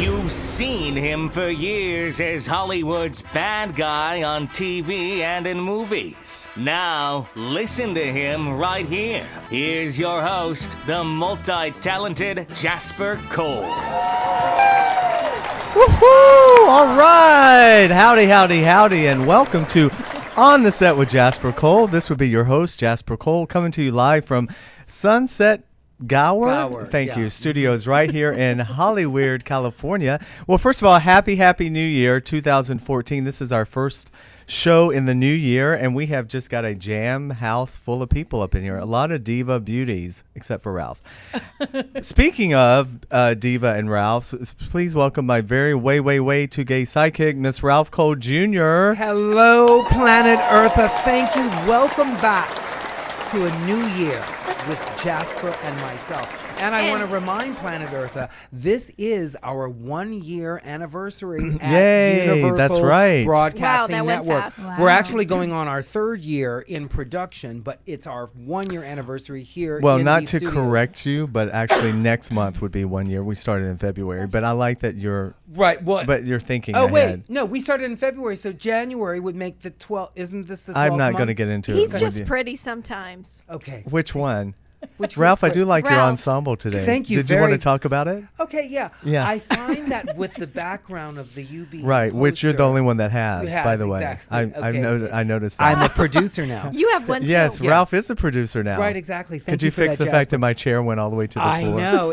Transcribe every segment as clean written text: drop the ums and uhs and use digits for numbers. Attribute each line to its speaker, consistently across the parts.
Speaker 1: You've seen him for years as Hollywood's bad guy on TV and in movies. Now, listen to him right here. Here's your host, the multi-talented Jasper Cole.
Speaker 2: Woohoo! All right. Howdy, and welcome to On the Set with Jasper Cole. This would be your host, Jasper Cole, coming to you live from Sunset Gower. Thank you. Studios right here in Hollywood, California. Well, first of all, happy New Year 2014. This is our first show in the new year, and we have just got a jam house full of people up in here. A lot of diva beauties, except for Ralph. Speaking of diva and Ralph, please welcome my very way too gay sidekick, Miss Ralph Cole Jr.
Speaker 3: Hello, Planet Eartha. Thank you. Welcome back to a new year with Jasper and myself. And I want to remind Planet Eartha, this is our 1-year anniversary at Universal
Speaker 2: that's right.
Speaker 3: Broadcasting
Speaker 4: Wow, that went
Speaker 3: Network.
Speaker 4: fast. Wow.
Speaker 3: We're actually going on our 3rd year in production, but it's our 1-year anniversary here
Speaker 2: Well,
Speaker 3: in
Speaker 2: not
Speaker 3: these
Speaker 2: to
Speaker 3: studios.
Speaker 2: correct you, but actually next month would be 1 year. We started in February, but I like that you're
Speaker 3: Right. Well,
Speaker 2: but you're thinking
Speaker 3: oh,
Speaker 2: ahead.
Speaker 3: wait. No, we started in February, so January would make the 12th. Isn't this the 12th
Speaker 2: I'm not
Speaker 3: month?
Speaker 2: going to get into it.
Speaker 4: He's
Speaker 2: with
Speaker 4: just
Speaker 2: you.
Speaker 4: pretty sometimes.
Speaker 3: Okay.
Speaker 2: Which one?
Speaker 3: Which
Speaker 2: Ralph, I do like your
Speaker 4: Ralph.
Speaker 2: ensemble today.
Speaker 3: Thank you
Speaker 2: Did you want to
Speaker 3: very-
Speaker 2: talk about it?
Speaker 3: Okay, yeah.
Speaker 2: Yeah.
Speaker 3: I find that with the background of the UB
Speaker 2: Right, which you're the
Speaker 3: poster-
Speaker 2: only one that has,
Speaker 3: Who has,
Speaker 2: by the way.
Speaker 3: exactly.
Speaker 2: I noticed that.
Speaker 3: I'm a producer now.
Speaker 4: You have one too.
Speaker 2: Yes,
Speaker 3: Yeah.
Speaker 2: Ralph is a producer now.
Speaker 3: Right, exactly. Thank
Speaker 2: Could you
Speaker 3: for
Speaker 2: fix
Speaker 3: that,
Speaker 2: the fact
Speaker 3: Jasper.
Speaker 2: that my chair went all the way to the
Speaker 3: I
Speaker 2: floor?
Speaker 3: know.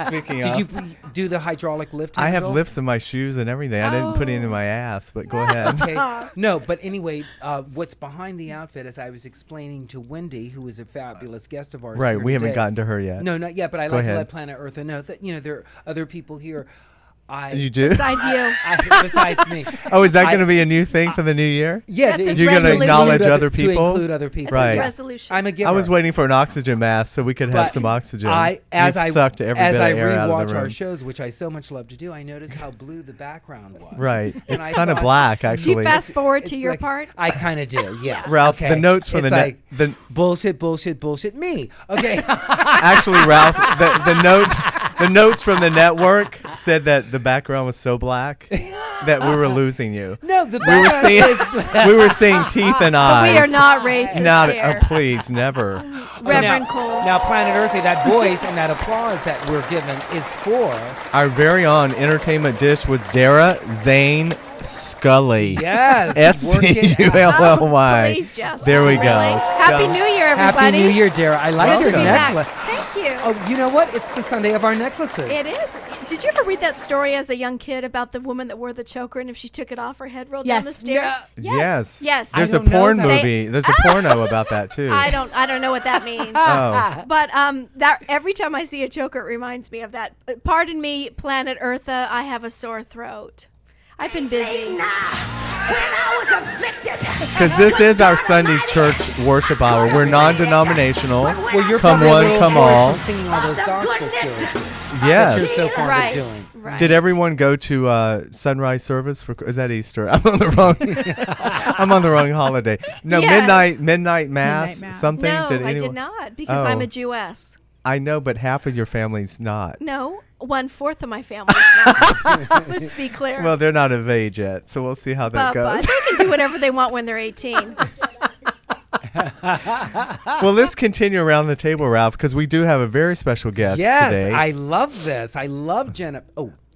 Speaker 2: Speaking
Speaker 3: Did
Speaker 2: of,
Speaker 3: you do the hydraulic lift?
Speaker 2: I have
Speaker 3: handle?
Speaker 2: lifts in my shoes and everything. I didn't put it in my ass, but go ahead.
Speaker 3: Okay. No, but anyway, what's behind the outfit, as I was explaining to Wendy, who is a fabulous guest of ours.
Speaker 2: Right,
Speaker 3: here
Speaker 2: we haven't
Speaker 3: today.
Speaker 2: gotten to her yet.
Speaker 3: No, not yet. But I
Speaker 2: Go
Speaker 3: like to
Speaker 2: ahead.
Speaker 3: let Planet Eartha know that there are other people here.
Speaker 2: You do?
Speaker 4: Besides you.
Speaker 3: Besides me.
Speaker 2: Oh, is that going to be a new thing for the new year?
Speaker 3: Yeah,
Speaker 4: That's his
Speaker 2: You're going to
Speaker 4: resolution.
Speaker 2: acknowledge other
Speaker 3: To
Speaker 2: people?
Speaker 3: include other people.
Speaker 4: That's his
Speaker 2: Right.
Speaker 4: resolution.
Speaker 3: I'm a giver.
Speaker 2: I was waiting for an oxygen mask so we could have
Speaker 3: But
Speaker 2: some oxygen.
Speaker 3: As
Speaker 2: You've sucked every
Speaker 3: as
Speaker 2: bit
Speaker 3: I
Speaker 2: of air out of
Speaker 3: rewatch
Speaker 2: the
Speaker 3: our
Speaker 2: room.
Speaker 3: shows, which I so much love to do, I noticed how blue the background was.
Speaker 2: Right.
Speaker 3: And
Speaker 2: It's
Speaker 3: I
Speaker 2: kind of
Speaker 3: thought-
Speaker 2: black,
Speaker 4: Do you
Speaker 2: actually.
Speaker 4: fast forward to
Speaker 3: It's
Speaker 4: your
Speaker 3: like-
Speaker 4: part?
Speaker 3: I kind of do, yeah.
Speaker 2: Ralph,
Speaker 3: Okay.
Speaker 2: the notes from
Speaker 3: It's
Speaker 2: the
Speaker 3: like
Speaker 2: the
Speaker 3: bullshit, me. Okay.
Speaker 2: actually, Ralph, the notes from the network said that the background was so black that we were losing you.
Speaker 3: No, the
Speaker 2: We were
Speaker 3: background
Speaker 2: seeing
Speaker 3: is
Speaker 2: we were seeing teeth and eyes.
Speaker 4: We are not racist
Speaker 2: Not
Speaker 4: here.
Speaker 2: please, never.
Speaker 4: Reverend
Speaker 3: now,
Speaker 4: Cole.
Speaker 3: Now, Planet Earthy, that voice and that applause that we're given is for.
Speaker 2: Our very own entertainment dish with Dara Zane Scully.
Speaker 3: Yes.
Speaker 2: SCULLY.
Speaker 4: Please, Jasper.
Speaker 2: There we go.
Speaker 4: Really? Happy New Year, everybody.
Speaker 3: Happy New Year, Dara. I like
Speaker 4: Good
Speaker 3: your
Speaker 4: to be back.
Speaker 3: necklace.
Speaker 4: Thank you.
Speaker 3: Oh, you know what? It's the Sunday of our necklaces.
Speaker 4: It is. Did you ever read that story as a young kid about the woman that wore the choker, and if she took it off, her head rolled down
Speaker 5: Yes.
Speaker 4: the stairs?
Speaker 3: No.
Speaker 2: Yes.
Speaker 4: Yes.
Speaker 2: There's
Speaker 3: I
Speaker 2: a
Speaker 3: don't know
Speaker 2: porn
Speaker 3: that.
Speaker 2: movie. There's a porno about that too.
Speaker 4: I don't know what that means.
Speaker 2: Oh.
Speaker 4: But that every time I see a choker, it reminds me of that. Pardon me, Planet Eartha, I have a sore throat. I've been busy.
Speaker 2: Because this is our Sunday church worship hour. We're non-denominational.
Speaker 3: Well, you're
Speaker 2: Come
Speaker 3: probably a
Speaker 2: one,
Speaker 3: little
Speaker 2: come
Speaker 3: hoarse
Speaker 2: all.
Speaker 3: from singing all those gospel spirituals that
Speaker 2: Yes.
Speaker 3: you're so fond
Speaker 4: Right.
Speaker 3: of doing.
Speaker 4: Right.
Speaker 2: Did everyone go to sunrise service for? Is that Easter? I'm on the wrong. I'm on the wrong holiday. No,
Speaker 4: Yes.
Speaker 2: midnight mass.
Speaker 5: Mass.
Speaker 2: Something.
Speaker 4: No,
Speaker 2: did
Speaker 4: I
Speaker 2: anyone?
Speaker 4: did not because I'm
Speaker 2: Oh.
Speaker 4: a Jewess.
Speaker 2: I know, but half of your family's not.
Speaker 4: No, 1/4 of my family's not. Let's be clear.
Speaker 2: Well, they're not of age yet, so we'll see how that
Speaker 4: but
Speaker 2: goes.
Speaker 4: they can do whatever they want when they're 18.
Speaker 2: Well, let's continue around the table, Ralph, because we do have a very special guest
Speaker 3: Yes,
Speaker 2: today.
Speaker 3: I love this. I love Jenna.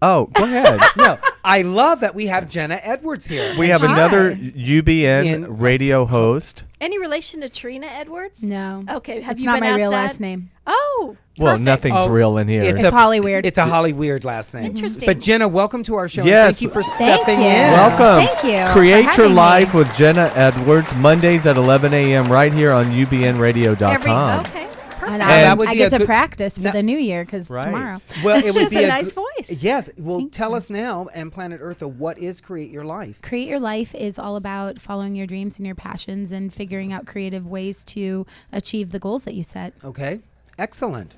Speaker 2: Oh, go ahead.
Speaker 3: No, I love that we have Jenna Edwards here.
Speaker 2: We have
Speaker 5: Hi.
Speaker 2: another UBN
Speaker 3: In-
Speaker 2: radio host.
Speaker 4: Any relation to Trina Edwards?
Speaker 5: No.
Speaker 4: Okay, have
Speaker 5: It's
Speaker 4: you
Speaker 5: not
Speaker 4: been
Speaker 5: my
Speaker 4: asked
Speaker 5: real
Speaker 4: that?
Speaker 5: last name.
Speaker 4: Oh,
Speaker 2: Well,
Speaker 4: perfect.
Speaker 2: nothing's
Speaker 3: Oh,
Speaker 2: real in here.
Speaker 5: It's Holly Weird.
Speaker 3: It's a Holly Weird last name.
Speaker 4: Interesting.
Speaker 3: But Jenna, welcome to our show. and
Speaker 2: Yes.
Speaker 3: Thank you for
Speaker 5: Thank
Speaker 3: stepping
Speaker 5: you.
Speaker 3: in.
Speaker 2: Welcome.
Speaker 5: Thank you for
Speaker 2: Create your
Speaker 5: having
Speaker 2: life
Speaker 5: me.
Speaker 2: with Jenna Edwards, Mondays at 11 a.m. right here on ubnradio.com.
Speaker 4: Okay.
Speaker 5: And
Speaker 3: that would
Speaker 5: I
Speaker 3: be
Speaker 5: get
Speaker 3: a
Speaker 5: to
Speaker 3: good-
Speaker 5: practice for
Speaker 3: No.
Speaker 5: the new year because
Speaker 2: Right.
Speaker 5: tomorrow.
Speaker 3: Well, it
Speaker 4: She
Speaker 3: would
Speaker 4: has
Speaker 3: be
Speaker 4: a nice voice.
Speaker 3: Yes. Well, tell us now, and Planet Eartha, what is Create Your Life?
Speaker 5: Create Your Life is all about following your dreams and your passions and figuring out creative ways to achieve the goals that you set.
Speaker 3: Okay. Excellent.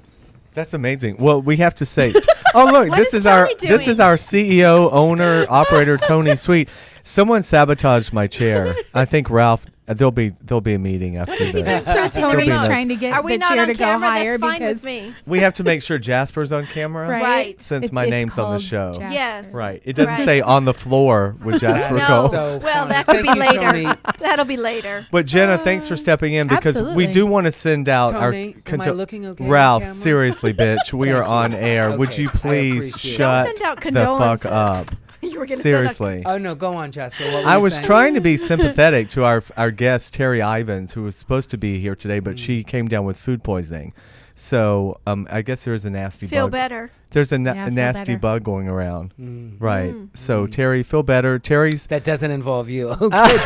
Speaker 2: That's amazing. Well, we have to say, oh look,
Speaker 4: What
Speaker 2: this
Speaker 4: is
Speaker 2: is our
Speaker 4: Tony
Speaker 2: this
Speaker 4: doing?
Speaker 2: is our CEO, owner, operator Tony Sweet. Someone sabotaged my chair. I think Ralph. There'll be a meeting after
Speaker 4: is he
Speaker 2: this.
Speaker 4: doing?
Speaker 5: Tony's
Speaker 2: nuts.
Speaker 5: trying to get
Speaker 4: Are we
Speaker 5: the
Speaker 4: not
Speaker 5: chair
Speaker 4: on
Speaker 5: to go
Speaker 4: camera?
Speaker 5: higher
Speaker 4: That's fine
Speaker 5: because
Speaker 4: with me.
Speaker 2: We have to make sure Jasper's on camera.
Speaker 4: Right.
Speaker 2: Since
Speaker 5: It's-
Speaker 2: my
Speaker 5: it's
Speaker 2: name's on the
Speaker 5: called
Speaker 2: show.
Speaker 5: Jasper.
Speaker 4: Yes.
Speaker 2: Right. It doesn't
Speaker 4: Right.
Speaker 2: say on the floor with Jasper
Speaker 4: No.
Speaker 2: Cole.
Speaker 3: So
Speaker 4: Well,
Speaker 3: funny.
Speaker 4: that could be
Speaker 3: Thank you,
Speaker 4: later.
Speaker 3: Tony.
Speaker 4: That'll be later.
Speaker 2: But Jenna, thanks for stepping in because we
Speaker 5: Absolutely.
Speaker 2: do want to send out
Speaker 3: Tony,
Speaker 2: our
Speaker 3: am I looking okay on
Speaker 2: Ralph,
Speaker 3: camera?
Speaker 2: seriously, bitch, we are on air. Would
Speaker 3: Okay,
Speaker 2: you
Speaker 3: I
Speaker 2: please
Speaker 3: appreciate it.
Speaker 2: shut
Speaker 4: Don't send out
Speaker 2: the
Speaker 4: condolences.
Speaker 2: fuck up?
Speaker 4: You were gonna
Speaker 2: Seriously.
Speaker 3: Oh no, go on, Jasper. What were
Speaker 2: I
Speaker 3: you
Speaker 2: was
Speaker 3: saying?
Speaker 2: trying to be sympathetic to our guest Terri Ivens, who was supposed to be here today, but she came down with food poisoning. So I guess there's a nasty
Speaker 4: Feel
Speaker 2: bug.
Speaker 4: better.
Speaker 2: There's a
Speaker 5: Yeah, feel
Speaker 2: nasty
Speaker 5: better.
Speaker 2: bug going around. Right. So Terri, feel better. Terry's
Speaker 3: That doesn't involve you. Okay.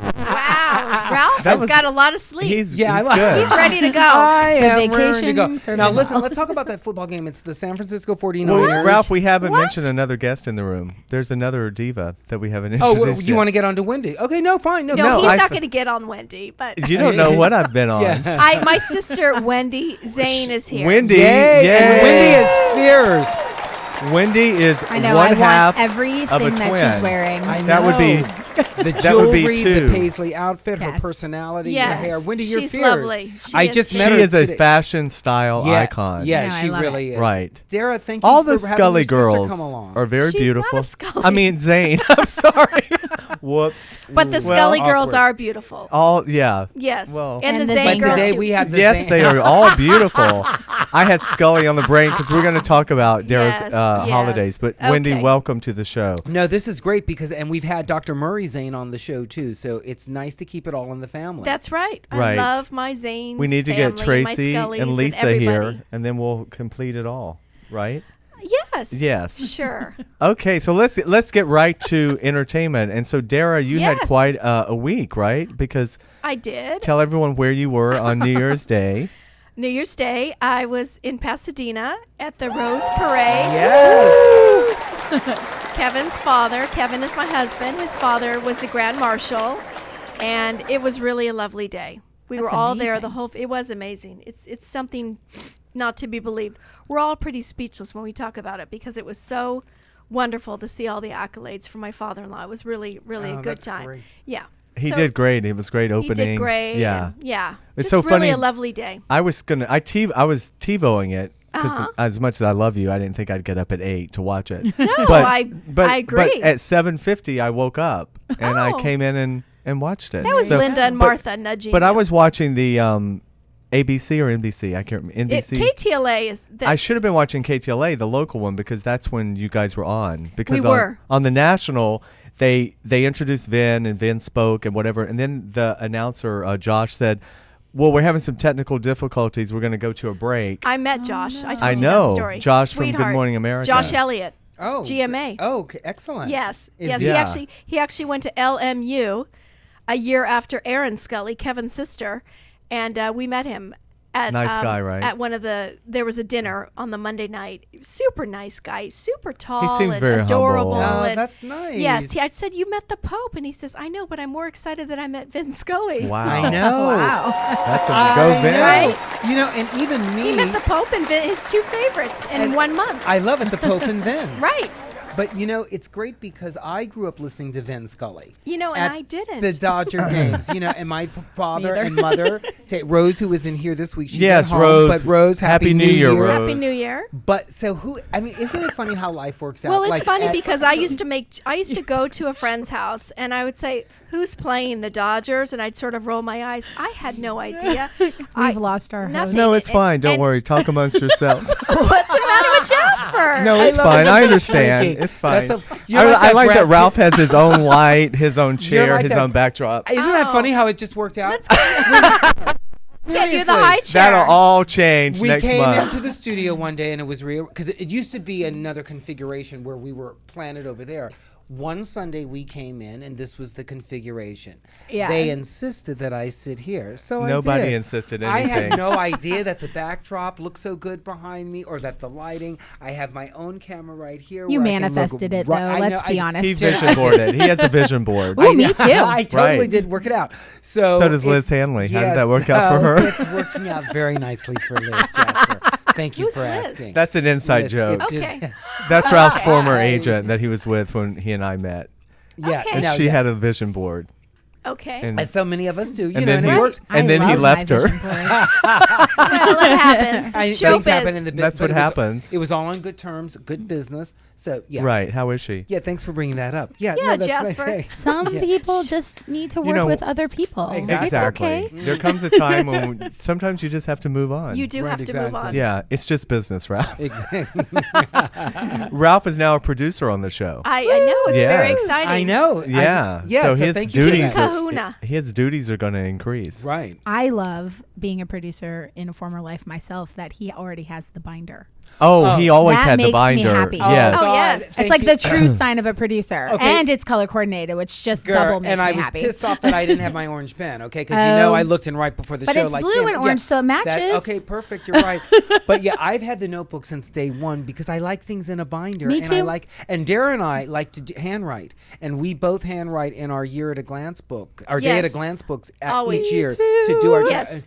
Speaker 4: Wow. Ralph
Speaker 2: That
Speaker 4: has
Speaker 2: was-
Speaker 4: got a lot of sleep.
Speaker 2: he's
Speaker 3: Yeah,
Speaker 2: good.
Speaker 4: He's ready to go.
Speaker 3: I am
Speaker 5: vacation
Speaker 3: raring to go.
Speaker 5: served
Speaker 3: Now
Speaker 5: him
Speaker 3: listen,
Speaker 5: well.
Speaker 3: let's talk about that football game. It's the San Francisco 49ers.
Speaker 2: Well, Ralph, we haven't
Speaker 4: What?
Speaker 2: mentioned another guest in the room. There's another diva that we haven't
Speaker 3: Oh,
Speaker 2: introduced.
Speaker 3: well, you want to get on to Wendy? Okay, no, fine. No,
Speaker 4: no,
Speaker 2: No,
Speaker 4: he's
Speaker 2: I
Speaker 4: not
Speaker 2: th-
Speaker 4: going to get on Wendy, but
Speaker 2: You don't know what I've been on.
Speaker 3: Yeah.
Speaker 4: my sister Wendy Zane is here.
Speaker 2: Wendy,
Speaker 3: Yay!
Speaker 2: yay.
Speaker 3: And Wendy is fierce.
Speaker 2: Wendy is
Speaker 5: I know.
Speaker 2: one
Speaker 5: I
Speaker 2: half
Speaker 5: want everything
Speaker 2: of a
Speaker 5: that
Speaker 2: twin.
Speaker 5: she's wearing.
Speaker 3: I
Speaker 2: That would be
Speaker 3: the
Speaker 2: that would be
Speaker 3: jewelry, the
Speaker 2: two.
Speaker 3: paisley outfit, her
Speaker 5: Yes.
Speaker 3: personality,
Speaker 4: Yes.
Speaker 3: her hair. Wendy, you're
Speaker 4: She's
Speaker 3: fierce.
Speaker 4: lovely. She
Speaker 3: I
Speaker 4: is
Speaker 3: just
Speaker 2: She
Speaker 3: met her
Speaker 2: is a
Speaker 3: today.
Speaker 2: fashion style
Speaker 3: Yeah,
Speaker 2: icon.
Speaker 3: Yeah,
Speaker 5: No, I
Speaker 3: she
Speaker 5: love
Speaker 3: really
Speaker 5: it.
Speaker 3: is.
Speaker 2: Right.
Speaker 3: Dara, thank you
Speaker 2: All
Speaker 3: for
Speaker 2: the
Speaker 3: having
Speaker 2: Scully
Speaker 3: your sister
Speaker 2: girls
Speaker 3: come along.
Speaker 2: are very
Speaker 4: She's not a
Speaker 2: beautiful.
Speaker 4: Scully.
Speaker 2: I mean Zane. I'm sorry. Whoops.
Speaker 4: But the
Speaker 2: Well,
Speaker 4: Scully girls
Speaker 3: awkward.
Speaker 4: are beautiful.
Speaker 2: All yeah.
Speaker 4: Yes.
Speaker 2: Well-
Speaker 4: and the
Speaker 5: And the
Speaker 4: Zane
Speaker 3: But
Speaker 5: Zane
Speaker 4: girls
Speaker 3: today
Speaker 4: too.
Speaker 3: we had the
Speaker 2: Yes,
Speaker 3: Zane-
Speaker 2: they are all beautiful. I had Scully on the brain because we're going to talk about Dara's
Speaker 4: Yes,
Speaker 2: holidays. But
Speaker 4: yes.
Speaker 2: Wendy,
Speaker 4: Okay.
Speaker 2: welcome to the show.
Speaker 3: No, this is great because, and we've had Dr. Murray Zane on the show too, so it's nice to keep it all in the family.
Speaker 4: That's right. I
Speaker 2: Right.
Speaker 4: love my Zane's
Speaker 2: We need to get
Speaker 4: family, my
Speaker 2: Tracy
Speaker 4: Scullys,
Speaker 2: and Lisa
Speaker 4: everybody.
Speaker 2: here, and then we'll complete it all. Right?
Speaker 4: Yes.
Speaker 2: Yes.
Speaker 4: Sure.
Speaker 2: Okay, so let's get right to entertainment. And so, Dara, you had
Speaker 4: Yes.
Speaker 2: quite a week, right? Because
Speaker 4: I did.
Speaker 2: tell everyone where you were on New Year's Day.
Speaker 4: New Year's Day, I was in Pasadena at the Rose Parade.
Speaker 3: Yes.
Speaker 4: Kevin's father, Kevin is my husband, his father was the Grand Marshal, and it was really a lovely day. We were
Speaker 5: That's
Speaker 4: all there,
Speaker 5: amazing.
Speaker 4: it was amazing. It's something not to be believed. We're all pretty speechless when we talk about it because it was so wonderful to see all the accolades from my father-in-law. It was really, really
Speaker 3: Oh,
Speaker 4: a good
Speaker 3: that's
Speaker 4: time.
Speaker 3: great.
Speaker 4: Yeah.
Speaker 2: He
Speaker 4: So
Speaker 2: did great. It was great
Speaker 4: He
Speaker 2: opening.
Speaker 4: did great.
Speaker 2: Yeah.
Speaker 4: and yeah.
Speaker 2: It's
Speaker 4: Just
Speaker 2: so
Speaker 4: really
Speaker 2: funny.
Speaker 4: a lovely day.
Speaker 2: I was was TiVoing it because as much as I love you, I didn't think I'd get up at 8 to watch it.
Speaker 4: No,
Speaker 2: but,
Speaker 4: I agree.
Speaker 2: But at 7:50, I woke up and I
Speaker 4: Oh.
Speaker 2: came in and watched it.
Speaker 4: That was
Speaker 2: So-
Speaker 4: Linda and
Speaker 2: but-
Speaker 4: Martha nudging
Speaker 2: But I
Speaker 4: you.
Speaker 2: was watching the ABC or NBC. I can't remember. NBC.
Speaker 4: KTLA is the,
Speaker 2: I should have been watching KTLA, the local one, because that's when you guys were on. Because
Speaker 4: We were.
Speaker 2: on the national, they introduced Vin and Vin spoke and whatever, and then the announcer Josh said, "Well, we're having some technical difficulties. We're going to go to a break."
Speaker 4: I met Josh. I told
Speaker 2: I
Speaker 4: you
Speaker 2: know.
Speaker 4: that story.
Speaker 2: Josh from Good
Speaker 4: Sweetheart.
Speaker 2: Morning America.
Speaker 4: Josh Elliott.
Speaker 3: Oh.
Speaker 4: GMA.
Speaker 3: Oh, okay, excellent.
Speaker 4: Yes.
Speaker 3: Is
Speaker 4: Yes.
Speaker 2: Yeah.
Speaker 4: He actually went to LMU a year after Erin Scully, Kevin's sister, and we met him at
Speaker 2: Nice guy, right?
Speaker 4: At one of there was a dinner on the Monday night. Super nice guy, super tall
Speaker 2: seems
Speaker 4: and
Speaker 2: very humble.
Speaker 4: adorable.
Speaker 3: Oh,
Speaker 4: and-
Speaker 3: that's nice.
Speaker 4: Yes, I said you met the Pope, and he says I know, but I'm more excited that I met Vin Scully.
Speaker 2: Wow.
Speaker 3: I know.
Speaker 5: Wow.
Speaker 2: That's a
Speaker 3: I
Speaker 2: go, Vin.
Speaker 3: know.
Speaker 4: Right?
Speaker 3: You know, and even me.
Speaker 4: He met the Pope and his two favorites in
Speaker 3: And
Speaker 4: 1 month.
Speaker 3: I love it, the Pope and Vin.
Speaker 4: Right.
Speaker 3: But you know, it's great because I grew up listening to Vin Scully.
Speaker 4: You know, and
Speaker 3: at
Speaker 4: I didn't.
Speaker 3: The Dodger games, you know, and my father
Speaker 5: Neither.
Speaker 3: and mother, Rose, who was in here this week, she's
Speaker 2: Yes,
Speaker 3: at home,
Speaker 2: Rose.
Speaker 3: But Rose, happy New Year,
Speaker 2: Rose.
Speaker 4: Happy New Year.
Speaker 3: But so who? I mean, isn't it funny how life works out?
Speaker 4: Well, it's
Speaker 3: Like,
Speaker 4: funny
Speaker 3: at-
Speaker 4: because I used to go to a friend's house and I would say, "Who's playing the Dodgers?" and I'd sort of roll my eyes. I had no idea.
Speaker 5: We've lost our
Speaker 4: nothing.
Speaker 5: host.
Speaker 2: No, it's fine. Don't
Speaker 4: And-
Speaker 2: worry. Talk amongst yourselves.
Speaker 4: What's the matter with Jasper?
Speaker 2: No, it's
Speaker 3: I love
Speaker 2: fine.
Speaker 3: it.
Speaker 2: I
Speaker 3: You're
Speaker 2: understand.
Speaker 3: shaking.
Speaker 2: It's fine.
Speaker 3: That's you're like
Speaker 2: I
Speaker 3: that
Speaker 2: like that
Speaker 3: Brad
Speaker 2: Ralph
Speaker 3: Pitt-
Speaker 2: has his own light, his own chair,
Speaker 3: like
Speaker 2: his
Speaker 3: that-
Speaker 2: own backdrop.
Speaker 3: Isn't that
Speaker 4: Oh.
Speaker 3: funny how it just worked out?
Speaker 4: Let's get you the
Speaker 3: Seriously.
Speaker 4: high chair.
Speaker 2: That'll all change
Speaker 3: We
Speaker 2: next
Speaker 3: came
Speaker 2: month.
Speaker 3: into the studio one day and it was real because it used to be another configuration where we were planted over there. One Sunday we came in and this was the configuration.
Speaker 5: Yeah.
Speaker 3: They insisted that I sit here, so
Speaker 2: Nobody
Speaker 3: I did.
Speaker 2: insisted
Speaker 3: I
Speaker 2: anything.
Speaker 3: had no idea that the backdrop looked so good behind me or that the lighting. I have my own camera right here.
Speaker 5: You
Speaker 3: where I can look
Speaker 5: manifested it,
Speaker 3: right-
Speaker 5: though.
Speaker 3: I
Speaker 5: Let's
Speaker 3: know,
Speaker 5: be
Speaker 3: I-
Speaker 5: honest.
Speaker 2: He vision boarded. He has a vision board.
Speaker 5: Ooh, me too.
Speaker 3: I totally
Speaker 2: Right.
Speaker 3: did work it out. So
Speaker 2: So does Liz Hanley. How did that work out for her?
Speaker 3: It's working out very nicely for Liz, Jasper. Thank you
Speaker 4: Who's
Speaker 3: for
Speaker 4: Liz?
Speaker 3: asking.
Speaker 2: That's an inside
Speaker 3: Liz,
Speaker 2: joke.
Speaker 3: it's
Speaker 4: Okay.
Speaker 3: just-
Speaker 2: That's Ralph's former agent that he was with when he and I met.
Speaker 3: yeah,
Speaker 4: Okay.
Speaker 2: And
Speaker 3: no,
Speaker 2: she
Speaker 3: yeah.
Speaker 2: had a vision board.
Speaker 4: Okay.
Speaker 2: And
Speaker 3: And so many of us do. You
Speaker 2: And
Speaker 3: know,
Speaker 2: then
Speaker 3: and
Speaker 2: he-
Speaker 3: it works.
Speaker 2: And then he
Speaker 5: love
Speaker 2: left
Speaker 5: my
Speaker 2: her.
Speaker 5: vision board.
Speaker 4: Well, it happens.
Speaker 3: Things happen in
Speaker 4: Showbiz.
Speaker 3: the
Speaker 2: That's
Speaker 3: but
Speaker 2: what happens.
Speaker 3: It was all on good terms, good business. So yeah,
Speaker 2: Right. How is she?
Speaker 3: Yeah, thanks for bringing that up. Yeah,
Speaker 4: Yeah,
Speaker 3: no, that's
Speaker 4: Jasper.
Speaker 3: nice.
Speaker 5: Some
Speaker 3: Yeah.
Speaker 5: people just need to work
Speaker 2: know,
Speaker 5: with other people.
Speaker 3: Exactly.
Speaker 5: It's okay.
Speaker 2: There comes a time when sometimes you just have to move on.
Speaker 4: You do
Speaker 3: Right,
Speaker 4: have to move
Speaker 3: exactly.
Speaker 4: on.
Speaker 2: Yeah, it's just business, Ralph.
Speaker 3: Exactly.
Speaker 2: Ralph is now a producer on the show.
Speaker 4: I know. It's very
Speaker 2: Yes.
Speaker 4: exciting.
Speaker 3: I know.
Speaker 2: Yeah.
Speaker 3: Yeah.
Speaker 2: So
Speaker 3: So
Speaker 2: his
Speaker 3: thank you for
Speaker 2: duties
Speaker 3: that.
Speaker 4: Kahuna.
Speaker 2: his duties are going to increase.
Speaker 3: Right.
Speaker 5: I love being a producer in a former life myself that he already has the binder.
Speaker 2: Oh, he always
Speaker 5: That
Speaker 2: had the
Speaker 5: makes me
Speaker 2: binder.
Speaker 5: happy.
Speaker 2: Yes.
Speaker 4: Oh,
Speaker 3: God,
Speaker 4: yes.
Speaker 3: thank
Speaker 5: It's like
Speaker 3: you.
Speaker 5: the true sign of a producer.
Speaker 3: Okay.
Speaker 5: And it's color coordinated, which just
Speaker 3: Girl,
Speaker 5: double makes
Speaker 3: and I
Speaker 5: me
Speaker 3: was
Speaker 5: happy.
Speaker 3: pissed off that I didn't have my orange pen, okay? Because you know
Speaker 5: Oh.
Speaker 3: I looked in right before the
Speaker 5: But
Speaker 3: show.
Speaker 5: it's
Speaker 3: like,
Speaker 5: blue
Speaker 3: damn
Speaker 5: and
Speaker 3: it,
Speaker 5: orange, so it matches.
Speaker 3: Okay, perfect. You're right. But yeah, I've had the notebook since day one because I like things in a binder.
Speaker 5: Me
Speaker 3: and I
Speaker 5: too.
Speaker 3: like, and Dara and I like to handwrite, and we both handwrite in our year at a glance book, our day at a
Speaker 4: Yes.
Speaker 3: glance books
Speaker 4: Always.
Speaker 3: each year
Speaker 5: Me too.
Speaker 3: to do our.
Speaker 4: Yes.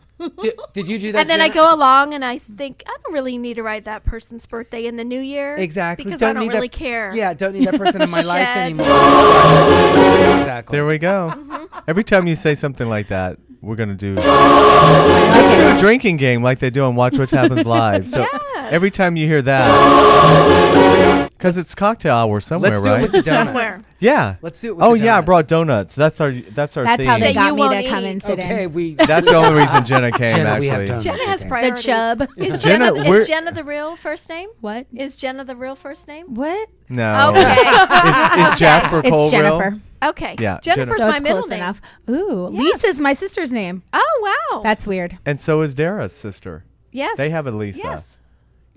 Speaker 3: Did you do that?
Speaker 4: And then I
Speaker 3: Jenna?
Speaker 4: go along and I think I don't really need to write that person's birthday in the new year.
Speaker 3: Exactly.
Speaker 4: Because I don't
Speaker 3: need
Speaker 4: really
Speaker 3: that,
Speaker 4: care.
Speaker 3: Yeah, don't need that person in my life
Speaker 4: Shed.
Speaker 3: anymore. Right. Exactly.
Speaker 2: There we go.
Speaker 4: Mm-hmm.
Speaker 2: Every time you say something like that, we're going to do let's do a drinking game like they do on Watch What Happens Live. So
Speaker 4: Yes.
Speaker 2: every time you hear that, because it's cocktail hour somewhere,
Speaker 3: Let's do
Speaker 2: right?
Speaker 3: it with the donuts.
Speaker 4: Somewhere.
Speaker 2: Yeah.
Speaker 3: Let's do it with
Speaker 2: Oh
Speaker 3: the
Speaker 2: yeah, I
Speaker 3: donuts.
Speaker 2: brought donuts. That's our
Speaker 5: That's
Speaker 2: theme.
Speaker 5: how they
Speaker 4: That
Speaker 5: got
Speaker 4: you
Speaker 5: me
Speaker 4: won't
Speaker 5: to come
Speaker 4: eat.
Speaker 5: and sit
Speaker 3: Okay,
Speaker 5: in.
Speaker 3: we.
Speaker 2: That's the only reason Jenna came
Speaker 3: Jenna, we have
Speaker 2: actually.
Speaker 3: donuts.
Speaker 4: Jenna has
Speaker 3: Okay.
Speaker 4: priorities.
Speaker 5: chub.
Speaker 4: Is
Speaker 2: Jenna,
Speaker 4: Jenna,
Speaker 2: we're-
Speaker 4: is Jenna the real first name?
Speaker 5: What?
Speaker 4: Is Jenna the real first name?
Speaker 5: What?
Speaker 2: No.
Speaker 4: Okay.
Speaker 2: Is Jasper Cole
Speaker 5: It's Jennifer.
Speaker 2: real?
Speaker 4: Okay.
Speaker 2: Yeah,
Speaker 4: Jennifer's
Speaker 5: So
Speaker 4: my
Speaker 5: it's
Speaker 4: middle
Speaker 5: close
Speaker 4: name.
Speaker 5: enough. Ooh,
Speaker 4: Yes.
Speaker 5: Lisa's my sister's name.
Speaker 4: Oh wow.
Speaker 5: That's weird.
Speaker 2: And so is Dara's sister.
Speaker 4: Yes.
Speaker 2: They have a Lisa.
Speaker 4: Yes.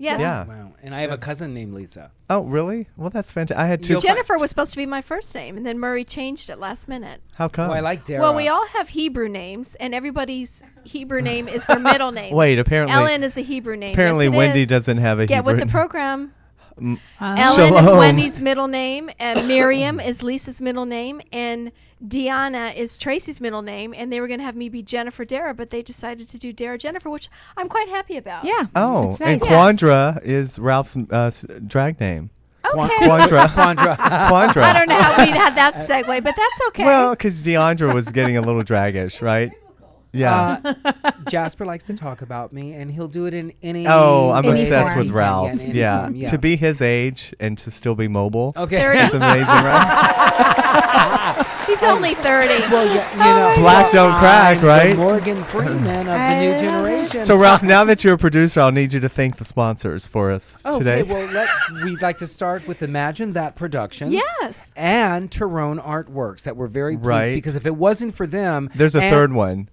Speaker 4: Yes.
Speaker 2: Yeah.
Speaker 3: Wow. And I have a cousin named Lisa.
Speaker 2: Oh, really? Well, that's fantastic. I had two.
Speaker 3: You'll-
Speaker 4: Jennifer was supposed to be my first name, and then Murray changed it last minute.
Speaker 2: How come?
Speaker 3: Oh, I like Dara.
Speaker 4: Well, we all have Hebrew names, and everybody's Hebrew name is their middle name.
Speaker 2: Wait, apparently.
Speaker 4: Ellen is a Hebrew name.
Speaker 2: Apparently,
Speaker 4: Yes, it
Speaker 2: Wendy
Speaker 4: is.
Speaker 2: doesn't have a
Speaker 4: Get
Speaker 2: Hebrew
Speaker 4: with the
Speaker 2: name.
Speaker 4: program.
Speaker 5: Oh.
Speaker 4: Ellen is
Speaker 2: Shalom.
Speaker 4: Wendy's middle name, and Miriam is Lisa's middle name, and Deanna is Tracy's middle name. And they were going to have me be Jennifer Dara, but they decided to do Dara Jennifer, which I'm quite happy about.
Speaker 5: Yeah.
Speaker 2: Oh,
Speaker 5: It's
Speaker 2: and
Speaker 5: nice.
Speaker 2: Quandra is Ralph's drag name.
Speaker 4: Okay.
Speaker 2: Quandra.
Speaker 3: Quandra.
Speaker 2: Quandra.
Speaker 4: I don't know how we had that segue, but that's okay.
Speaker 2: Well, because Deandra was getting a little draggish, right? Yeah.
Speaker 3: Jasper likes to talk about me, and he'll do it in any.
Speaker 2: Oh, I'm
Speaker 5: Any
Speaker 2: obsessed
Speaker 5: form.
Speaker 2: with Ralph.
Speaker 3: in any
Speaker 2: Yeah.
Speaker 3: form, yeah.
Speaker 2: To be his age and to still be mobile.
Speaker 3: Okay.
Speaker 4: There it
Speaker 2: It's amazing, right?
Speaker 4: He's only 30.
Speaker 3: Well, yeah, you know,
Speaker 2: Black don't crack,
Speaker 3: I'm the
Speaker 2: right?
Speaker 3: Morgan Freeman of the new generation.
Speaker 2: So, Ralph, now that you're a producer, I'll need you to thank the sponsors for us
Speaker 3: Okay,
Speaker 2: today.
Speaker 3: well, we'd like to start with Imagine That Productions.
Speaker 4: Yes.
Speaker 3: And Tyrone Artworks that we're very pleased
Speaker 2: Right.
Speaker 3: because if it wasn't for them.
Speaker 2: There's a
Speaker 3: and-
Speaker 2: third one.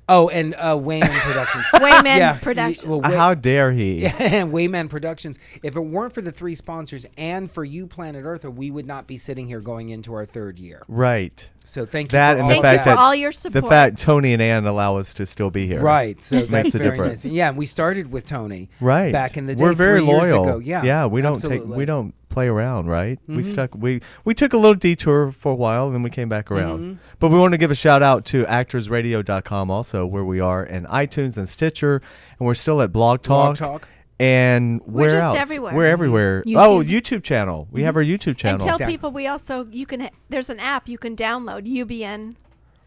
Speaker 3: Oh, and Wayman Productions.
Speaker 4: Wayman
Speaker 3: Yeah,
Speaker 4: Productions.
Speaker 3: well,
Speaker 2: How dare he?
Speaker 3: and Wayman Productions. If it weren't for the three sponsors and for you, Planet Eartha, we would not be sitting here going into our third year.
Speaker 2: Right.
Speaker 3: So thank you
Speaker 2: That
Speaker 3: for
Speaker 2: and
Speaker 3: all
Speaker 2: the
Speaker 4: Thank
Speaker 3: of
Speaker 4: you
Speaker 2: fact
Speaker 4: for
Speaker 2: that
Speaker 4: all your
Speaker 2: the
Speaker 4: support.
Speaker 2: fact Tony and Ann allow us to still be here.
Speaker 3: Right, so that's
Speaker 2: Makes a
Speaker 3: very
Speaker 2: difference.
Speaker 3: nice. And yeah, and we started with Tony.
Speaker 2: Right.
Speaker 3: back in the day.
Speaker 2: We're very
Speaker 3: 3 years
Speaker 2: loyal.
Speaker 3: ago. Yeah,
Speaker 2: Yeah. We don't
Speaker 3: absolutely.
Speaker 2: we don't play around. Right. We stuck. We took a little detour for a while, and then we came back around.
Speaker 3: Mm-hmm.
Speaker 2: But we want to give a shout out to actorsradio.com also, where we are, and iTunes and Stitcher, and we're still at Blog Talk.
Speaker 3: Talk.
Speaker 2: And where
Speaker 4: just
Speaker 2: else?
Speaker 4: everywhere.
Speaker 2: We're everywhere.
Speaker 5: YouTube.
Speaker 2: Oh, YouTube channel. We have our YouTube channel.
Speaker 4: And tell
Speaker 3: Exactly.
Speaker 4: people we also there's an app you can download, UBN.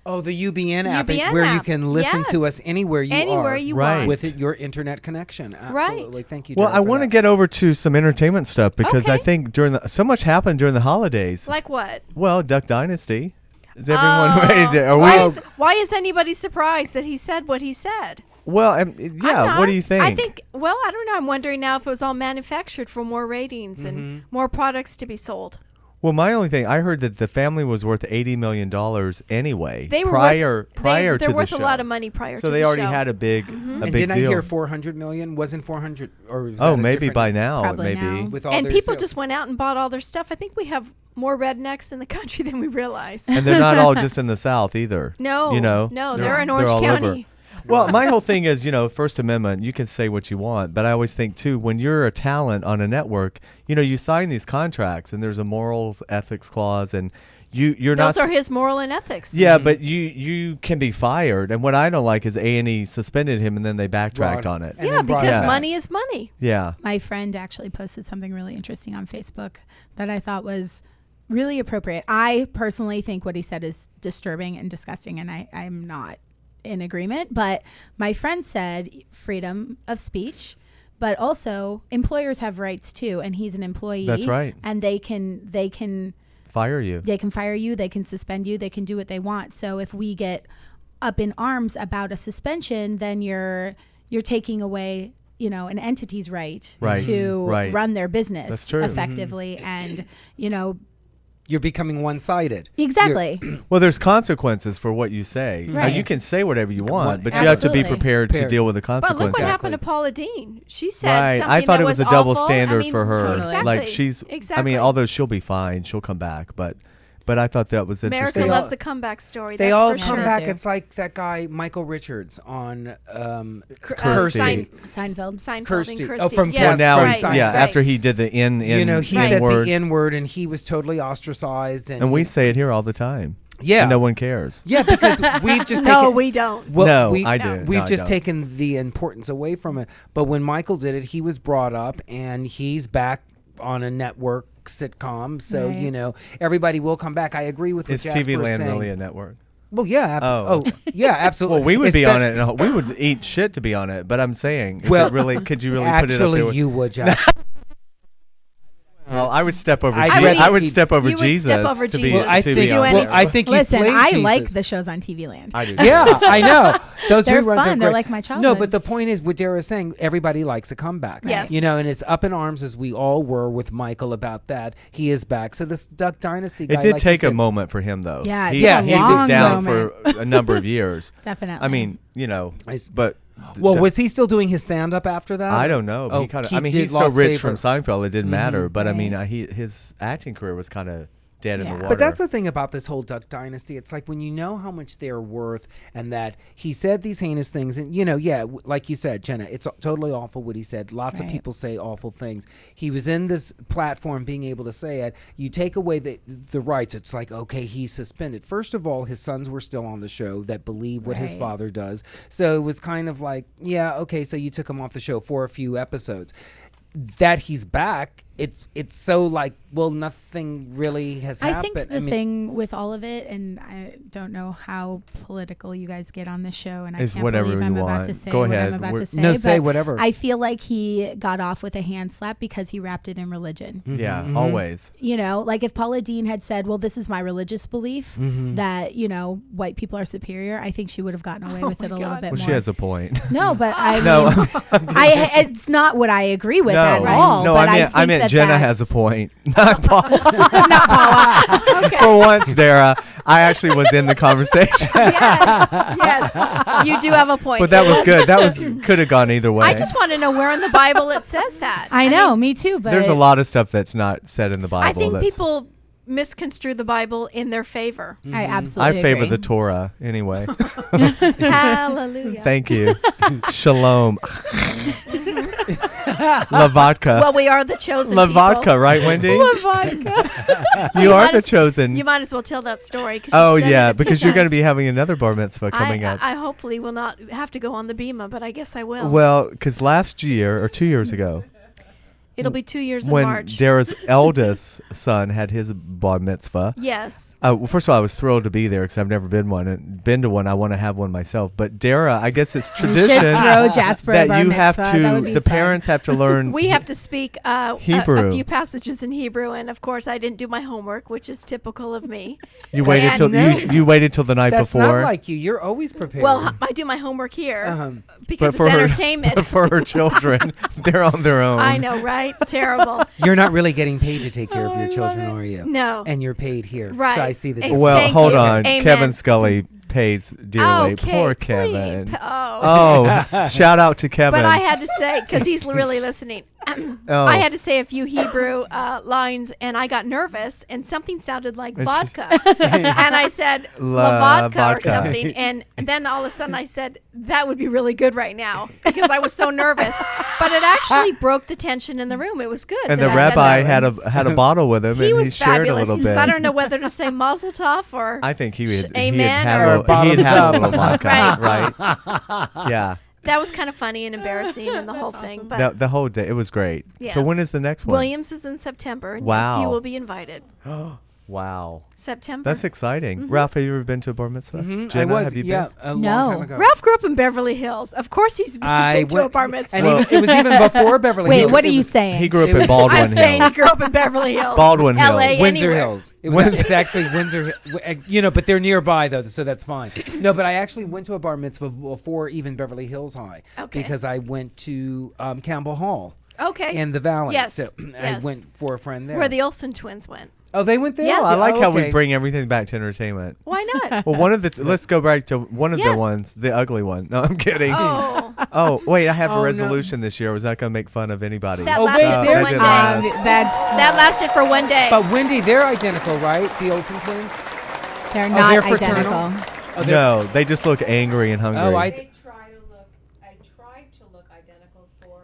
Speaker 3: Oh, the UBN app,
Speaker 4: UBN
Speaker 3: where you
Speaker 4: app.
Speaker 3: can listen to
Speaker 4: Yes.
Speaker 3: us anywhere you
Speaker 4: Anywhere
Speaker 3: are.
Speaker 4: you
Speaker 2: Right.
Speaker 4: want.
Speaker 3: With your internet connection. Absolutely. Thank you.
Speaker 2: Well,
Speaker 3: Dara,
Speaker 2: I
Speaker 3: for
Speaker 2: want to
Speaker 3: that.
Speaker 2: get over to some entertainment stuff because I
Speaker 4: Okay.
Speaker 2: think so much happened during the holidays.
Speaker 4: Like what?
Speaker 2: Well, Duck Dynasty. Is everyone ready to? Are
Speaker 4: Why is anybody surprised that he said what he said?
Speaker 2: Well,
Speaker 4: I'm
Speaker 2: yeah.
Speaker 4: not.
Speaker 2: What do you think?
Speaker 4: I think. Well, I don't know. I'm wondering now if it was all manufactured for more ratings and more products to be sold.
Speaker 2: Well, my only thing, I heard that the family was worth $80 million anyway.
Speaker 4: They were
Speaker 2: prior
Speaker 4: worth,
Speaker 2: to
Speaker 4: they're
Speaker 2: the
Speaker 4: worth
Speaker 2: show.
Speaker 4: a lot of money prior to
Speaker 2: So
Speaker 4: the
Speaker 2: they already
Speaker 4: show.
Speaker 2: had a big,
Speaker 3: And
Speaker 2: big
Speaker 3: didn't
Speaker 2: deal.
Speaker 3: I hear 400 million? Wasn't 400 or was
Speaker 2: Oh,
Speaker 3: that a
Speaker 2: maybe
Speaker 3: different-
Speaker 2: by now
Speaker 5: Probably
Speaker 2: it may
Speaker 5: now.
Speaker 2: be.
Speaker 3: with all
Speaker 4: and
Speaker 3: their
Speaker 4: people
Speaker 3: sales.
Speaker 4: just went out and bought all their stuff. I think we have more rednecks in the country than we realize.
Speaker 2: And they're not all just in the South either.
Speaker 4: No,
Speaker 2: you know,
Speaker 4: no, they're in Orange
Speaker 2: all
Speaker 4: County.
Speaker 2: over. Well, my whole thing is, First Amendment, you can say what you want, but I always think, too, when you're a talent on a network, you sign these contracts and there's a morals, ethics clause, and you're
Speaker 4: Those
Speaker 2: not.
Speaker 4: are his moral and ethics.
Speaker 2: Yeah, but you can be fired, and what I don't like is A&E suspended him, and then they backtracked on it.
Speaker 3: And
Speaker 4: Yeah,
Speaker 3: then brought
Speaker 4: because
Speaker 3: it back.
Speaker 4: money is money.
Speaker 2: Yeah,
Speaker 5: My friend actually posted something really interesting on Facebook that I thought was really appropriate. I personally think what he said is disturbing and disgusting, and I'm not in agreement. But my friend said freedom of speech, but also employers have rights too, and he's an employee.
Speaker 2: That's right.
Speaker 5: And they can
Speaker 2: fire you.
Speaker 5: they can fire you, they can suspend you, they can do what they want. So if we get up in arms about a suspension, then you're taking away, an entity's right,
Speaker 2: Right.
Speaker 5: to
Speaker 2: Right.
Speaker 5: run their business
Speaker 2: That's true.
Speaker 5: effectively. And,
Speaker 3: You're becoming one-sided.
Speaker 5: exactly.
Speaker 2: Well, there's consequences for what you say. Now,
Speaker 5: Right.
Speaker 2: you can say whatever you want,
Speaker 3: What-
Speaker 2: but you have to be
Speaker 5: Absolutely.
Speaker 2: prepared to deal with the
Speaker 4: But
Speaker 2: consequences.
Speaker 4: look what happened to Paula Dean. She said
Speaker 2: Right.
Speaker 4: something
Speaker 2: I thought
Speaker 4: that
Speaker 2: it was a
Speaker 4: was
Speaker 2: double
Speaker 4: awful.
Speaker 2: standard
Speaker 4: I mean,
Speaker 2: for her.
Speaker 5: Totally.
Speaker 2: Like
Speaker 4: Exactly.
Speaker 2: I mean, although she'll be fine, she'll come back, but I thought that was
Speaker 4: America
Speaker 2: interesting.
Speaker 4: loves a comeback story.
Speaker 3: They
Speaker 4: that's
Speaker 3: all
Speaker 4: for
Speaker 3: come
Speaker 4: sure.
Speaker 3: back.
Speaker 5: Too.
Speaker 3: It's like that guy Michael Richards on
Speaker 2: Kirsty.
Speaker 5: Seinfeld.
Speaker 4: Seinfeld
Speaker 3: Kirsty.
Speaker 4: and
Speaker 3: Oh,
Speaker 4: Kirsty.
Speaker 3: from
Speaker 4: yes,
Speaker 2: Well, now,
Speaker 4: right,
Speaker 3: Seinfeld.
Speaker 2: yeah,
Speaker 4: right.
Speaker 2: after he did the in
Speaker 3: he said
Speaker 2: word,
Speaker 3: the N word, and he was totally ostracized.
Speaker 2: and we say it here all the time.
Speaker 3: Yeah.
Speaker 2: and no one cares.
Speaker 3: Yeah, because we've just
Speaker 4: No,
Speaker 3: taken.
Speaker 4: we don't.
Speaker 3: Well,
Speaker 2: No, I do.
Speaker 3: We've
Speaker 2: No, I
Speaker 3: just
Speaker 2: don't.
Speaker 3: taken the importance away from it. But when Michael did it, he was brought up, and he's back on a network sitcom. So
Speaker 5: Right.
Speaker 3: everybody will come back. I agree with what
Speaker 2: Is
Speaker 3: Jasper
Speaker 2: TV
Speaker 3: is
Speaker 2: Land
Speaker 3: saying.
Speaker 2: really a network?
Speaker 3: Well, yeah.
Speaker 2: Oh.
Speaker 3: Yeah, absolutely.
Speaker 2: Well, we would be on
Speaker 3: Especially-
Speaker 2: it, and we would eat shit to be on it. But I'm saying, is
Speaker 3: Well,
Speaker 2: it really? Could you really put it up
Speaker 3: Actually,
Speaker 2: there?
Speaker 3: you would, Jasper.
Speaker 2: Well, I would step over.
Speaker 3: I
Speaker 2: I
Speaker 3: read-
Speaker 2: would step over
Speaker 4: You would
Speaker 2: Jesus
Speaker 4: step over
Speaker 2: to be.
Speaker 4: Jesus.
Speaker 3: Well, I
Speaker 2: to
Speaker 3: think.
Speaker 2: be on
Speaker 3: Well,
Speaker 2: there.
Speaker 3: I think you
Speaker 5: Listen,
Speaker 3: played
Speaker 5: I
Speaker 3: Jesus.
Speaker 5: like the shows on TV Land.
Speaker 2: I do.
Speaker 3: Yeah, I know. Those
Speaker 5: They're
Speaker 3: reruns are
Speaker 5: fun. They're
Speaker 3: great.
Speaker 5: like my
Speaker 3: No,
Speaker 5: childhood.
Speaker 3: but the point is, what Dara is saying, everybody likes a comeback.
Speaker 4: Yes.
Speaker 3: And it's up in arms as we all were with Michael about that. He is back. So this Duck Dynasty guy.
Speaker 2: It did
Speaker 3: like
Speaker 2: take
Speaker 3: you
Speaker 2: a
Speaker 3: said-
Speaker 2: moment for him, though.
Speaker 5: Yeah, it
Speaker 2: he,
Speaker 5: took a
Speaker 2: he was
Speaker 5: long
Speaker 2: down
Speaker 5: moment.
Speaker 2: for a number of years.
Speaker 5: Definitely.
Speaker 2: I mean, but
Speaker 3: Well, was he still doing his stand-up after that?
Speaker 2: I don't know.
Speaker 3: Oh,
Speaker 2: He kind of.
Speaker 3: he
Speaker 2: I mean,
Speaker 3: did
Speaker 2: he's so
Speaker 3: Lost
Speaker 2: rich
Speaker 3: Favor.
Speaker 2: from Seinfeld, it didn't matter. But I
Speaker 5: Right.
Speaker 2: mean, his acting career was kind of dead in the
Speaker 5: Yeah.
Speaker 2: water.
Speaker 3: But that's the thing about this whole Duck Dynasty. It's like when you know how much they're worth and that he said these heinous things. And, like you said, Jenna, it's totally awful what he said. Lots of
Speaker 5: Right.
Speaker 3: people say awful things. He was in this platform being able to say it. You take away the rights. It's like, okay, he's suspended. First of all, his sons were still on the show that believe what his
Speaker 5: Right.
Speaker 3: father does. So it was kind of like, yeah, okay, so you took him off the show for a few episodes. That he's back, it's so like, well, nothing really has
Speaker 5: I
Speaker 3: happened.
Speaker 5: think the thing with all of it, and I don't know how political you guys get on this show, and I
Speaker 2: It's
Speaker 5: can't
Speaker 2: whatever
Speaker 5: believe
Speaker 2: you
Speaker 5: I'm about
Speaker 2: want.
Speaker 5: to say
Speaker 2: Go
Speaker 5: what
Speaker 2: ahead.
Speaker 5: I'm about
Speaker 2: We're-
Speaker 5: to say.
Speaker 3: No,
Speaker 5: but
Speaker 3: say whatever.
Speaker 5: I feel like he got off with a hand slap because he wrapped it in religion.
Speaker 2: yeah,
Speaker 3: Mm-hmm.
Speaker 2: always.
Speaker 5: Like if Paula Dean had said, well, this is my religious belief
Speaker 3: Mm-hmm.
Speaker 5: that, white people are superior, I think she would have gotten away with it a little
Speaker 4: God.
Speaker 5: bit
Speaker 2: Well,
Speaker 5: more.
Speaker 2: she has a point.
Speaker 5: No, but I
Speaker 2: No.
Speaker 5: mean, it's not what I agree with at
Speaker 2: No,
Speaker 5: all.
Speaker 2: no,
Speaker 5: but
Speaker 2: I
Speaker 5: think
Speaker 2: meant
Speaker 5: that
Speaker 2: Jenna
Speaker 5: that's-
Speaker 2: has a point, not Paula. For once, Dara, I actually was in the conversation,
Speaker 4: Yes, you do have a point.
Speaker 2: but that was good. That was could have gone either way.
Speaker 4: I just want to know where in the Bible it says that.
Speaker 5: I know, me too. But
Speaker 2: There's a lot of stuff that's not said in the Bible.
Speaker 4: I think
Speaker 2: that's,
Speaker 4: people misconstrue the Bible in their favor.
Speaker 5: I
Speaker 2: I
Speaker 5: absolutely
Speaker 2: favor
Speaker 5: agree.
Speaker 2: the Torah anyway.
Speaker 4: Hallelujah.
Speaker 2: Thank you. Shalom. La vodka.
Speaker 4: Well, we are the chosen
Speaker 2: La
Speaker 4: people.
Speaker 2: vodka, right, Wendy? You are
Speaker 4: might
Speaker 2: the
Speaker 4: as-
Speaker 2: chosen.
Speaker 4: You might as well tell that story. 'Cause
Speaker 2: Oh
Speaker 4: you've said
Speaker 2: yeah,
Speaker 4: it a few
Speaker 2: because you're going to
Speaker 4: times.
Speaker 2: be having another bar mitzvah coming up.
Speaker 4: I hopefully will not have to go on the bima, but I guess I will.
Speaker 2: Well, because last year or 2 years ago,
Speaker 4: It'll be 2 years in
Speaker 2: when
Speaker 4: March.
Speaker 2: Dara's eldest son had his bar mitzvah.
Speaker 4: Yes.
Speaker 2: Well, first of all, I was thrilled to be there because I've never been to one. I want to have one myself. But Dara, I guess it's
Speaker 5: You should
Speaker 2: tradition
Speaker 5: throw Jasper a
Speaker 2: that
Speaker 5: bar
Speaker 2: you have
Speaker 5: mitzvah. That would
Speaker 2: to.
Speaker 5: be
Speaker 2: The
Speaker 5: fun.
Speaker 2: parents have to learn.
Speaker 4: We have to speak
Speaker 2: Hebrew.
Speaker 4: a few passages in Hebrew, and of course, I didn't do my homework, which is typical of me.
Speaker 2: You waited
Speaker 4: And
Speaker 2: till
Speaker 3: no.
Speaker 2: you waited till the night
Speaker 3: That's
Speaker 2: before.
Speaker 3: not like you. You're always prepared.
Speaker 4: Well, I do my homework here because
Speaker 2: but for
Speaker 4: it's
Speaker 2: her,
Speaker 4: entertainment.
Speaker 2: for her children, they're on their own.
Speaker 4: I know, right? Terrible.
Speaker 3: you're not really getting paid to take care of your children, are you?
Speaker 4: No.
Speaker 3: And you're paid here.
Speaker 4: Right.
Speaker 3: So I see the
Speaker 4: Hey,
Speaker 3: difference.
Speaker 2: Well,
Speaker 4: Thank
Speaker 2: hold
Speaker 4: you.
Speaker 2: on.
Speaker 4: Amen.
Speaker 2: Kevin Scully pays dearly.
Speaker 4: Okay,
Speaker 2: Poor
Speaker 4: please.
Speaker 2: Kevin.
Speaker 4: Oh.
Speaker 2: Oh, shout out to Kevin.
Speaker 4: But I had to say, because he's really listening,
Speaker 2: Oh.
Speaker 4: I had to say a few Hebrew lines, and I got nervous, and something sounded like vodka. And I said,
Speaker 2: La
Speaker 4: vodka or
Speaker 2: vodka.
Speaker 4: something. And then all of a sudden I said, that would be really good right now, because I was so nervous. But it actually broke the tension in the room. It was good.
Speaker 2: and
Speaker 4: that
Speaker 2: the
Speaker 4: I said
Speaker 2: rabbi
Speaker 4: that.
Speaker 2: had a bottle with him,
Speaker 4: He
Speaker 2: and
Speaker 4: was
Speaker 2: he shared
Speaker 4: fabulous.
Speaker 2: a little
Speaker 4: He says,
Speaker 2: bit.
Speaker 4: I don't know whether to say Mazel Tov or
Speaker 2: I think he would.
Speaker 4: Amen
Speaker 2: He'd
Speaker 4: or
Speaker 3: bottoms
Speaker 2: had
Speaker 3: up.
Speaker 2: a little vodka,
Speaker 4: Right.
Speaker 2: right? Yeah.
Speaker 4: that was kind of funny and embarrassing in the whole thing. But
Speaker 2: The whole day, it was great.
Speaker 4: Yes.
Speaker 2: So when is the next one?
Speaker 4: Williams is in September, and yes,
Speaker 2: Wow.
Speaker 4: you will be invited.
Speaker 2: Wow.
Speaker 4: September.
Speaker 2: That's exciting. Ralph, have you ever been to a bar mitzvah?
Speaker 3: I
Speaker 2: Jenna,
Speaker 3: was,
Speaker 2: have you
Speaker 3: yeah,
Speaker 2: been?
Speaker 3: a long
Speaker 5: No.
Speaker 3: time ago.
Speaker 4: Ralph grew up in Beverly Hills. Of course, he's been to a bar mitzvah.
Speaker 3: And it was even before Beverly
Speaker 5: Wait,
Speaker 3: Hills.
Speaker 5: what are
Speaker 3: It
Speaker 5: you
Speaker 3: was
Speaker 5: saying?
Speaker 2: He grew up
Speaker 3: It was-
Speaker 2: in Baldwin
Speaker 4: I'm saying he
Speaker 2: Hills.
Speaker 4: grew up in Beverly Hills,
Speaker 2: Baldwin Hills.
Speaker 4: LA,
Speaker 3: Windsor
Speaker 4: anywhere.
Speaker 3: Hills. It's actually Windsor, but they're nearby though, so that's fine. No, but I actually went to a bar mitzvah before even Beverly Hills High,
Speaker 4: Okay.
Speaker 3: because I went to Campbell Hall
Speaker 4: Okay.
Speaker 3: in the Valley.
Speaker 4: Yes,
Speaker 3: So
Speaker 4: yes.
Speaker 3: I went for a friend there.
Speaker 4: Where the Olsen twins went.
Speaker 3: Oh, they went there.
Speaker 4: Yes.
Speaker 2: I like how we
Speaker 3: okay.
Speaker 2: bring everything back to entertainment.
Speaker 4: Why not?
Speaker 2: Well, one of the let's go back to one of the
Speaker 4: Yes.
Speaker 2: ones, the ugly one. No, I'm kidding.
Speaker 4: Oh,
Speaker 2: Oh, wait, I have
Speaker 3: Oh,
Speaker 2: a
Speaker 3: no.
Speaker 2: resolution this year. I was not going to make fun of anybody.
Speaker 4: that
Speaker 3: Oh,
Speaker 4: lasted
Speaker 3: wait,
Speaker 4: for
Speaker 3: there-
Speaker 4: one day.
Speaker 2: that didn't last.
Speaker 5: That's
Speaker 4: That lasted for one day.
Speaker 3: But Wendy, they're identical, right? The Olsen twins.
Speaker 5: they're
Speaker 3: Oh,
Speaker 5: not
Speaker 3: they're fraternal?
Speaker 5: identical.
Speaker 3: Oh, they're-
Speaker 2: No, they just look angry and hungry.
Speaker 3: Oh,
Speaker 6: I tried to look identical for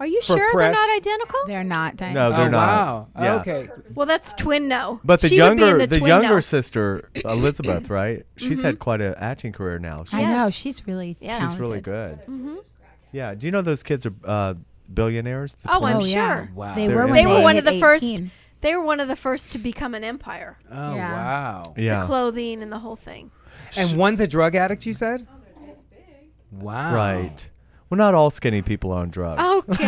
Speaker 4: Are you
Speaker 3: For
Speaker 4: sure
Speaker 3: press.
Speaker 4: they're not identical?
Speaker 5: They're not
Speaker 2: no,
Speaker 5: identical.
Speaker 2: they're
Speaker 3: oh,
Speaker 2: not.
Speaker 3: wow.
Speaker 2: Yeah.
Speaker 3: Okay.
Speaker 4: Well, that's twin no.
Speaker 2: But the
Speaker 4: She would be in
Speaker 2: younger,
Speaker 4: the twin
Speaker 2: younger
Speaker 4: no.
Speaker 2: sister, Elizabeth, right? She's had quite an acting career now.
Speaker 5: I
Speaker 4: Yes.
Speaker 5: know she's really
Speaker 4: Yes.
Speaker 5: talented.
Speaker 2: She's really good. Yeah. Do you know those kids are billionaires? The
Speaker 4: Oh, I'm
Speaker 2: twins?
Speaker 4: sure.
Speaker 3: Wow.
Speaker 5: They
Speaker 2: They're
Speaker 5: were.
Speaker 2: in
Speaker 5: when
Speaker 4: They were one of
Speaker 5: hit
Speaker 4: the first.
Speaker 5: 18.
Speaker 4: They were one of the first to become an empire.
Speaker 3: Oh,
Speaker 5: Yeah.
Speaker 3: wow.
Speaker 2: Yeah.
Speaker 4: The clothing and the whole thing.
Speaker 3: And one's a drug addict, you said? Wow.
Speaker 2: Right. Well, not all skinny people are on drugs.
Speaker 4: Okay.
Speaker 6: do you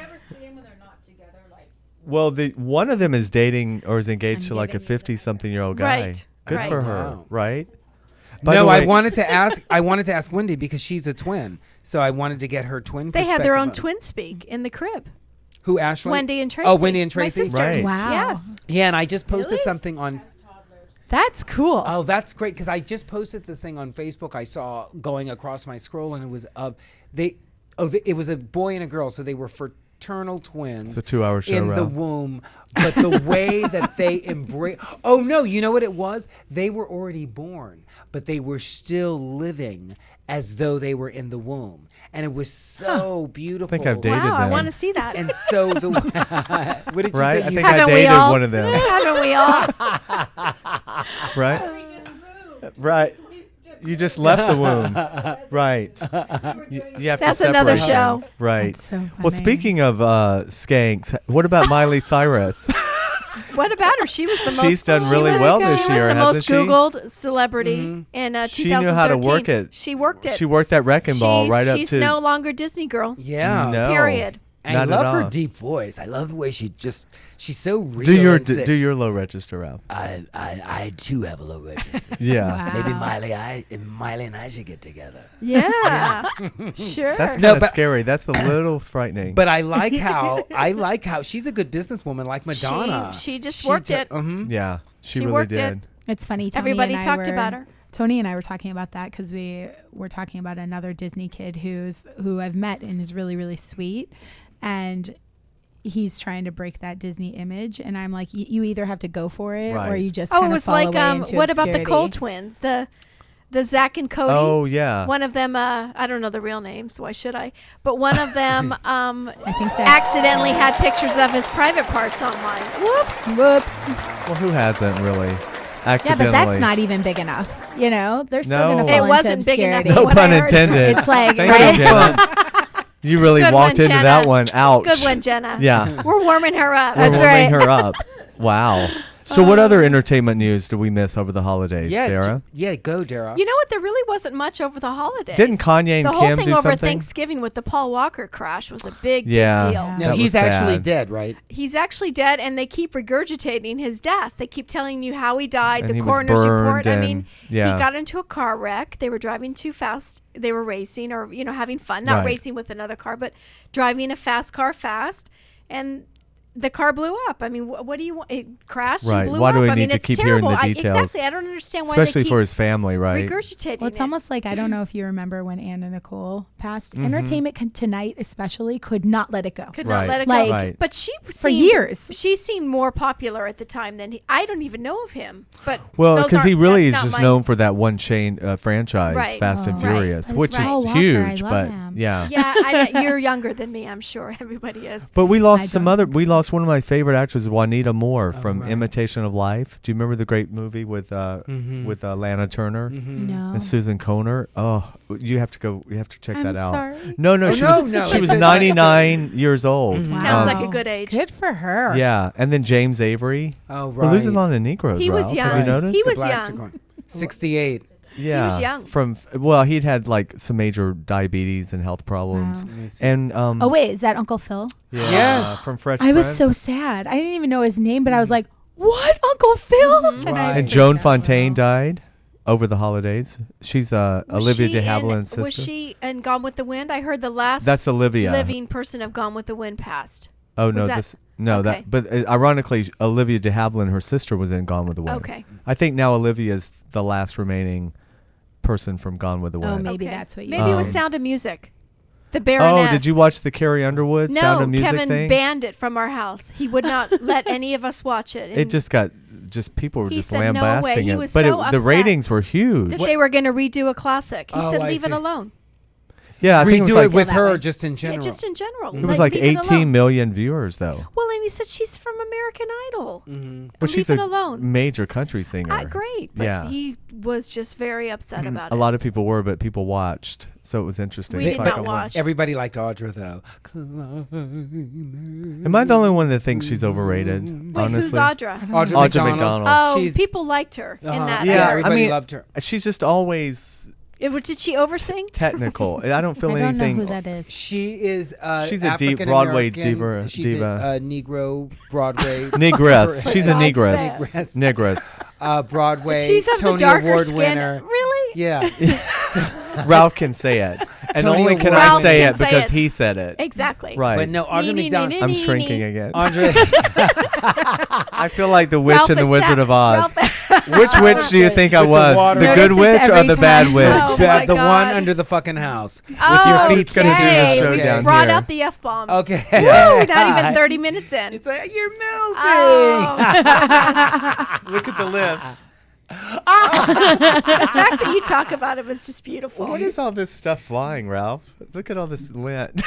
Speaker 6: ever see them when they're not together? Like,
Speaker 2: Well, the one of them is dating or is engaged
Speaker 5: I'm
Speaker 2: to like a
Speaker 5: giving you
Speaker 2: 50-something-year-old guy.
Speaker 4: Right,
Speaker 2: Good
Speaker 4: right.
Speaker 2: for her,
Speaker 3: Wow.
Speaker 2: right? By
Speaker 3: No,
Speaker 2: the
Speaker 3: I
Speaker 2: way-
Speaker 3: wanted to ask. I wanted to ask Wendy because she's a twin, so I wanted to get her twin.
Speaker 4: They had their
Speaker 3: perspective
Speaker 4: own
Speaker 3: on-
Speaker 4: twin speak in the crib.
Speaker 3: Who, Ashley?
Speaker 4: Wendy and Tracy.
Speaker 3: Oh, Wendy and
Speaker 4: My
Speaker 3: Tracy.
Speaker 4: sisters.
Speaker 2: Right.
Speaker 5: Wow.
Speaker 4: Yes.
Speaker 3: Yeah, and I just posted something on.
Speaker 5: That's cool.
Speaker 3: Oh, that's great because I just posted this thing on Facebook. I saw going across my scroll, and it was it was a boy and a girl, so they were fraternal twins.
Speaker 2: It's a 2-hour show,
Speaker 3: in the
Speaker 2: Ralph.
Speaker 3: womb, but the way that they embrace. Oh no, you know what it was? They were already born, but they were still living as though they were in the womb, and it was so beautiful.
Speaker 2: I think I've dated
Speaker 4: Wow, I
Speaker 2: them.
Speaker 4: want to see that.
Speaker 3: And so the what did you
Speaker 2: Right?
Speaker 3: say?
Speaker 2: I
Speaker 3: You
Speaker 2: think I
Speaker 4: Haven't we
Speaker 2: dated
Speaker 4: all?
Speaker 2: one of them.
Speaker 4: Haven't we all?
Speaker 2: Right? Right. You just left the womb. Right. You have
Speaker 4: That's
Speaker 2: to separate
Speaker 4: another
Speaker 2: them.
Speaker 4: show.
Speaker 2: Right.
Speaker 5: That's so
Speaker 2: Well,
Speaker 5: funny.
Speaker 2: speaking of skanks, what about Miley Cyrus?
Speaker 4: What about her? She was the most.
Speaker 2: She's done
Speaker 4: she
Speaker 2: really
Speaker 4: was-
Speaker 2: well this
Speaker 4: She was
Speaker 2: year,
Speaker 4: the
Speaker 2: hasn't
Speaker 4: most
Speaker 2: she?
Speaker 4: Googled celebrity in 2013.
Speaker 2: She knew how to work it.
Speaker 4: She worked it.
Speaker 2: She worked that wrecking ball right up
Speaker 4: She's
Speaker 2: to.
Speaker 4: no longer Disney girl.
Speaker 3: Yeah.
Speaker 2: No.
Speaker 4: Period.
Speaker 3: I
Speaker 2: Not at
Speaker 3: love her
Speaker 2: all.
Speaker 3: deep voice. I love the way she's so real.
Speaker 2: Do your
Speaker 3: and
Speaker 2: do your low register, Ralph.
Speaker 3: I too have a low register.
Speaker 2: Yeah.
Speaker 5: Wow.
Speaker 3: Maybe Miley and I should get together.
Speaker 4: Yeah. Sure.
Speaker 2: That's
Speaker 3: No,
Speaker 2: kind of
Speaker 3: but-
Speaker 2: scary. That's a little frightening.
Speaker 3: But I like how she's a good businesswoman, like Madonna.
Speaker 4: She just worked it.
Speaker 2: yeah, she
Speaker 4: She
Speaker 2: really
Speaker 4: worked
Speaker 2: did.
Speaker 4: it.
Speaker 5: It's funny. Tony
Speaker 4: Everybody
Speaker 5: and I
Speaker 4: talked
Speaker 5: were-
Speaker 4: about her.
Speaker 5: Tony and I were talking about that because we were talking about another Disney kid who I've met and is really, really sweet, and he's trying to break that Disney image. And I'm like, you either have to go for it or
Speaker 2: Right.
Speaker 5: you just
Speaker 4: Oh,
Speaker 5: kind
Speaker 4: it
Speaker 5: of
Speaker 4: was
Speaker 5: fall
Speaker 4: like
Speaker 5: away into
Speaker 4: what about the
Speaker 5: obscurity.
Speaker 4: Cole twins? The Zach and Cody.
Speaker 2: Oh yeah.
Speaker 4: One of them, I don't know the real names. Why should I? But one of them
Speaker 5: I think that
Speaker 4: accidentally had pictures of his private parts online. Whoops.
Speaker 5: whoops.
Speaker 2: Well, who hasn't really?
Speaker 5: Yeah,
Speaker 2: Accidentally.
Speaker 5: but that's not even big enough. You know, they're still
Speaker 2: No.
Speaker 5: going to
Speaker 2: It
Speaker 5: fall into
Speaker 4: wasn't big enough
Speaker 5: obscurity.
Speaker 4: for
Speaker 2: No
Speaker 4: what
Speaker 2: pun
Speaker 4: I heard.
Speaker 2: intended.
Speaker 5: It's like,
Speaker 2: Thank
Speaker 5: right?
Speaker 2: you, Jenna. You really
Speaker 4: Good
Speaker 2: walked
Speaker 4: one,
Speaker 2: into
Speaker 4: Jenna.
Speaker 2: that one. Ouch.
Speaker 4: Good one, Jenna.
Speaker 2: Yeah.
Speaker 4: We're warming her up.
Speaker 2: We're
Speaker 5: That's
Speaker 2: warming
Speaker 5: right.
Speaker 2: her up. Wow. So what other entertainment news did we miss over the holidays, Dara?
Speaker 3: Go, Dara.
Speaker 4: You know what? There really wasn't much over the holidays.
Speaker 2: Didn't Kanye and
Speaker 4: the whole
Speaker 2: Kim
Speaker 4: thing
Speaker 2: do
Speaker 4: over
Speaker 2: something?
Speaker 4: Thanksgiving with the Paul Walker crash was a big,
Speaker 2: Yeah.
Speaker 4: big deal.
Speaker 5: Yeah.
Speaker 3: No,
Speaker 2: That
Speaker 3: he's
Speaker 2: was
Speaker 3: actually
Speaker 2: sad.
Speaker 3: dead, right?
Speaker 4: He's actually dead, and they keep regurgitating his death. They keep telling you how he died.
Speaker 2: And
Speaker 4: the
Speaker 2: he was
Speaker 4: coroner's report.
Speaker 2: burned
Speaker 4: I
Speaker 2: and-
Speaker 4: mean,
Speaker 2: yeah.
Speaker 4: he got into a car wreck. They were driving too fast. They were racing, or having fun. Not
Speaker 2: Right.
Speaker 4: racing with another car, but driving a fast car fast. And the car blew up. I mean, what do you want? It crashed
Speaker 2: Right.
Speaker 4: and blew
Speaker 2: Why
Speaker 4: up.
Speaker 2: do we
Speaker 4: I
Speaker 2: need
Speaker 4: mean,
Speaker 2: to
Speaker 4: it's
Speaker 2: keep hearing
Speaker 4: terrible.
Speaker 2: the details?
Speaker 4: Exactly. I don't understand why
Speaker 2: Especially
Speaker 4: they keep
Speaker 2: for his family, right?
Speaker 4: regurgitating
Speaker 5: Well, it's
Speaker 4: it.
Speaker 5: almost like, I don't know if you remember when Anne and Nicole passed. Entertainment Tonight especially could not let it go.
Speaker 4: Could
Speaker 2: Right.
Speaker 4: not let it go.
Speaker 5: Like,
Speaker 2: Right.
Speaker 4: But she
Speaker 5: For
Speaker 4: seemed,
Speaker 5: years.
Speaker 4: she seemed more popular at the time than he. I don't even know of him. But
Speaker 2: Well,
Speaker 4: those
Speaker 2: because he
Speaker 4: aren't-
Speaker 2: really is
Speaker 4: that's not
Speaker 2: just
Speaker 4: my-
Speaker 2: known for that one chain franchise,
Speaker 4: Right.
Speaker 2: Fast and
Speaker 5: Oh.
Speaker 2: Furious,
Speaker 5: Right.
Speaker 2: which
Speaker 5: That's
Speaker 2: is
Speaker 5: right. Paul Walker,
Speaker 2: huge.
Speaker 5: I love
Speaker 2: But
Speaker 5: him.
Speaker 2: yeah.
Speaker 4: Yeah, you're younger than me. I'm sure everybody is.
Speaker 2: But we
Speaker 5: I
Speaker 2: lost some
Speaker 5: don't
Speaker 2: other.
Speaker 5: think
Speaker 2: We
Speaker 5: so.
Speaker 2: lost one of my favorite actors, Juanita Moore, from
Speaker 3: right.
Speaker 2: Imitation of Life. Do you remember the great movie with Lana Turner
Speaker 5: No.
Speaker 2: and Susan Conner? Oh, you have to go. You have to check
Speaker 5: I'm
Speaker 2: that out.
Speaker 5: sorry.
Speaker 2: No,
Speaker 3: Oh,
Speaker 2: she
Speaker 3: no,
Speaker 2: was
Speaker 3: no,
Speaker 2: she was
Speaker 3: it's a-
Speaker 2: 99 years old.
Speaker 4: Sounds like a
Speaker 5: Wow.
Speaker 4: good age.
Speaker 5: Good for her.
Speaker 2: Yeah, and then James Avery.
Speaker 3: Oh,
Speaker 2: We're losing a
Speaker 3: right.
Speaker 2: lot of Negroes.
Speaker 4: He was
Speaker 2: Ralph.
Speaker 4: young.
Speaker 2: Have you noticed?
Speaker 4: He
Speaker 3: The
Speaker 4: was
Speaker 3: blacks are
Speaker 4: young.
Speaker 3: going- 68.
Speaker 2: Yeah,
Speaker 4: young.
Speaker 2: He'd had like some major diabetes and health problems,
Speaker 5: Wow.
Speaker 3: Let me see.
Speaker 2: and
Speaker 5: Oh, wait. Is that Uncle Phil?
Speaker 2: yeah,
Speaker 3: Yes.
Speaker 2: from Fresh
Speaker 5: I was
Speaker 2: Prince.
Speaker 5: so sad. I didn't even know his name, but I was like, what? Uncle Phil? And, I
Speaker 3: Right.
Speaker 2: And
Speaker 5: freaked
Speaker 2: Joan
Speaker 5: out.
Speaker 2: Fontaine died over the holidays. She's Olivia de Havilland's sister.
Speaker 4: Was she in Gone with the Wind? I heard the last
Speaker 2: That's Olivia.
Speaker 4: living person of Gone with the Wind passed.
Speaker 2: Oh no,
Speaker 4: was that-
Speaker 2: this no
Speaker 4: okay.
Speaker 2: that. But ironically, Olivia de Havilland, her sister, was in Gone with the Wind.
Speaker 4: Okay.
Speaker 2: I think now Olivia's the last remaining person from Gone with the Wind.
Speaker 5: Oh, maybe
Speaker 4: Okay.
Speaker 5: that's what you
Speaker 4: Maybe it was
Speaker 2: Um,
Speaker 4: Sound of Music. The
Speaker 2: Oh,
Speaker 4: Baroness.
Speaker 2: did you watch the Carrie Underwood Sound
Speaker 4: No,
Speaker 2: of Music
Speaker 4: Kevin
Speaker 2: thing?
Speaker 4: banned it from our house. He would not let any of us watch it.
Speaker 2: It
Speaker 4: and
Speaker 2: just people were
Speaker 4: He
Speaker 2: just
Speaker 4: said no way.
Speaker 2: lambasting
Speaker 4: He
Speaker 2: it,
Speaker 4: was
Speaker 2: but
Speaker 4: so
Speaker 2: the
Speaker 4: upset
Speaker 2: ratings were huge.
Speaker 4: that they were going to redo a classic. He
Speaker 3: Oh,
Speaker 4: said,
Speaker 3: I
Speaker 4: "Leave it
Speaker 3: see.
Speaker 4: alone."
Speaker 2: Yeah, I think it was
Speaker 3: Redo
Speaker 2: like
Speaker 3: it with
Speaker 5: that
Speaker 3: her
Speaker 5: way.
Speaker 3: just in general.
Speaker 4: Yeah, just in general.
Speaker 2: it was like
Speaker 4: leave it
Speaker 2: 18
Speaker 4: alone.
Speaker 2: million viewers though.
Speaker 4: Well, and he said she's from American Idol.
Speaker 2: Well, she's
Speaker 4: leave it
Speaker 2: a
Speaker 4: alone.
Speaker 2: major country singer.
Speaker 4: Great, but
Speaker 2: Yeah.
Speaker 4: he was just very upset about
Speaker 2: A
Speaker 4: it.
Speaker 2: lot of people were, but people watched, so it was interesting.
Speaker 4: We
Speaker 2: It's
Speaker 4: did
Speaker 2: like
Speaker 4: not
Speaker 2: a-
Speaker 4: watch.
Speaker 3: Everybody liked Audra, though.
Speaker 2: Am I the only one that thinks she's overrated?
Speaker 4: Wait, who's
Speaker 2: honestly,
Speaker 4: Audra?
Speaker 2: Audra McDonald.
Speaker 4: Oh,
Speaker 3: She's-
Speaker 4: people liked her in that.
Speaker 3: Yeah,
Speaker 2: Yeah,
Speaker 3: everybody
Speaker 2: I mean,
Speaker 3: loved her.
Speaker 2: she's just always
Speaker 4: Did she oversing?
Speaker 2: technical. I don't feel
Speaker 5: I don't
Speaker 2: anything.
Speaker 5: know who that is.
Speaker 3: She is
Speaker 2: She's a deep Broadway diva-
Speaker 3: She's
Speaker 2: diva.
Speaker 3: a Negro Broadway.
Speaker 2: Negress. She's a
Speaker 4: God's
Speaker 2: negress.
Speaker 3: sakes.
Speaker 2: Negress.
Speaker 3: Broadway
Speaker 4: She's of
Speaker 3: Tony
Speaker 4: the darker
Speaker 3: Award
Speaker 4: skin.
Speaker 3: winner.
Speaker 4: Really?
Speaker 3: Yeah.
Speaker 2: Ralph can say it, and
Speaker 3: Tony
Speaker 2: only can
Speaker 3: Award
Speaker 2: I
Speaker 4: Ralph
Speaker 2: say
Speaker 4: can
Speaker 2: it
Speaker 4: say
Speaker 2: because
Speaker 4: it.
Speaker 2: he said it.
Speaker 4: Exactly.
Speaker 2: Right.
Speaker 3: But no, Audra
Speaker 4: Nee, nee,
Speaker 3: McDonald.
Speaker 4: nee,
Speaker 2: I'm
Speaker 4: nee,
Speaker 2: shrinking
Speaker 4: nee.
Speaker 2: again.
Speaker 3: Audra.
Speaker 2: I feel like the witch
Speaker 4: Ralph
Speaker 2: and the
Speaker 4: is
Speaker 2: Wizard
Speaker 4: sa-
Speaker 2: of Oz.
Speaker 4: Ralph-
Speaker 2: Which witch do you think I
Speaker 3: With the
Speaker 2: was?
Speaker 3: water.
Speaker 2: The
Speaker 5: Notice
Speaker 2: good
Speaker 5: it's
Speaker 2: witch or
Speaker 5: every
Speaker 2: the bad
Speaker 5: time.
Speaker 2: witch?
Speaker 4: Oh, my
Speaker 3: the one
Speaker 4: God.
Speaker 3: under the fucking house with
Speaker 4: Oh,
Speaker 3: your feet
Speaker 2: It's gonna do the
Speaker 4: okay.
Speaker 2: show
Speaker 4: We
Speaker 2: down
Speaker 4: brought
Speaker 2: here.
Speaker 4: out the F bombs.
Speaker 3: Okay.
Speaker 4: Woo, not even 30 minutes in.
Speaker 3: It's like you're melting.
Speaker 4: Oh,
Speaker 2: Look at the lifts.
Speaker 4: the fact that you talk about it was just beautiful.
Speaker 2: What is all this stuff flying, Ralph? Look at all this lint.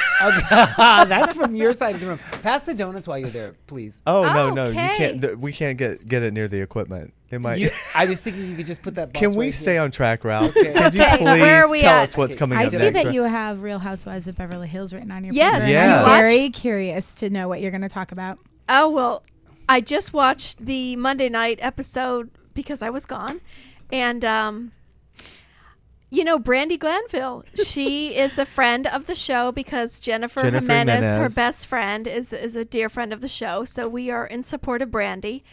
Speaker 3: That's from your side of the room. Pass the donuts while you're there, please.
Speaker 2: Oh no, you
Speaker 4: Okay.
Speaker 2: can't. We can't get it near the equipment. It might.
Speaker 3: I was thinking you could just put that. Box
Speaker 2: Can we
Speaker 3: right
Speaker 2: stay
Speaker 3: here.
Speaker 2: on track, Ralph?
Speaker 3: Okay.
Speaker 2: Could you
Speaker 4: Okay, where are
Speaker 2: please
Speaker 4: we
Speaker 2: tell
Speaker 4: at?
Speaker 2: us what's coming
Speaker 5: I
Speaker 2: up
Speaker 5: see
Speaker 2: next?
Speaker 5: that you have Real Housewives of Beverly Hills written on your
Speaker 4: Yes.
Speaker 5: paper.
Speaker 2: Yes.
Speaker 5: I'm
Speaker 2: Watch?
Speaker 5: very curious to know what you're going to talk about.
Speaker 4: Oh, well, I just watched the Monday night episode because I was gone. And, Brandy Glanville, she is a friend of the show because Jennifer Jimenez, her best friend, is a dear friend of the show. So we are in support of Brandy.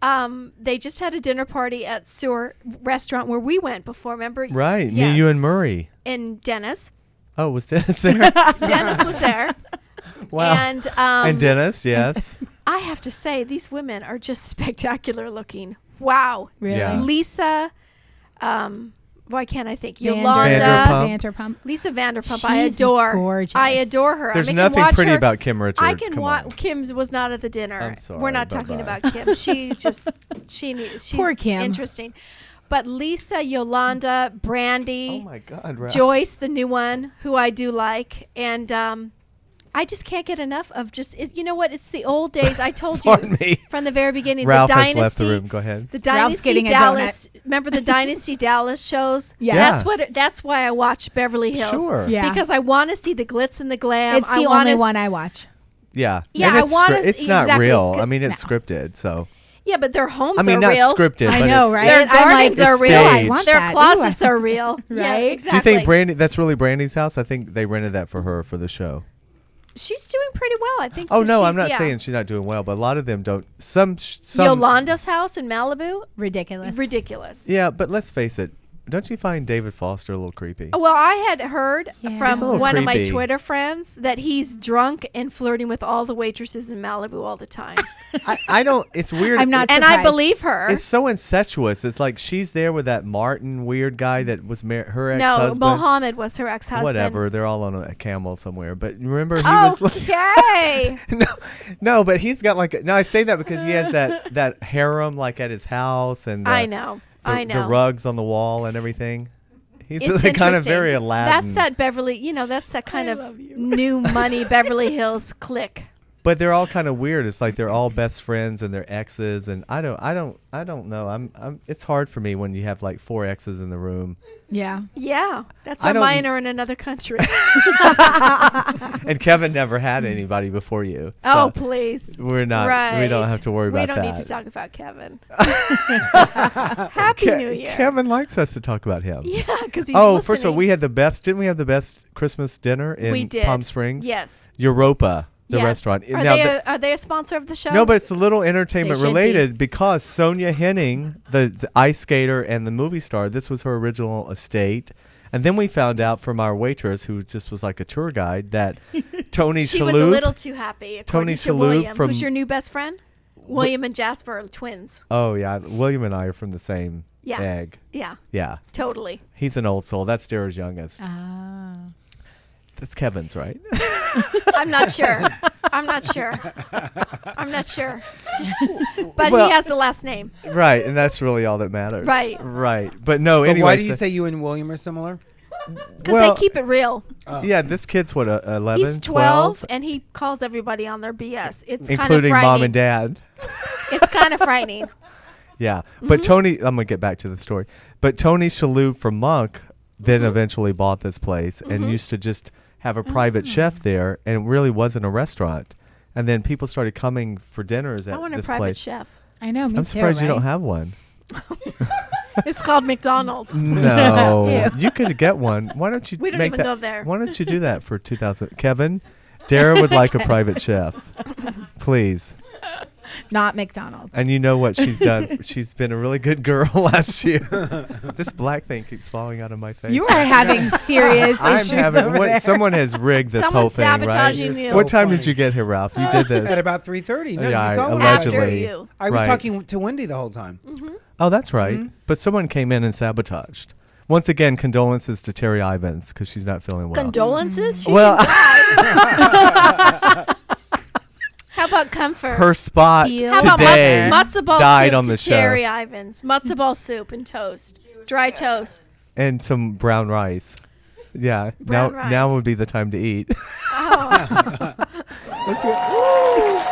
Speaker 4: They just had a dinner party at Sewer Restaurant where we went before, remember?
Speaker 2: Right,
Speaker 4: Yeah.
Speaker 2: me, you, and Murray.
Speaker 4: And Dennis.
Speaker 2: Oh, was Dennis there?
Speaker 4: Dennis was there.
Speaker 2: Wow.
Speaker 4: And
Speaker 2: Dennis, yes.
Speaker 4: I have to say, these women are just spectacular looking. Wow.
Speaker 5: Really?
Speaker 2: Yeah.
Speaker 4: Lisa, why can't I think?
Speaker 2: Vanderpump.
Speaker 4: Yolanda.
Speaker 5: Vanderpump.
Speaker 4: Lisa Vanderpump. I
Speaker 5: She's
Speaker 4: adore.
Speaker 5: gorgeous.
Speaker 4: I adore her.
Speaker 2: There's
Speaker 4: I can
Speaker 2: nothing
Speaker 4: watch
Speaker 2: pretty
Speaker 4: her.
Speaker 2: about Kim Richards.
Speaker 4: I can
Speaker 2: Come
Speaker 4: watch.
Speaker 2: on.
Speaker 4: Kim's was not at the dinner.
Speaker 2: I'm sorry,
Speaker 4: We're not talking
Speaker 2: bye-bye.
Speaker 4: about Kim. She's
Speaker 5: Poor Kim.
Speaker 4: interesting. But Lisa, Yolanda, Brandy,
Speaker 2: Oh my God, Ralph.
Speaker 4: Joyce, the new one, who I do like, and I just can't get enough of you know what? It's the old days. I told you
Speaker 2: Pardon me.
Speaker 4: from the very beginning.
Speaker 2: Ralph
Speaker 4: the
Speaker 2: has
Speaker 4: Dynasty,
Speaker 2: left the room. Go ahead.
Speaker 4: The
Speaker 5: Ralph's
Speaker 4: Dynasty
Speaker 5: getting a
Speaker 4: Dallas. Remember the Dynasty Dallas shows?
Speaker 5: Yeah.
Speaker 4: That's why I watch Beverly Hills.
Speaker 2: Sure.
Speaker 5: Yeah.
Speaker 4: Because I want to see the glitz and the glam.
Speaker 5: It's
Speaker 4: I
Speaker 5: the
Speaker 4: wanna
Speaker 5: only one I watch.
Speaker 2: Yeah.
Speaker 4: Yeah,
Speaker 2: And
Speaker 4: I
Speaker 2: it's
Speaker 4: wanna
Speaker 2: It's not
Speaker 4: exactly.
Speaker 2: real. I mean, it's scripted, so.
Speaker 4: Yeah, but their homes
Speaker 2: I mean,
Speaker 4: are
Speaker 2: not
Speaker 4: real.
Speaker 2: scripted,
Speaker 5: I
Speaker 2: but
Speaker 5: know,
Speaker 2: it's,
Speaker 5: right?
Speaker 4: Their
Speaker 5: I'm like,
Speaker 4: gardens are
Speaker 2: it's
Speaker 4: real.
Speaker 2: staged.
Speaker 5: I want
Speaker 4: Their
Speaker 5: that.
Speaker 4: closets
Speaker 5: Ooh, I-
Speaker 4: are real. Yeah,
Speaker 5: Right?
Speaker 2: Do you
Speaker 4: exactly.
Speaker 2: think Brandy? That's really Brandy's house. I think they rented that for her for the show.
Speaker 4: She's doing pretty well, I think.
Speaker 2: Oh
Speaker 4: that
Speaker 2: no, I'm
Speaker 4: she's-
Speaker 2: not
Speaker 4: yeah.
Speaker 2: saying she's not doing well, but a lot of them don't. Some.
Speaker 4: Yolanda's house in Malibu,
Speaker 5: Ridiculous.
Speaker 4: ridiculous.
Speaker 2: Yeah, but let's face it. Don't you find David Foster a little creepy?
Speaker 4: Well, I had heard
Speaker 5: Yeah.
Speaker 2: He's a
Speaker 4: from
Speaker 2: little
Speaker 4: one of my
Speaker 2: creepy.
Speaker 4: Twitter friends that he's drunk and flirting with all the waitresses in Malibu all the time.
Speaker 2: I don't. It's weird.
Speaker 5: I'm not
Speaker 4: And I
Speaker 5: surprised.
Speaker 4: believe her.
Speaker 2: It's so incestuous. It's like she's there with that Martin weird guy that was her
Speaker 4: No,
Speaker 2: ex-husband.
Speaker 4: Mohammed was her ex-husband.
Speaker 2: Whatever. They're all on a camel somewhere. But remember, he was like,
Speaker 4: Okay.
Speaker 2: no, but he's got like. No, I say that because he has that harem like at his house and.
Speaker 4: I know.
Speaker 2: The rugs on the wall and everything. He's
Speaker 4: It's
Speaker 2: kind of
Speaker 4: interesting.
Speaker 2: very Aladdin.
Speaker 4: That's that Beverly, that's that kind of new money Beverly Hills clique.
Speaker 2: But they're all kind of weird. It's like they're all best friends and they're exes, and I don't know. It's hard for me when you have like 4 exes in the room.
Speaker 5: Yeah.
Speaker 4: Yeah, that's
Speaker 2: I
Speaker 4: why
Speaker 2: don't-
Speaker 4: mine are in another country.
Speaker 2: And Kevin never had anybody before you.
Speaker 4: Oh,
Speaker 2: So
Speaker 4: please.
Speaker 2: we're not.
Speaker 4: Right.
Speaker 2: We don't have to worry about
Speaker 4: We
Speaker 2: that.
Speaker 4: don't need to talk about Kevin. Happy New Year.
Speaker 2: Kevin likes us to talk about him.
Speaker 4: Yeah, because he's
Speaker 2: Oh, first of all,
Speaker 4: listening.
Speaker 2: we had the best. Didn't we have the best Christmas dinner in
Speaker 4: We did.
Speaker 2: Palm Springs?
Speaker 4: Yes.
Speaker 2: Europa, the
Speaker 4: Yes.
Speaker 2: restaurant.
Speaker 4: Are
Speaker 2: Now,
Speaker 4: are they a sponsor of the show?
Speaker 2: no, but it's a little entertainment
Speaker 5: They should
Speaker 2: related because Sonia Henning, the ice skater and the movie star, this was her original estate. And then we found out from our waitress, who just was like a tour guide, that Tony
Speaker 4: she
Speaker 2: Shalhoub,
Speaker 4: was a little too happy.
Speaker 2: Tony
Speaker 4: According to
Speaker 2: Shalhoub
Speaker 4: William,
Speaker 2: from-
Speaker 4: who's your new best friend? William and Jasper are twins.
Speaker 2: oh yeah, William and I are from the same
Speaker 4: Yeah.
Speaker 2: egg.
Speaker 4: Yeah,
Speaker 2: Yeah,
Speaker 4: totally.
Speaker 2: he's an old soul. That's Dara's youngest.
Speaker 5: Ah.
Speaker 2: That's Kevin's, right?
Speaker 4: I'm not sure. I'm not sure. But
Speaker 2: Well-
Speaker 4: he has the last name.
Speaker 2: Right, and that's really all that matters.
Speaker 4: Right.
Speaker 2: Right, but no.
Speaker 3: But
Speaker 2: Anyway,
Speaker 3: why do you
Speaker 2: so-
Speaker 3: say you and William are similar?
Speaker 4: Because
Speaker 2: Well-
Speaker 4: they keep it real.
Speaker 2: Yeah, this kid's what 11,
Speaker 4: He's 12, and he calls everybody on their BS. It's kind of
Speaker 2: including
Speaker 4: frightening.
Speaker 2: mom and dad.
Speaker 4: It's kind of frightening.
Speaker 2: Yeah,
Speaker 4: Mm-hmm.
Speaker 2: but Tony, I'm gonna get back to the story. But Tony Shalhoub from Monk then
Speaker 4: Mm-hmm.
Speaker 2: eventually bought this place and used to just have a private
Speaker 4: Mm.
Speaker 2: chef there, and it really wasn't a restaurant. And then people started coming for dinners
Speaker 4: I
Speaker 2: at
Speaker 4: want a
Speaker 2: this
Speaker 4: private
Speaker 2: place.
Speaker 4: chef.
Speaker 5: I know. Me
Speaker 2: I'm
Speaker 5: too,
Speaker 2: surprised you
Speaker 5: right?
Speaker 2: don't have one.
Speaker 4: It's called McDonald's.
Speaker 2: No,
Speaker 4: Ew.
Speaker 2: you could get one. Why don't you?
Speaker 4: We don't
Speaker 2: make
Speaker 4: even
Speaker 2: that,
Speaker 4: go there.
Speaker 2: Why don't you do that for 2000? Kevin, Dara would like a private chef, please.
Speaker 5: Not McDonald's.
Speaker 2: And you know what she's done? She's been a really good girl last year. This black thing keeps falling out of my face.
Speaker 5: You are having serious
Speaker 2: I'm
Speaker 5: issues
Speaker 2: having
Speaker 5: over there.
Speaker 2: someone has rigged this
Speaker 4: Someone's
Speaker 2: whole thing, right?
Speaker 4: sabotaging you.
Speaker 2: What time
Speaker 3: funny.
Speaker 2: did you get here, Ralph? You did this.
Speaker 3: At about 3:30. No,
Speaker 2: Yeah,
Speaker 3: you saw me.
Speaker 2: allegedly.
Speaker 4: After you.
Speaker 3: I was
Speaker 2: Right.
Speaker 3: talking to Wendy the whole time.
Speaker 2: Oh, that's right. But someone came in and sabotaged. Once again, condolences to Terri Ivens because she's not feeling well.
Speaker 4: Condolences? She
Speaker 2: Well,
Speaker 4: How about comfort?
Speaker 2: her spot
Speaker 5: Feel
Speaker 4: How about
Speaker 2: today
Speaker 4: matzo ball
Speaker 2: died
Speaker 4: soup
Speaker 2: on
Speaker 4: to
Speaker 2: the show.
Speaker 4: Terri Ivens? Matzo ball soup and toast. Dry toast.
Speaker 2: And some brown rice. Yeah.
Speaker 4: Brown
Speaker 2: Now
Speaker 4: rice.
Speaker 2: would be the time to eat.
Speaker 4: Oh.
Speaker 2: Let's go.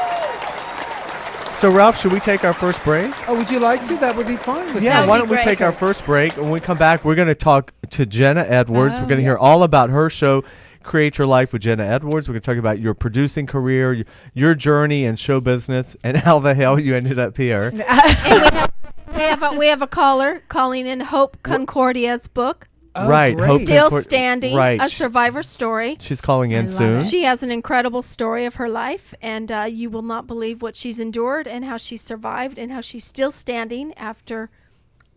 Speaker 2: So, Ralph, should we take our first break?
Speaker 3: Oh, would you like to? That would be fine with
Speaker 2: Yeah,
Speaker 4: would
Speaker 2: why
Speaker 4: be
Speaker 2: don't we
Speaker 4: great.
Speaker 2: take our first break? When we come back, we're going to talk to Jenna Edwards.
Speaker 5: Oh,
Speaker 2: We're going to hear
Speaker 5: yes.
Speaker 2: all about her show, Create Your Life with Jenna Edwards. We're going to talk about your producing career, your journey in show business, and how the hell you ended up here.
Speaker 4: And we have a caller calling in Hope Concordia's book,
Speaker 3: Oh,
Speaker 2: Right.
Speaker 3: great.
Speaker 2: Hope
Speaker 4: Still
Speaker 2: Concord-
Speaker 4: Standing,
Speaker 2: Right.
Speaker 4: a survivor story.
Speaker 2: She's calling in
Speaker 5: I love
Speaker 2: soon.
Speaker 5: it.
Speaker 4: She has an incredible story of her life, and you will not believe what she's endured and how she survived and how she's still standing after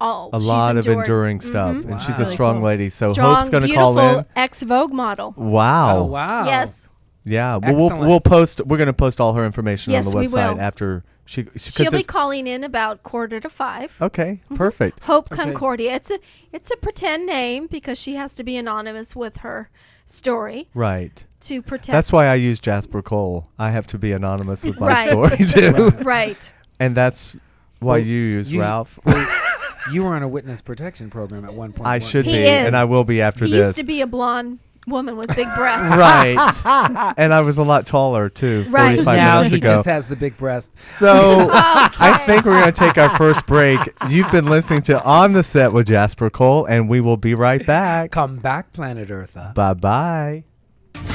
Speaker 4: all
Speaker 2: A
Speaker 4: she's
Speaker 2: lot of
Speaker 4: endured.
Speaker 2: enduring stuff, and she's a
Speaker 5: Really
Speaker 2: strong
Speaker 5: cool.
Speaker 2: lady. So
Speaker 4: Strong,
Speaker 2: Hope's going to
Speaker 4: beautiful
Speaker 2: call in.
Speaker 4: ex-Vogue model.
Speaker 2: Wow.
Speaker 3: Oh, wow.
Speaker 4: Yes.
Speaker 2: Yeah. Well,
Speaker 3: Excellent.
Speaker 2: we'll post. We're going to post all her information
Speaker 4: Yes,
Speaker 2: on the
Speaker 4: we
Speaker 2: website
Speaker 4: will.
Speaker 2: after she
Speaker 4: She'll be
Speaker 2: it's-
Speaker 4: calling in about 4:45.
Speaker 2: Okay. Perfect.
Speaker 4: Hope Concordia. It's a pretend name because she has to be anonymous with her story
Speaker 2: Right.
Speaker 4: to protect.
Speaker 2: That's why I use Jasper Cole. I have to be anonymous with my
Speaker 4: Right.
Speaker 2: story too,
Speaker 4: Right.
Speaker 2: and that's why
Speaker 3: Well,
Speaker 2: you use
Speaker 3: you-
Speaker 2: Ralph.
Speaker 3: You were on a witness protection program at one point.
Speaker 2: I
Speaker 3: weren't
Speaker 2: should
Speaker 3: you?
Speaker 4: He
Speaker 2: be,
Speaker 4: is.
Speaker 2: and I will be after
Speaker 4: He
Speaker 2: this.
Speaker 4: used to be a blonde woman with big breasts.
Speaker 2: Right. And I was a lot taller too,
Speaker 4: Right.
Speaker 2: 45
Speaker 3: Now
Speaker 2: minutes
Speaker 3: he
Speaker 2: ago.
Speaker 3: just has the big breasts.
Speaker 2: So I think we're going to take our first break. You've been listening to On the Set with Jasper Cole, and we will be right back.
Speaker 3: Come back, Planet Eartha.
Speaker 2: Bye-bye.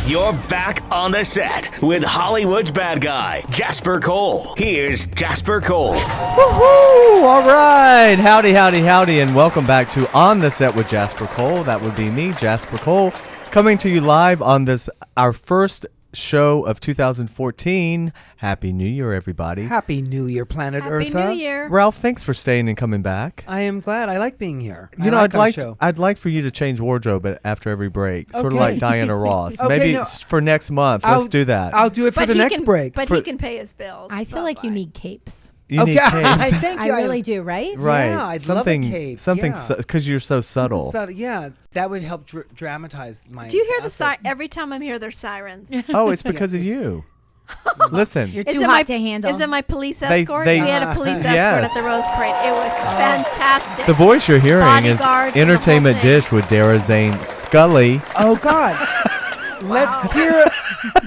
Speaker 1: You're back on the set with Hollywood's bad guy, Jasper Cole. Here's Jasper Cole.
Speaker 2: Woohoo! All right. Howdy, howdy, howdy, and welcome back to On the Set with Jasper Cole. That would be me, Jasper Cole, coming to you live on this, our first show of 2014. Happy New Year, everybody.
Speaker 3: Happy New Year, Planet
Speaker 4: Happy
Speaker 3: Eartha.
Speaker 4: New Year.
Speaker 2: Ralph, thanks for staying and coming back.
Speaker 3: I am glad. I like being here.
Speaker 2: You know,
Speaker 3: our show.
Speaker 2: I'd like for you to change wardrobe after every break, sort of
Speaker 3: Okay.
Speaker 2: like Diana Ross.
Speaker 3: Okay,
Speaker 2: Maybe
Speaker 3: no.
Speaker 2: for next month. Let's do that.
Speaker 3: I'll do it for the next break.
Speaker 4: But
Speaker 2: For-
Speaker 4: he can pay his bills.
Speaker 5: I feel like you need capes.
Speaker 2: You need
Speaker 3: okay,
Speaker 2: capes.
Speaker 3: thank
Speaker 5: I
Speaker 3: you.
Speaker 5: really do, right?
Speaker 2: Right.
Speaker 3: Yeah, I'd
Speaker 2: something,
Speaker 3: love a cape.
Speaker 2: Something,
Speaker 3: Yeah.
Speaker 2: because you're so subtle.
Speaker 3: So, yeah, that would help dramatize my.
Speaker 4: Do you hear the
Speaker 3: effort.
Speaker 4: every time I'm here? There's sirens.
Speaker 2: Oh, it's because of you. Listen.
Speaker 5: You're
Speaker 4: Is
Speaker 5: too
Speaker 4: it
Speaker 5: hot
Speaker 4: my,
Speaker 5: to handle.
Speaker 4: Is it my police
Speaker 2: They-
Speaker 4: escort?
Speaker 2: they-
Speaker 4: We had a police escort
Speaker 2: Yes.
Speaker 4: at the Rose Parade. It was fantastic.
Speaker 2: The voice you're hearing is
Speaker 4: Bodyguards and the whole
Speaker 2: Entertainment
Speaker 4: thing.
Speaker 2: Dish with Dara Zane Scully.
Speaker 3: Oh God. Let's hear.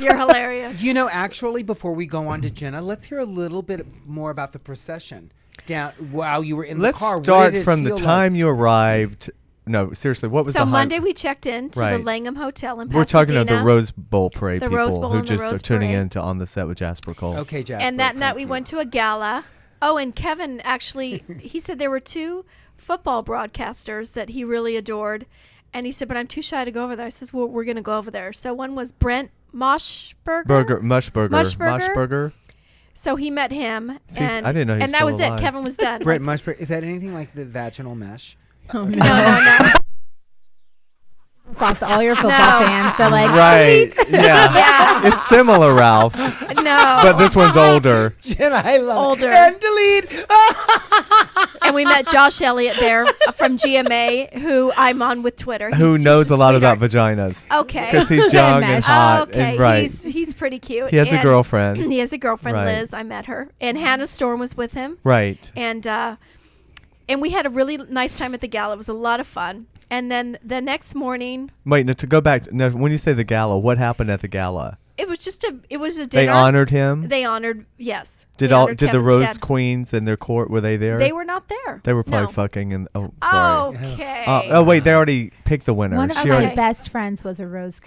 Speaker 4: You're hilarious.
Speaker 3: You know, actually, before we go on to Jenna, let's hear a little bit more about the procession down while you were in
Speaker 2: Let's
Speaker 3: the car. What
Speaker 2: start
Speaker 3: did it
Speaker 2: from the
Speaker 3: feel
Speaker 2: time you arrived. No, seriously, what was
Speaker 4: So
Speaker 2: the
Speaker 4: Monday we checked in to the
Speaker 2: Right.
Speaker 4: Langham Hotel in
Speaker 2: We're talking about the
Speaker 4: Pasadena.
Speaker 2: Rose Bowl parade
Speaker 4: The
Speaker 2: people
Speaker 4: Rose Bowl
Speaker 2: who
Speaker 4: and the
Speaker 2: just
Speaker 4: Rose
Speaker 2: are tuning
Speaker 4: Parade.
Speaker 2: in to On the Set with Jasper Cole.
Speaker 3: like? Okay, Jasper.
Speaker 4: And that night
Speaker 3: thank
Speaker 4: we
Speaker 3: you.
Speaker 4: went to a gala. Oh, and Kevin actually, he said there were two football broadcasters that he really adored. And he said, but I'm too shy to go over there. I says, well, we're going to go over there. So one was Brent Mushberger.
Speaker 2: Mushburger.
Speaker 4: So he met him.
Speaker 2: See,
Speaker 4: and
Speaker 2: I didn't know he was
Speaker 4: And that
Speaker 2: still
Speaker 4: was
Speaker 2: alive.
Speaker 4: it. Kevin was done.
Speaker 3: Brent Mushberg. Is that anything like the vaginal mesh?
Speaker 4: No.
Speaker 5: Across all your football
Speaker 4: No.
Speaker 5: fans. They're like,
Speaker 2: Right. Yeah.
Speaker 4: Yeah.
Speaker 2: It's similar, Ralph.
Speaker 4: No.
Speaker 2: But this one's older.
Speaker 3: Jenna, I love
Speaker 4: Older.
Speaker 3: it. And delete.
Speaker 4: And we met Josh Elliott there from GMA, who I'm on with Twitter.
Speaker 2: Who
Speaker 4: He's
Speaker 2: knows
Speaker 4: just
Speaker 2: a lot about
Speaker 4: sweetheart.
Speaker 2: vaginas.
Speaker 4: Okay.
Speaker 2: Because he's young and
Speaker 5: Mesh.
Speaker 2: hot
Speaker 4: okay.
Speaker 2: and right.
Speaker 4: He's pretty cute.
Speaker 2: He has a
Speaker 4: And
Speaker 2: girlfriend.
Speaker 4: He has a girlfriend,
Speaker 2: Right.
Speaker 4: Liz. I met her. And Hannah Storm was with him.
Speaker 2: Right.
Speaker 4: And we had a really nice time at the gala. It was a lot of fun. And then the next morning,
Speaker 2: Wait, now to go back, now, when you say the gala, what happened at the gala?
Speaker 4: it was a dinner.
Speaker 2: They honored him?
Speaker 4: They honored, yes.
Speaker 2: Did
Speaker 4: They
Speaker 2: all
Speaker 4: honored
Speaker 2: did the
Speaker 4: Kevin's
Speaker 2: Rose
Speaker 4: dad.
Speaker 2: Queens and their court, were they there?
Speaker 4: They were not there.
Speaker 2: They were probably
Speaker 4: No.
Speaker 2: fucking and sorry.
Speaker 4: Okay.
Speaker 2: Oh wait, they already picked the winner.
Speaker 5: one of
Speaker 2: She
Speaker 5: my
Speaker 2: already-
Speaker 5: best friends was a Rose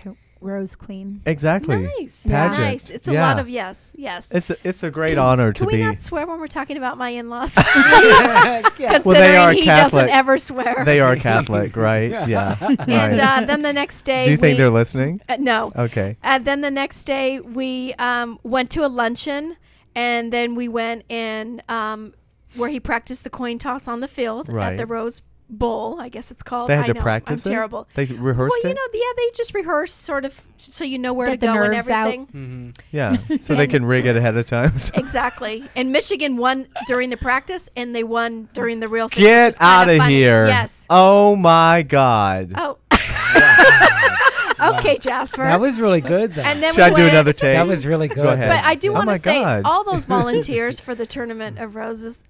Speaker 5: Queen.
Speaker 2: Exactly.
Speaker 4: Nice.
Speaker 2: Pageant.
Speaker 4: Nice. It's a
Speaker 2: Yeah.
Speaker 4: lot of yes.
Speaker 2: It's a great honor
Speaker 4: Can
Speaker 2: to
Speaker 4: we
Speaker 2: be.
Speaker 4: not swear when we're talking about my in-laws?
Speaker 3: Yeah.
Speaker 4: Considering
Speaker 2: Well, they are
Speaker 4: he
Speaker 2: Catholic.
Speaker 4: doesn't ever swear.
Speaker 2: They are Catholic, right? Yeah.
Speaker 4: And
Speaker 2: Right.
Speaker 4: then the next day,
Speaker 2: Do you think
Speaker 4: we-
Speaker 2: they're listening?
Speaker 4: No.
Speaker 2: Okay.
Speaker 4: And then the next day, we went to a luncheon, and then we went in where he practiced the coin toss on the field
Speaker 2: Right.
Speaker 4: at the Rose Bowl, I guess it's called.
Speaker 2: They had
Speaker 4: I
Speaker 2: to
Speaker 4: know,
Speaker 2: practice
Speaker 4: I'm
Speaker 2: it?
Speaker 4: terrible.
Speaker 2: They rehearsed
Speaker 4: Well,
Speaker 2: it?
Speaker 4: they just rehearse sort of so you know where
Speaker 5: Get
Speaker 4: to
Speaker 5: the
Speaker 4: go and
Speaker 5: nerves out.
Speaker 4: everything.
Speaker 2: Yeah. So they can rig it ahead of time.
Speaker 4: Exactly. And Michigan won during the practice, and they won during the real thing.
Speaker 2: Get
Speaker 4: which is kinda
Speaker 2: out of
Speaker 4: funny.
Speaker 2: here.
Speaker 4: Yes.
Speaker 2: Oh my God.
Speaker 4: Oh. Okay, Jasper.
Speaker 3: That was really good, though.
Speaker 4: and then
Speaker 2: Should
Speaker 4: we
Speaker 2: I do
Speaker 4: went,
Speaker 2: another take?
Speaker 3: That was really good.
Speaker 2: Go ahead.
Speaker 4: But I do
Speaker 2: Oh
Speaker 4: want
Speaker 2: my
Speaker 4: to say
Speaker 2: God.
Speaker 4: all those volunteers for the Tournament of Roses,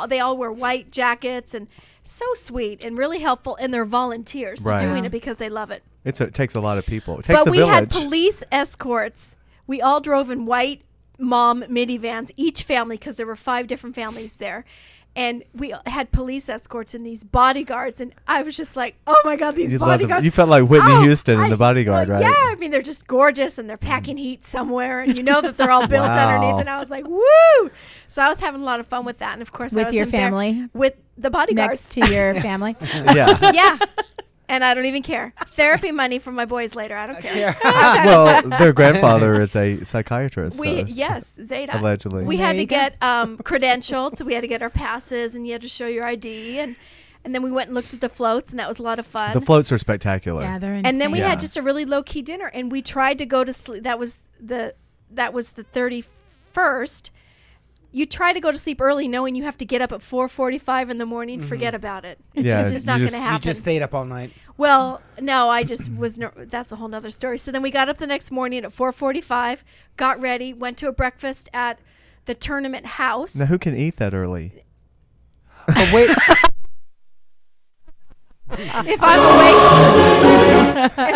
Speaker 4: they all wear white jackets and so sweet and really helpful. And they're volunteers. They're
Speaker 2: Right.
Speaker 4: doing it because they love it.
Speaker 2: It takes a lot of people. It takes
Speaker 4: But
Speaker 2: a
Speaker 4: we
Speaker 2: village.
Speaker 4: had police escorts. We all drove in white mom minivans, each family, because there were 5 different families there. And we had police escorts and these bodyguards. And I was just like, oh my God, these
Speaker 2: You loved them.
Speaker 4: bodyguards.
Speaker 2: You felt like Whitney
Speaker 4: Oh,
Speaker 2: Houston in The Bodyguard, right?
Speaker 4: Yeah, I mean, they're just gorgeous and they're packing heat somewhere. And you know that they're all built
Speaker 2: Wow.
Speaker 4: underneath. And I was like, woo. So I was having a lot of fun with that. And of course, I
Speaker 5: With
Speaker 4: was
Speaker 5: your
Speaker 4: in there
Speaker 5: family?
Speaker 4: with the bodyguards.
Speaker 5: Next to your family.
Speaker 2: Yeah.
Speaker 4: Yeah. And I don't even care. Therapy money for my boys later. I don't care.
Speaker 2: Well, their grandfather is a psychiatrist.
Speaker 4: Yes, Zeta.
Speaker 2: Allegedly.
Speaker 4: We
Speaker 5: There
Speaker 4: had to
Speaker 5: you go.
Speaker 4: get credentialed, so we had to get our passes, and you had to show your ID, and then we went and looked at the floats, and that was a lot of fun.
Speaker 2: The floats are spectacular.
Speaker 5: Yeah, they're insane.
Speaker 4: and then we
Speaker 2: Yeah.
Speaker 4: had just a really low key dinner, and we tried to go to sleep. That was the 31st. You try to go to sleep early, knowing you have to get up at 4:45 in the morning. Forget about it. It's
Speaker 2: Yeah,
Speaker 4: just not
Speaker 2: you
Speaker 4: going to
Speaker 2: just-
Speaker 4: happen.
Speaker 3: You just stayed up all night.
Speaker 4: Well, no, I just was. That's a whole nother story. So then we got up the next morning at 4:45, got ready, went to a breakfast at the tournament house.
Speaker 2: Now, who can eat that early?
Speaker 3: But wait,
Speaker 4: If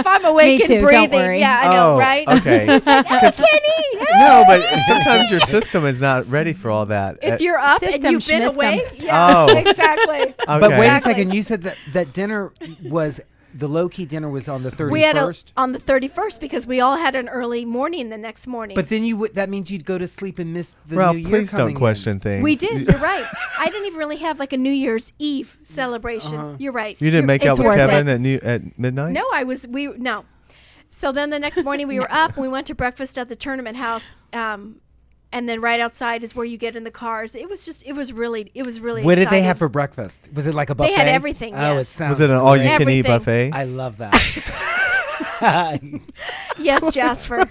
Speaker 4: I'm awake
Speaker 5: Me
Speaker 4: and
Speaker 5: too, don't
Speaker 4: breathing,
Speaker 5: worry.
Speaker 4: yeah, I know,
Speaker 2: Oh,
Speaker 4: right?
Speaker 2: okay.
Speaker 4: I can't eat.
Speaker 2: No, but sometimes your system is not ready for all that.
Speaker 4: If you're up and
Speaker 5: System
Speaker 4: you've been
Speaker 5: schmistem.
Speaker 4: awake, yeah,
Speaker 2: Oh.
Speaker 4: exactly.
Speaker 2: Okay.
Speaker 3: but wait a
Speaker 4: Exactly.
Speaker 3: second. You said that dinner was the low key dinner was on the 31st.
Speaker 4: We had on the 31st because we all had an early morning the next morning.
Speaker 3: But then that means you'd go to sleep and miss the
Speaker 2: Ralph,
Speaker 3: new year
Speaker 2: please
Speaker 3: coming
Speaker 2: don't
Speaker 3: in.
Speaker 2: question things.
Speaker 4: we did. You're right. I didn't even really have like a New Year's Eve celebration. You're right.
Speaker 2: You didn't make out
Speaker 5: It's
Speaker 2: with
Speaker 5: worth
Speaker 2: Kevin at midnight?
Speaker 4: No, I was. No. So then the next morning we were up and we went to breakfast at the tournament house. And then right outside is where you get in the cars. It was really
Speaker 3: What did they have for breakfast? Was it like a buffet?
Speaker 4: They had everything,
Speaker 3: Oh,
Speaker 4: yes.
Speaker 3: it sounds
Speaker 2: Was it an
Speaker 3: great.
Speaker 2: all-you-can-eat
Speaker 4: Everything.
Speaker 2: buffet?
Speaker 3: I love that.
Speaker 4: Yes, Jasper.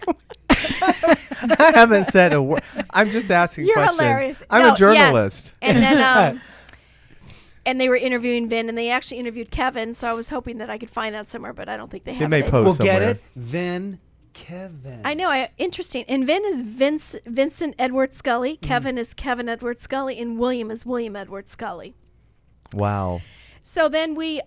Speaker 2: I haven't said a word. I'm just asking
Speaker 4: You're
Speaker 2: questions.
Speaker 4: hilarious.
Speaker 2: I'm
Speaker 4: No,
Speaker 2: a journalist.
Speaker 4: Yes. And then and they were interviewing Vin, and they actually interviewed Kevin. So I was hoping that I could find that somewhere, but I don't think they have
Speaker 2: may
Speaker 4: it.
Speaker 2: post
Speaker 3: We'll get
Speaker 2: somewhere.
Speaker 3: it. Then Kevin.
Speaker 4: I know. Interesting. And Vin is Vincent Edward Scully. Kevin is Kevin Edward Scully, and William is William Edward Scully.
Speaker 2: Wow.
Speaker 4: So then we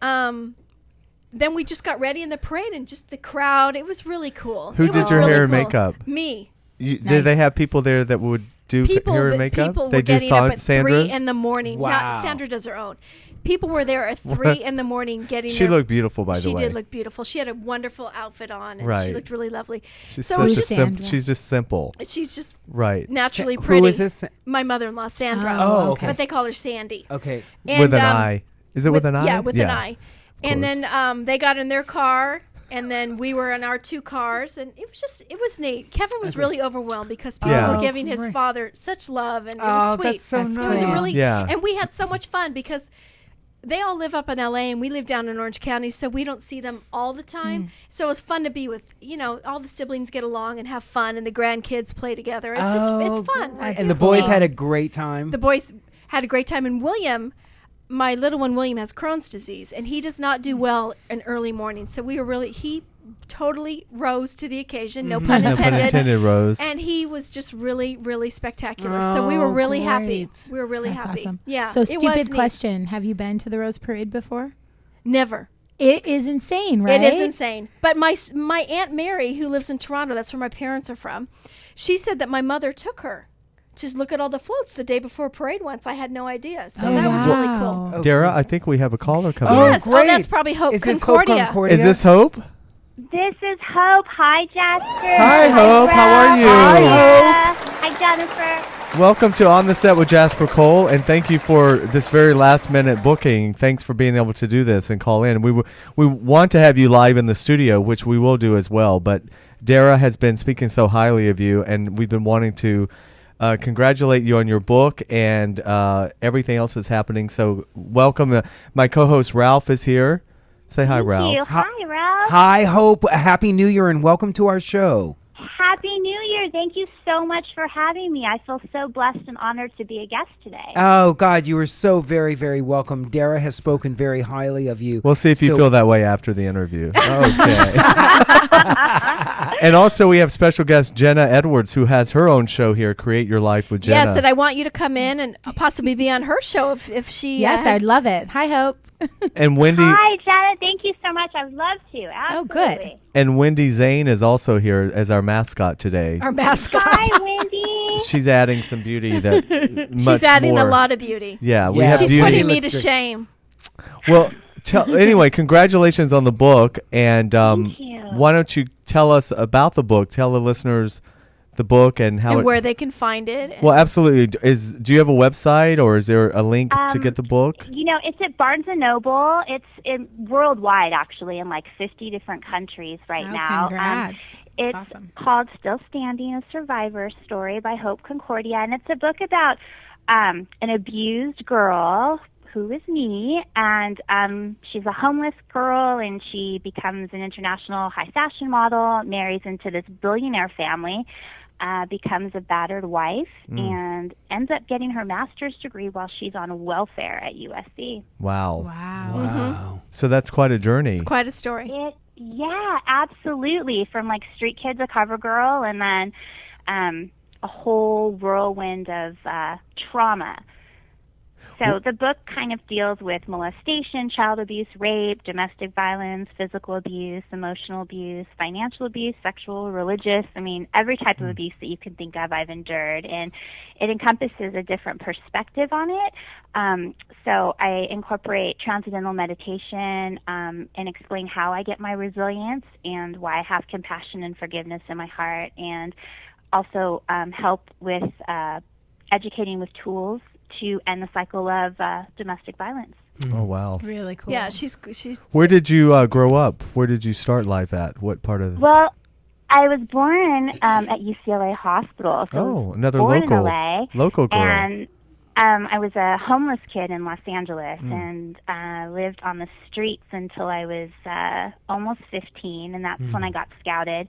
Speaker 4: just got ready in the parade, and just the crowd. It was really cool.
Speaker 2: Who
Speaker 4: It
Speaker 2: did
Speaker 4: was
Speaker 2: your
Speaker 4: really
Speaker 2: hair and
Speaker 4: cool.
Speaker 2: makeup?
Speaker 4: Me.
Speaker 2: Did they have people there that would do hair and makeup?
Speaker 4: People
Speaker 2: They
Speaker 4: were
Speaker 2: do
Speaker 4: getting up at
Speaker 2: Sandra's?
Speaker 4: 3 in the morning.
Speaker 3: Wow.
Speaker 4: Not Sandra does her own. People were there at 3 in the morning getting.
Speaker 2: She looked beautiful, by the
Speaker 4: She
Speaker 2: way.
Speaker 4: did look beautiful. She had a wonderful outfit on, and
Speaker 2: Right.
Speaker 4: she looked really lovely.
Speaker 2: She's
Speaker 4: so
Speaker 2: such
Speaker 4: it
Speaker 2: a
Speaker 4: was
Speaker 5: Sandra?
Speaker 2: she's just simple.
Speaker 4: she's just
Speaker 2: Right.
Speaker 4: naturally
Speaker 3: Who
Speaker 4: pretty.
Speaker 3: is this?
Speaker 4: My mother-in-law, Sandra.
Speaker 3: Oh, okay.
Speaker 4: But they call her Sandy.
Speaker 3: Okay.
Speaker 4: And,
Speaker 2: With an eye. Is it with an eye?
Speaker 4: Yeah, with an eye. And
Speaker 2: course.
Speaker 4: then they got in their car, and then we were in our 2 cars, and it was neat. Kevin was really overwhelmed because people
Speaker 2: Yeah.
Speaker 4: were giving his
Speaker 5: Great.
Speaker 4: father such love, and it was sweet.
Speaker 3: That's so
Speaker 5: That's
Speaker 4: It was
Speaker 3: nice.
Speaker 4: really,
Speaker 2: Yeah.
Speaker 4: and we had so much fun because they all live up in LA and we live down in Orange County, so we don't see them all the time. So it was fun to be with, all the siblings get along and have fun, and the grandkids play together. It's it's fun.
Speaker 5: great.
Speaker 3: And the
Speaker 4: It's
Speaker 3: boys
Speaker 4: neat.
Speaker 3: had a great time.
Speaker 4: The boys had a great time, and William, my little one William, has Crohn's disease, and he does not do well in early mornings. So he totally rose to the occasion, no pun
Speaker 2: No pun
Speaker 4: intended.
Speaker 2: intended, Rose.
Speaker 4: And he was just really, really spectacular. So we were really happy.
Speaker 3: great.
Speaker 4: We were really
Speaker 5: That's
Speaker 4: happy.
Speaker 5: awesome.
Speaker 4: Yeah.
Speaker 5: So
Speaker 4: it was
Speaker 5: stupid
Speaker 4: neat.
Speaker 5: question: have you been to the Rose Parade before?
Speaker 4: Never.
Speaker 5: It is insane, right?
Speaker 4: It is insane. But my Aunt Mary, who lives in Toronto, that's where my parents are from, she said that my mother took her to look at all the floats the day before parade once. I had no idea. So that was really cool.
Speaker 5: wow.
Speaker 2: Dara, I think we have a caller coming
Speaker 3: Oh,
Speaker 2: in.
Speaker 4: Yes.
Speaker 3: great.
Speaker 4: Oh, that's probably Hope
Speaker 3: Is this
Speaker 4: Concordia.
Speaker 3: Hope Concordia?
Speaker 2: Is this Hope?
Speaker 7: This is Hope. Hi, Jasper.
Speaker 2: Hi, Hope. How are you?
Speaker 3: Hi,
Speaker 7: Hi, Jennifer.
Speaker 2: Welcome to On the Set with Jasper Cole, and thank you for this very last-minute booking. Thanks for being able to do this and call in. We want to have you live in the studio, which we will do as well, but Dara has been speaking so highly of you, and we've been wanting to congratulate you on your book and everything else that's happening. So welcome. My co-host Ralph is here. Say hi,
Speaker 7: Thank
Speaker 2: Ralph.
Speaker 7: you. Hi, Ralph.
Speaker 3: Hi, Hope. Happy New Year and welcome to our show.
Speaker 7: Happy New Year. Thank you so much for having me. I feel so blessed and honored to be a guest today.
Speaker 3: Oh, God, you are so very, very welcome. Dara has spoken very highly of you.
Speaker 2: We'll see if you
Speaker 3: So-
Speaker 2: feel that way after the interview. Okay. And also we have special guest Jenna Edwards, who has her own show here, Create Your Life with Jenna.
Speaker 4: Yes, and I want you to come in and possibly be on her show if she.
Speaker 5: Yes,
Speaker 4: has-
Speaker 5: I'd love it. Hi, Hope.
Speaker 2: And Wendy
Speaker 7: Hi, Jenna. Thank you so much. I would love to.
Speaker 5: Oh,
Speaker 7: Absolutely.
Speaker 5: good.
Speaker 2: Wendy Zane is also here as our mascot today.
Speaker 4: our mascot.
Speaker 7: Hi, Wendy.
Speaker 2: She's adding some beauty that much
Speaker 4: She's adding
Speaker 2: more.
Speaker 4: a lot of beauty.
Speaker 2: Yeah, we
Speaker 3: Yeah.
Speaker 2: have
Speaker 4: She's
Speaker 2: beauty.
Speaker 4: putting me to
Speaker 3: Looks good.
Speaker 4: shame.
Speaker 2: Well, anyway, congratulations on the book, and
Speaker 7: Thank you.
Speaker 2: why don't you tell us about the book? Tell the listeners the book and how
Speaker 4: And
Speaker 2: it.
Speaker 4: where they can find it.
Speaker 2: Well, absolutely. Do you have a website or is there a link to get the book?
Speaker 7: You know, it's at Barnes & Noble. It's worldwide, actually, in like 50 different countries right
Speaker 5: Oh,
Speaker 7: now.
Speaker 5: congrats.
Speaker 7: It's
Speaker 5: That's awesome.
Speaker 7: called Still Standing, A Survivor's Story by Hope Concordia. And it's a book about an abused girl who is me, and she's a homeless girl, and she becomes an international high fashion model, marries into this billionaire family, becomes a battered wife, and ends up getting her master's degree while she's on welfare at USC.
Speaker 2: Wow.
Speaker 5: Wow.
Speaker 3: Wow.
Speaker 2: So that's quite a journey.
Speaker 4: It's quite a story.
Speaker 7: Yeah, absolutely. From like street kid to cover girl, and then a whole whirlwind of trauma. So the book kind of deals with molestation, child abuse, rape, domestic violence, physical abuse, emotional abuse, financial abuse, sexual, religious. I mean, every type of abuse that you can think of, I've endured. And it encompasses a different perspective on it. So I incorporate transcendental meditation and explain how I get my resilience and why I have compassion and forgiveness in my heart, and also help with educating with tools to end the cycle of domestic violence.
Speaker 2: Oh, wow.
Speaker 5: Really cool.
Speaker 4: Yeah, she's.
Speaker 2: Where did you grow up? Where did you start life at? What part of?
Speaker 7: Well, I was born at UCLA Hospital. So I was
Speaker 2: another
Speaker 7: born
Speaker 2: local
Speaker 7: in LA,
Speaker 2: girl.
Speaker 7: And I was a homeless kid in Los Angeles and lived on the streets until I was almost 15, and that's when I got scouted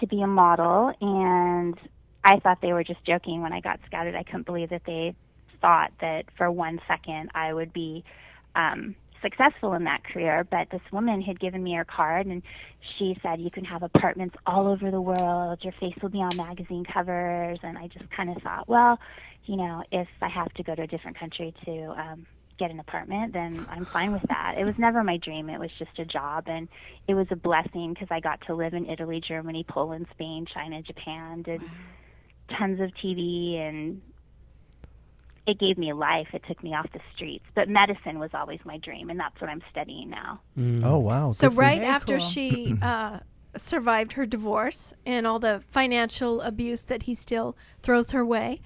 Speaker 7: to be a model. And I thought they were just joking when I got scouted. I couldn't believe that they thought that for 1 second I would be successful in that career. But this woman had given me her card, and she said, you can have apartments all over the world, your face will be on magazine covers. And I just kind of thought, well, you know, if I have to go to a different country to get an apartment, then I'm fine with that. It was never my dream. It was just a job, and it was a blessing because I got to live in Italy, Germany, Poland, Spain, China, Japan, did tons of TV, and it gave me life. It took me off the streets. But medicine was always my dream, and that's what I'm studying now.
Speaker 2: Oh, wow.
Speaker 4: So right
Speaker 5: Very
Speaker 4: after
Speaker 5: cool.
Speaker 4: she survived her divorce and all the financial abuse that he still throws her way,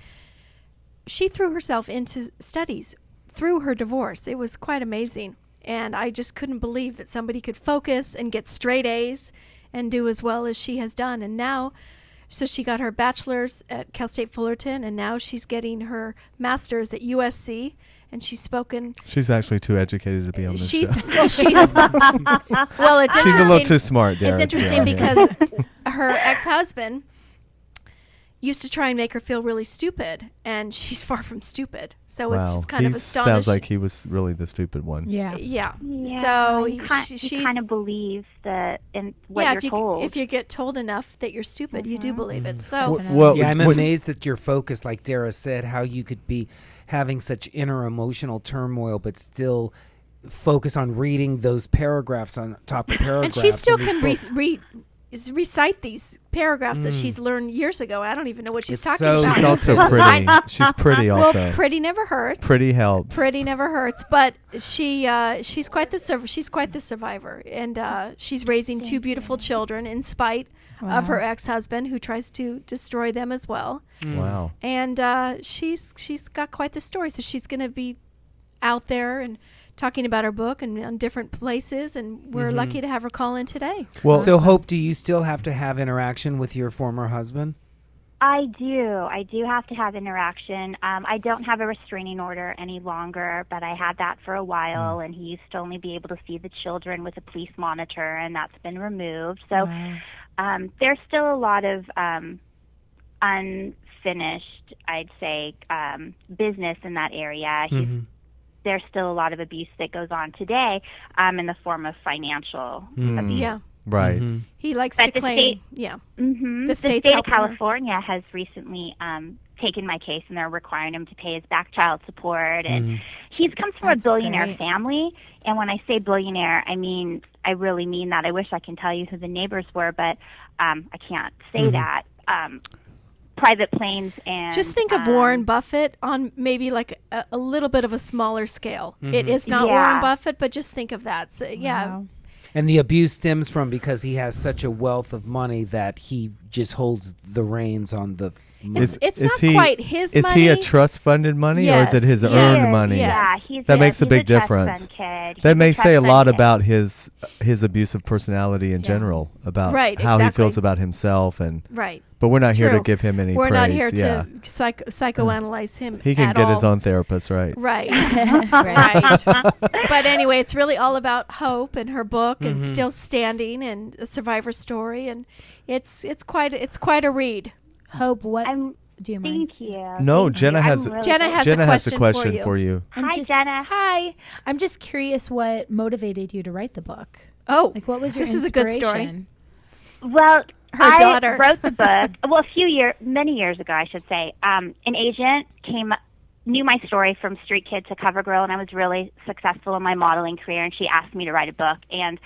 Speaker 4: she threw herself into studies through her divorce. It was quite amazing. And I just couldn't believe that somebody could focus and get straight A's and do as well as she has done. And now, so she got her bachelor's at Cal State Fullerton, and now she's getting her master's at USC. And she's spoken.
Speaker 2: She's actually too educated to be on this show.
Speaker 4: Well, it's interesting.
Speaker 2: She's a little too smart, Dara.
Speaker 4: It's interesting because her ex-husband used to try and make her feel really stupid, and she's far from stupid. So it's just kind of astonishing.
Speaker 2: Sounds like he was really the stupid one.
Speaker 5: Yeah.
Speaker 4: Yeah.
Speaker 7: Yeah,
Speaker 4: So
Speaker 7: you
Speaker 4: she's
Speaker 7: kind of believe that in what you're told.
Speaker 4: if you get told enough that you're stupid, you do believe it. So
Speaker 3: I'm amazed at your focus, like Dara said, how you could be having such inner emotional turmoil, but still focus on reading those paragraphs on top of paragraphs.
Speaker 4: and she still
Speaker 3: in
Speaker 4: can
Speaker 3: these books.
Speaker 4: recite these paragraphs that she's learned years ago. I don't even know what she's
Speaker 3: It's
Speaker 4: talking
Speaker 3: so
Speaker 4: about.
Speaker 2: She's also pretty. She's pretty also.
Speaker 4: Well, pretty never hurts.
Speaker 2: Pretty helps.
Speaker 4: Pretty never hurts, but she's quite the survivor, and she's raising two beautiful children in spite of her ex-husband, who tries to destroy them as well.
Speaker 2: Wow.
Speaker 4: And she's got quite the story. So she's going to be out there and talking about her book and on different places, and we're lucky to have her call in today.
Speaker 2: Well,
Speaker 3: So, Hope, do you still have to have interaction with your former husband?
Speaker 7: I do have to have interaction. I don't have a restraining order any longer, but I had that for a while, and he used to only be able to see the children with a police monitor, and that's been removed. So there's still a lot of unfinished, I'd say, business in that area. There's still a lot of abuse that goes on today in the form of financial abuse.
Speaker 4: Yeah.
Speaker 2: right.
Speaker 4: He likes
Speaker 7: But
Speaker 4: to
Speaker 7: the
Speaker 4: claim.
Speaker 7: state-
Speaker 4: Yeah.
Speaker 7: The
Speaker 4: state's
Speaker 7: state of
Speaker 4: helping her.
Speaker 7: California has recently taken my case, and they're requiring him to pay his back child support. And he's comes from
Speaker 5: That's
Speaker 7: a billionaire
Speaker 5: great.
Speaker 7: family. And when I say billionaire, I really mean that. I wish I can tell you who the neighbors were, but I can't say that. Private planes and
Speaker 4: Just think of Warren Buffett on maybe like a little bit of a smaller scale. It is not
Speaker 7: Yeah.
Speaker 4: Warren Buffett, but just think of that. So, yeah.
Speaker 5: Wow.
Speaker 3: And the abuse stems from because he has such a wealth of money that he just holds the reins on the money.
Speaker 4: It's not quite his
Speaker 2: is
Speaker 4: money.
Speaker 2: he a trust funded money or is it his
Speaker 4: Yes,
Speaker 2: earned
Speaker 4: yes,
Speaker 2: money?
Speaker 4: yes.
Speaker 7: Yeah,
Speaker 2: That makes a
Speaker 7: he's
Speaker 2: big
Speaker 7: trust
Speaker 2: difference.
Speaker 7: fund kid.
Speaker 2: That
Speaker 7: He's
Speaker 2: may
Speaker 7: a
Speaker 2: say a
Speaker 7: trust
Speaker 2: lot
Speaker 7: fund kid.
Speaker 2: about his abusive personality in general, about
Speaker 4: Right,
Speaker 2: how he
Speaker 4: exactly.
Speaker 2: feels about himself, and
Speaker 4: Right.
Speaker 2: but we're not here to
Speaker 4: True.
Speaker 2: give him any
Speaker 4: We're
Speaker 2: praise.
Speaker 4: not here
Speaker 2: yeah.
Speaker 4: to psychoanalyze him.
Speaker 2: He can
Speaker 4: at
Speaker 2: get
Speaker 4: all.
Speaker 2: his own therapist, right?
Speaker 4: Right.
Speaker 5: Right.
Speaker 4: right. But anyway, it's really all about hope and her book and still standing and a survivor story, and it's quite a read.
Speaker 5: Hope, what
Speaker 7: I'm-
Speaker 5: do you mind?
Speaker 7: Thank you.
Speaker 2: No,
Speaker 7: Thank
Speaker 2: Jenna
Speaker 7: you.
Speaker 2: has
Speaker 7: I'm really
Speaker 4: Jenna
Speaker 7: good.
Speaker 4: has
Speaker 2: Jenna
Speaker 4: a
Speaker 2: has a
Speaker 4: question
Speaker 2: question
Speaker 4: for you.
Speaker 7: Hi, Jenna.
Speaker 5: Hi. I'm just curious what motivated you to write the book.
Speaker 4: Oh,
Speaker 5: Like, what was your
Speaker 4: this is a good story.
Speaker 5: inspiration?
Speaker 7: Well,
Speaker 4: Her daughter.
Speaker 7: I wrote the book. Well, many years ago, I should say. An agent knew my story from street kid to cover girl, and I was really successful in my modeling career. And she asked me to write a book, and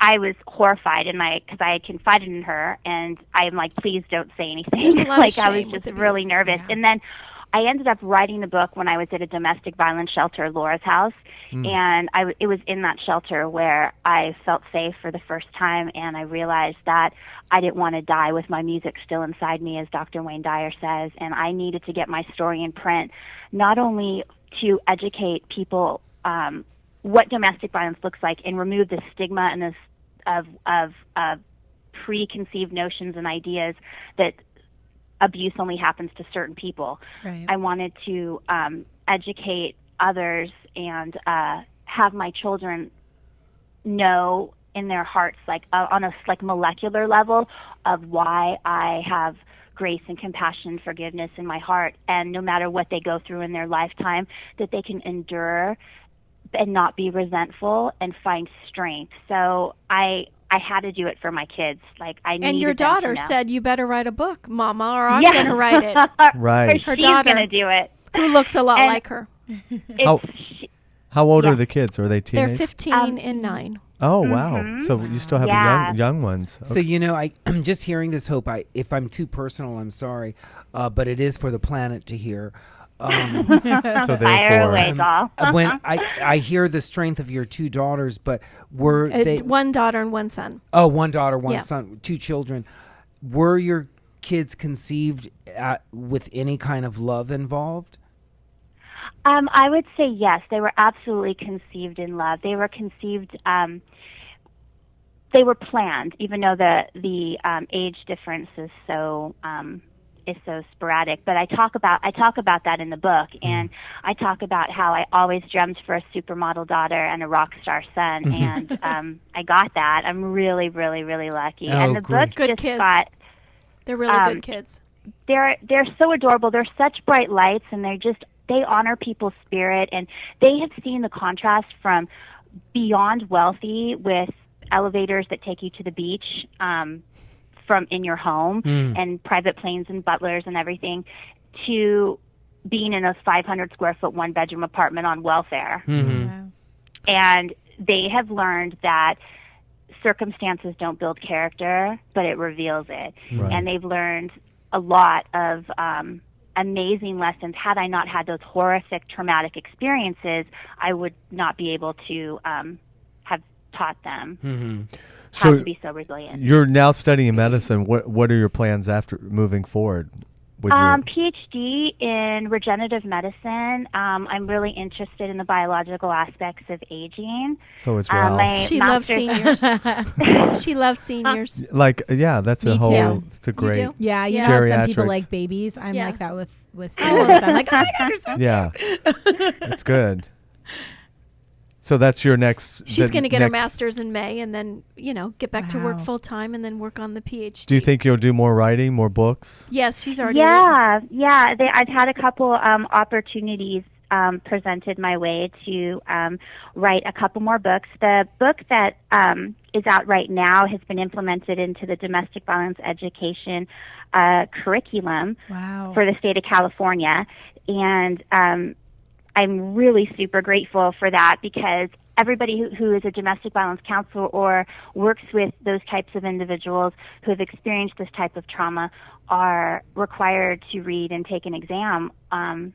Speaker 7: I was horrified, because I had confided in her, and I'm like, please don't say anything.
Speaker 4: There's a lot of
Speaker 7: I was
Speaker 4: shame with
Speaker 7: just really
Speaker 4: abuse.
Speaker 7: nervous, and then I ended up writing the book when I was at a domestic violence shelter, Laura's house, and it was in that shelter where I felt safe for the first time, and I realized that I didn't want to die with my music still inside me, as Dr. Wayne Dyer says, and I needed to get my story in print, not only to educate people what domestic violence looks like and remove the stigma and this of preconceived notions and ideas that abuse only happens to certain people.
Speaker 5: Right.
Speaker 7: I wanted to educate others and have my children know in their hearts, like on a like molecular level, of why I have grace and compassion and forgiveness in my heart, and no matter what they go through in their lifetime, that they can endure and not be resentful and find strength. So I had to do it for my kids. Like I needed
Speaker 4: And your
Speaker 7: them to
Speaker 4: daughter
Speaker 7: know.
Speaker 4: said, "You better write a book, Mama, or I'm
Speaker 7: Yeah.
Speaker 4: going to write it."
Speaker 2: Right.
Speaker 7: Her
Speaker 4: Her daughter.
Speaker 7: going to do it.
Speaker 4: Who looks a lot
Speaker 7: And
Speaker 4: like her.
Speaker 2: How, how old
Speaker 7: Yeah.
Speaker 2: are the kids? Are they
Speaker 4: They're
Speaker 2: teenage?
Speaker 4: 15 and 9.
Speaker 2: Oh, wow. So you still have
Speaker 7: Yeah.
Speaker 2: young ones.
Speaker 3: So I'm just hearing this, Hope. If I'm too personal, I'm sorry, but it is for the planet to hear.
Speaker 2: So
Speaker 7: Fire
Speaker 2: therefore,
Speaker 7: away, doll.
Speaker 3: When I hear the strength of your two daughters, but were they?
Speaker 4: One daughter and one son.
Speaker 3: Oh, one daughter, one
Speaker 4: Yeah.
Speaker 3: son, two children. Were your kids conceived with any kind of love involved?
Speaker 7: I would say yes. They were absolutely conceived in love. They were conceived. They were planned, even though the age difference is so sporadic. But I talk about that in the book, and I talk about how I always dreamt for a supermodel daughter and a rock star son, and I got that. I'm really, really, really lucky.
Speaker 3: Oh,
Speaker 7: and the
Speaker 3: great.
Speaker 7: book
Speaker 4: Good
Speaker 7: just
Speaker 4: kids.
Speaker 7: got.
Speaker 4: They're really good kids.
Speaker 7: They're so adorable. They're such bright lights, and they honor people's spirit, and they have seen the contrast from beyond wealthy with elevators that take you to the beach from in your home and private planes and butlers and everything, to being in a 500 square foot 1-bedroom apartment on welfare.
Speaker 5: Wow.
Speaker 7: And they have learned that circumstances don't build character, but it reveals it.
Speaker 2: Right.
Speaker 7: And they've learned a lot of amazing lessons. Had I not had those horrific, traumatic experiences, I would not be able to have taught them how to be so resilient.
Speaker 2: You're now studying medicine. What are your plans after moving forward? With your
Speaker 7: PhD in regenerative medicine. I'm really interested in the biological aspects of aging.
Speaker 2: so it's Ralph.
Speaker 7: my
Speaker 4: She loves
Speaker 7: master's-
Speaker 4: seniors. She loves seniors.
Speaker 2: That's a
Speaker 4: Me
Speaker 2: whole.
Speaker 4: too.
Speaker 2: It's a
Speaker 4: You
Speaker 2: great.
Speaker 4: do?
Speaker 5: Yeah, you
Speaker 4: Yeah.
Speaker 5: know, some people
Speaker 2: Geriatrics.
Speaker 5: like babies. I'm
Speaker 4: Yeah.
Speaker 5: like that with cereals. I'm like, oh my God, you're so
Speaker 2: Yeah, it's good. So that's your next.
Speaker 4: She's going to get her master's in May, and then get back to work
Speaker 5: Wow.
Speaker 4: full time, and then work on the PhD.
Speaker 2: Do you think you'll do more writing, more books?
Speaker 4: Yes, she's already. written.
Speaker 7: Yeah. I've had a couple opportunities presented my way to write a couple more books. The book that is out right now has been implemented into the domestic violence education curriculum
Speaker 5: Wow.
Speaker 7: for the state of California, and I'm really super grateful for that, because everybody who is a domestic violence counselor or works with those types of individuals who have experienced this type of trauma are required to read and take an exam on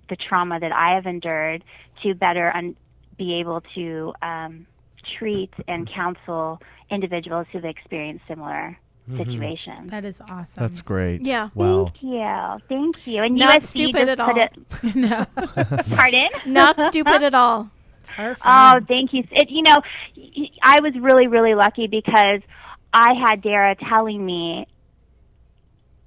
Speaker 7: the trauma that I have endured, to better be able to treat and counsel individuals who've experienced similar situations.
Speaker 5: That is awesome.
Speaker 2: That's great.
Speaker 4: Yeah.
Speaker 2: Wow.
Speaker 7: Thank you. And
Speaker 4: Not
Speaker 7: USC
Speaker 4: stupid
Speaker 7: just
Speaker 4: at
Speaker 7: put
Speaker 4: all.
Speaker 7: it-
Speaker 5: No.
Speaker 7: Pardon?
Speaker 4: Not stupid at all.
Speaker 5: Perfect.
Speaker 7: Oh, thank you. I was really, really lucky, because I had Dara telling me,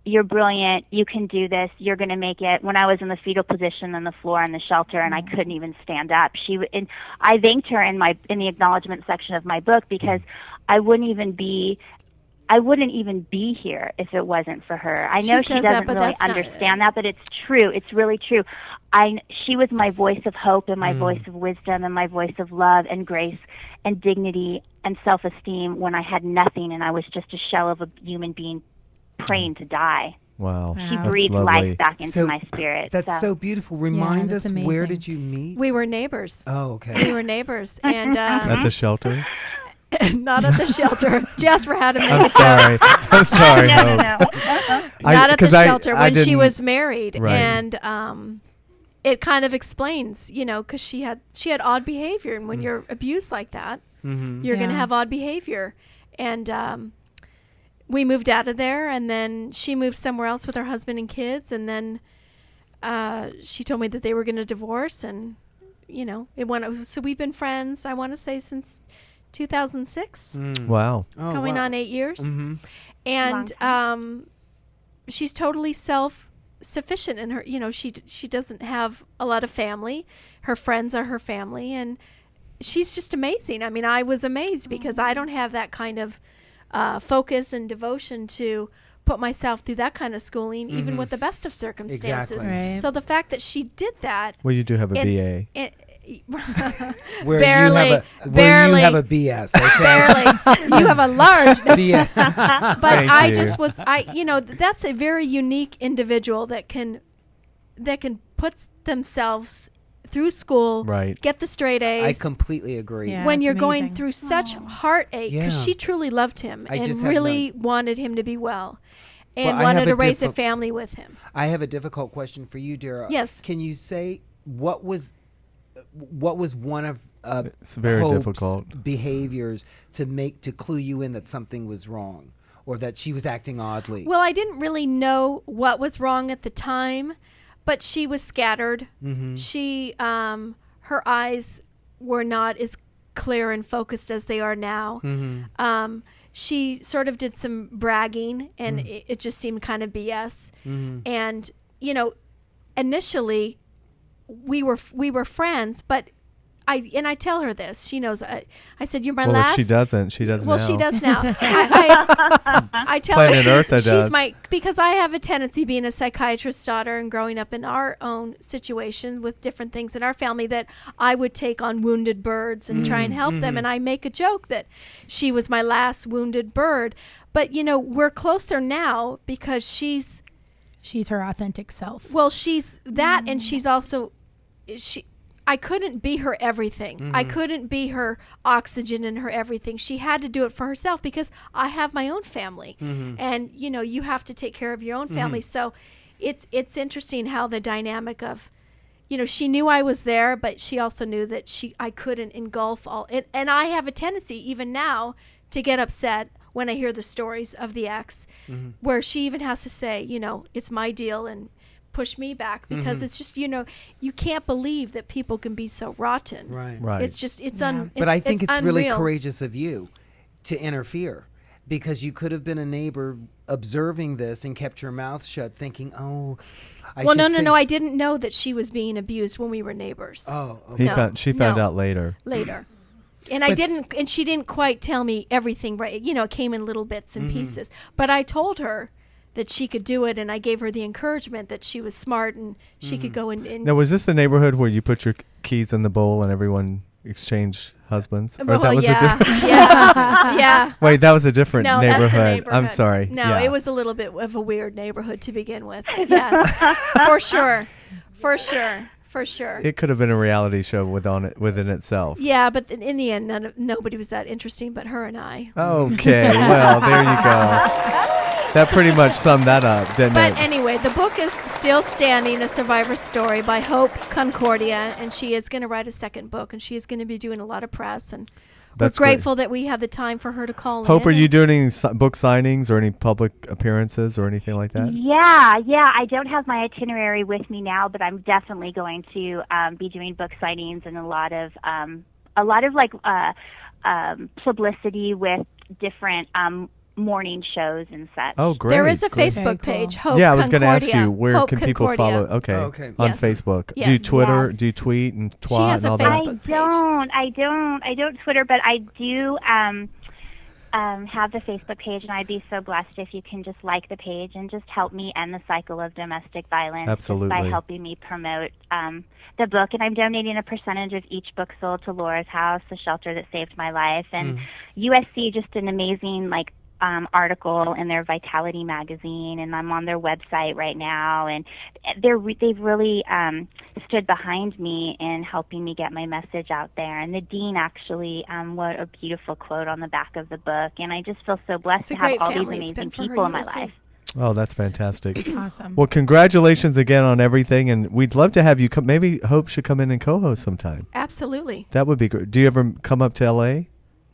Speaker 7: "You're brilliant. You can do this. You're going to make it." When I was in the fetal position on the floor in the shelter and I couldn't even stand up, and I thanked her in the acknowledgement section of my book, because I wouldn't even be here if it wasn't for her. I know she
Speaker 4: says that,
Speaker 7: doesn't
Speaker 4: but
Speaker 7: really
Speaker 4: that's not-
Speaker 7: understand that, but it's true. It's really true. She was my voice of hope and my voice of wisdom and my voice of love and grace and dignity and self-esteem when I had nothing and I was just a shell of a human being praying to die.
Speaker 2: Wow.
Speaker 7: She
Speaker 2: That's
Speaker 7: breathed
Speaker 2: lovely.
Speaker 7: life back into
Speaker 3: So,
Speaker 7: my spirit.
Speaker 3: That's so beautiful. Remind
Speaker 5: that's
Speaker 3: us, where
Speaker 5: amazing.
Speaker 3: did you meet?
Speaker 4: We were neighbors.
Speaker 3: Oh, okay.
Speaker 4: We were neighbors, and
Speaker 2: At the shelter.
Speaker 4: not at the shelter. Jasper had a
Speaker 2: I'm
Speaker 4: minute.
Speaker 2: sorry. I'm sorry. Hope.
Speaker 4: Not at the shelter when she
Speaker 2: didn't-
Speaker 4: was married,
Speaker 2: Right.
Speaker 4: and it kind of explains, because she had odd behavior, and when you're abused like that, you're going to
Speaker 5: Yeah.
Speaker 4: have odd behavior, and we moved out of there, and then she moved somewhere else with her husband and kids, and then she told me that they were going to divorce, and it went. So we've been friends, I want to say, since 2006.
Speaker 2: Wow.
Speaker 4: Going on 8 years.
Speaker 3: Mm-hmm.
Speaker 4: And she's totally self-sufficient in her, she doesn't have a lot of family. Her friends are her family, and she's just amazing. I mean, I was amazed because I don't have that kind of focus and devotion to put myself through that kind of schooling, even with the best of circumstances.
Speaker 3: Exactly.
Speaker 5: Right.
Speaker 4: So the fact that she did that.
Speaker 2: Well, you do have a BA.
Speaker 3: Where
Speaker 4: Barely.
Speaker 3: you have a BS. Okay?
Speaker 4: Barely. You have a large.
Speaker 3: BS.
Speaker 4: But
Speaker 2: Thank
Speaker 4: I
Speaker 2: you.
Speaker 4: just was, that's a very unique individual that can put themselves through school,
Speaker 2: Right.
Speaker 4: get the straight
Speaker 3: I
Speaker 4: A's.
Speaker 3: completely agree.
Speaker 5: Yeah.
Speaker 4: when
Speaker 5: it's
Speaker 4: you're going
Speaker 5: amazing.
Speaker 4: through such heartache, because
Speaker 3: Yeah.
Speaker 4: she truly loved him
Speaker 3: I
Speaker 4: and
Speaker 3: just have
Speaker 4: really wanted him to be well, and
Speaker 3: I
Speaker 4: wanted
Speaker 3: have
Speaker 4: to
Speaker 3: a
Speaker 4: raise a
Speaker 3: different-
Speaker 4: family with him.
Speaker 3: I have a difficult question for you, Dara.
Speaker 4: Yes.
Speaker 3: Can you say what was one of
Speaker 2: It's very
Speaker 3: Hope's
Speaker 2: difficult.
Speaker 3: behaviors to clue you in that something was wrong or that she was acting oddly?
Speaker 4: Well, I didn't really know what was wrong at the time, but she was scattered.
Speaker 3: Mm-hmm.
Speaker 4: She, her eyes were not as clear and focused as they are now.
Speaker 3: Mm-hmm.
Speaker 4: She sort of did some bragging, and
Speaker 3: Mm.
Speaker 4: it just seemed kind of BS.
Speaker 3: Mm-hmm.
Speaker 4: And initially, we were friends, but I tell her this. She knows. I said, "You're my
Speaker 2: Well,
Speaker 4: last."
Speaker 2: if she doesn't, she does
Speaker 4: Well,
Speaker 2: now.
Speaker 4: she does now. I tell
Speaker 2: Planet
Speaker 4: her
Speaker 2: Eartha
Speaker 4: she's
Speaker 2: does.
Speaker 4: because I have a tendency, being a psychiatrist's daughter and growing up in our own situation with different things in our family, that I would take on wounded birds and try and help them. And I make a joke that she was my last wounded bird. But we're closer now because she's
Speaker 5: She's her authentic self.
Speaker 4: well, she's that, and she's also I couldn't be her everything. I couldn't be her oxygen and her everything. She had to do it for herself because I have my own family, and you have to take care of your own family. So it's interesting how the dynamic of, she knew I was there, but she also knew that I couldn't engulf all it. And I have a tendency even now to get upset when I hear the stories of the ex, where she even has to say, it's my deal, and push me back because it's just, you can't believe that people can be so rotten.
Speaker 2: Right.
Speaker 4: It's just,
Speaker 3: But I think it's really
Speaker 4: unreal.
Speaker 3: courageous of you to interfere, because you could have been a neighbor observing this and kept your mouth shut, thinking, "Oh, I
Speaker 4: Well,
Speaker 3: should say-"
Speaker 4: no. I didn't know that she was being abused when we were neighbors.
Speaker 3: Oh, okay.
Speaker 2: She found
Speaker 4: No.
Speaker 2: out later.
Speaker 4: Later. And
Speaker 3: But
Speaker 4: she didn't quite tell me everything right. It came in little bits and pieces. But I told her that she could do it, and I gave her the encouragement that she was smart and she could go and
Speaker 2: Now, was this the neighborhood where you put your keys in the bowl and everyone exchanged husbands? Or
Speaker 4: Well,
Speaker 2: that was
Speaker 4: yeah,
Speaker 2: a different.
Speaker 4: yeah.
Speaker 2: Wait, that was a different
Speaker 4: No,
Speaker 2: neighborhood.
Speaker 4: that's a neighborhood.
Speaker 2: I'm sorry.
Speaker 4: No,
Speaker 2: Yeah.
Speaker 4: it was a little bit of a weird neighborhood to begin with. Yes, for sure.
Speaker 2: It could have been a reality show within itself.
Speaker 4: Yeah, but in the end, nobody was that interesting but her and I.
Speaker 2: Okay, well, there you go. That pretty much summed that up, didn't
Speaker 4: But
Speaker 2: it?
Speaker 4: anyway, the book is still standing, A Survivor Story by Hope Concordia, and she is going to write a second book, and she is going to be doing a lot of press, and
Speaker 2: That's
Speaker 4: we're
Speaker 2: great.
Speaker 4: grateful that we had the time for her to call
Speaker 2: Hope,
Speaker 4: in.
Speaker 2: are you doing any book signings or any public appearances or anything like that?
Speaker 7: Yeah. I don't have my itinerary with me now, but I'm definitely going to be doing book signings and a lot of publicity with different morning shows and such.
Speaker 2: Oh, great.
Speaker 4: There is a
Speaker 2: great.
Speaker 4: Facebook
Speaker 5: Very cool.
Speaker 4: page, Hope
Speaker 2: Yeah, I was going to ask
Speaker 4: Concordia.
Speaker 2: you, where
Speaker 4: Hope
Speaker 2: can people
Speaker 4: Concordia.
Speaker 2: follow? Okay.
Speaker 3: Oh, okay.
Speaker 2: On
Speaker 4: Yes.
Speaker 2: Facebook.
Speaker 4: Yes.
Speaker 2: Do you Twitter?
Speaker 7: Yeah.
Speaker 2: Do you tweet and twat
Speaker 4: has
Speaker 2: and
Speaker 4: a
Speaker 2: all that?
Speaker 4: Facebook page.
Speaker 7: I don't Twitter, but I do have the Facebook page, and I'd be so blessed if you can just like the page and just help me end the cycle of domestic violence just
Speaker 2: Absolutely.
Speaker 7: by helping me promote the book. And I'm donating a percentage of each book sold to Laura's House, the shelter that saved my life. And USC, just an amazing article in their Vitality magazine, and I'm on their website right now, and they've really stood behind me in helping me get my message out there. And the dean actually wrote a beautiful quote on the back of the book, and I just feel so blessed
Speaker 4: It's a
Speaker 7: to have
Speaker 4: great
Speaker 7: all these
Speaker 4: family it's been
Speaker 7: amazing
Speaker 4: for her,
Speaker 7: people in my
Speaker 4: USC.
Speaker 7: life.
Speaker 2: Oh, that's fantastic.
Speaker 5: It's awesome.
Speaker 2: Well, congratulations again on everything, and we'd love to have you come. Maybe Hope should come in and co-host sometime.
Speaker 4: Absolutely.
Speaker 2: That would be great. Do you ever come up to LA?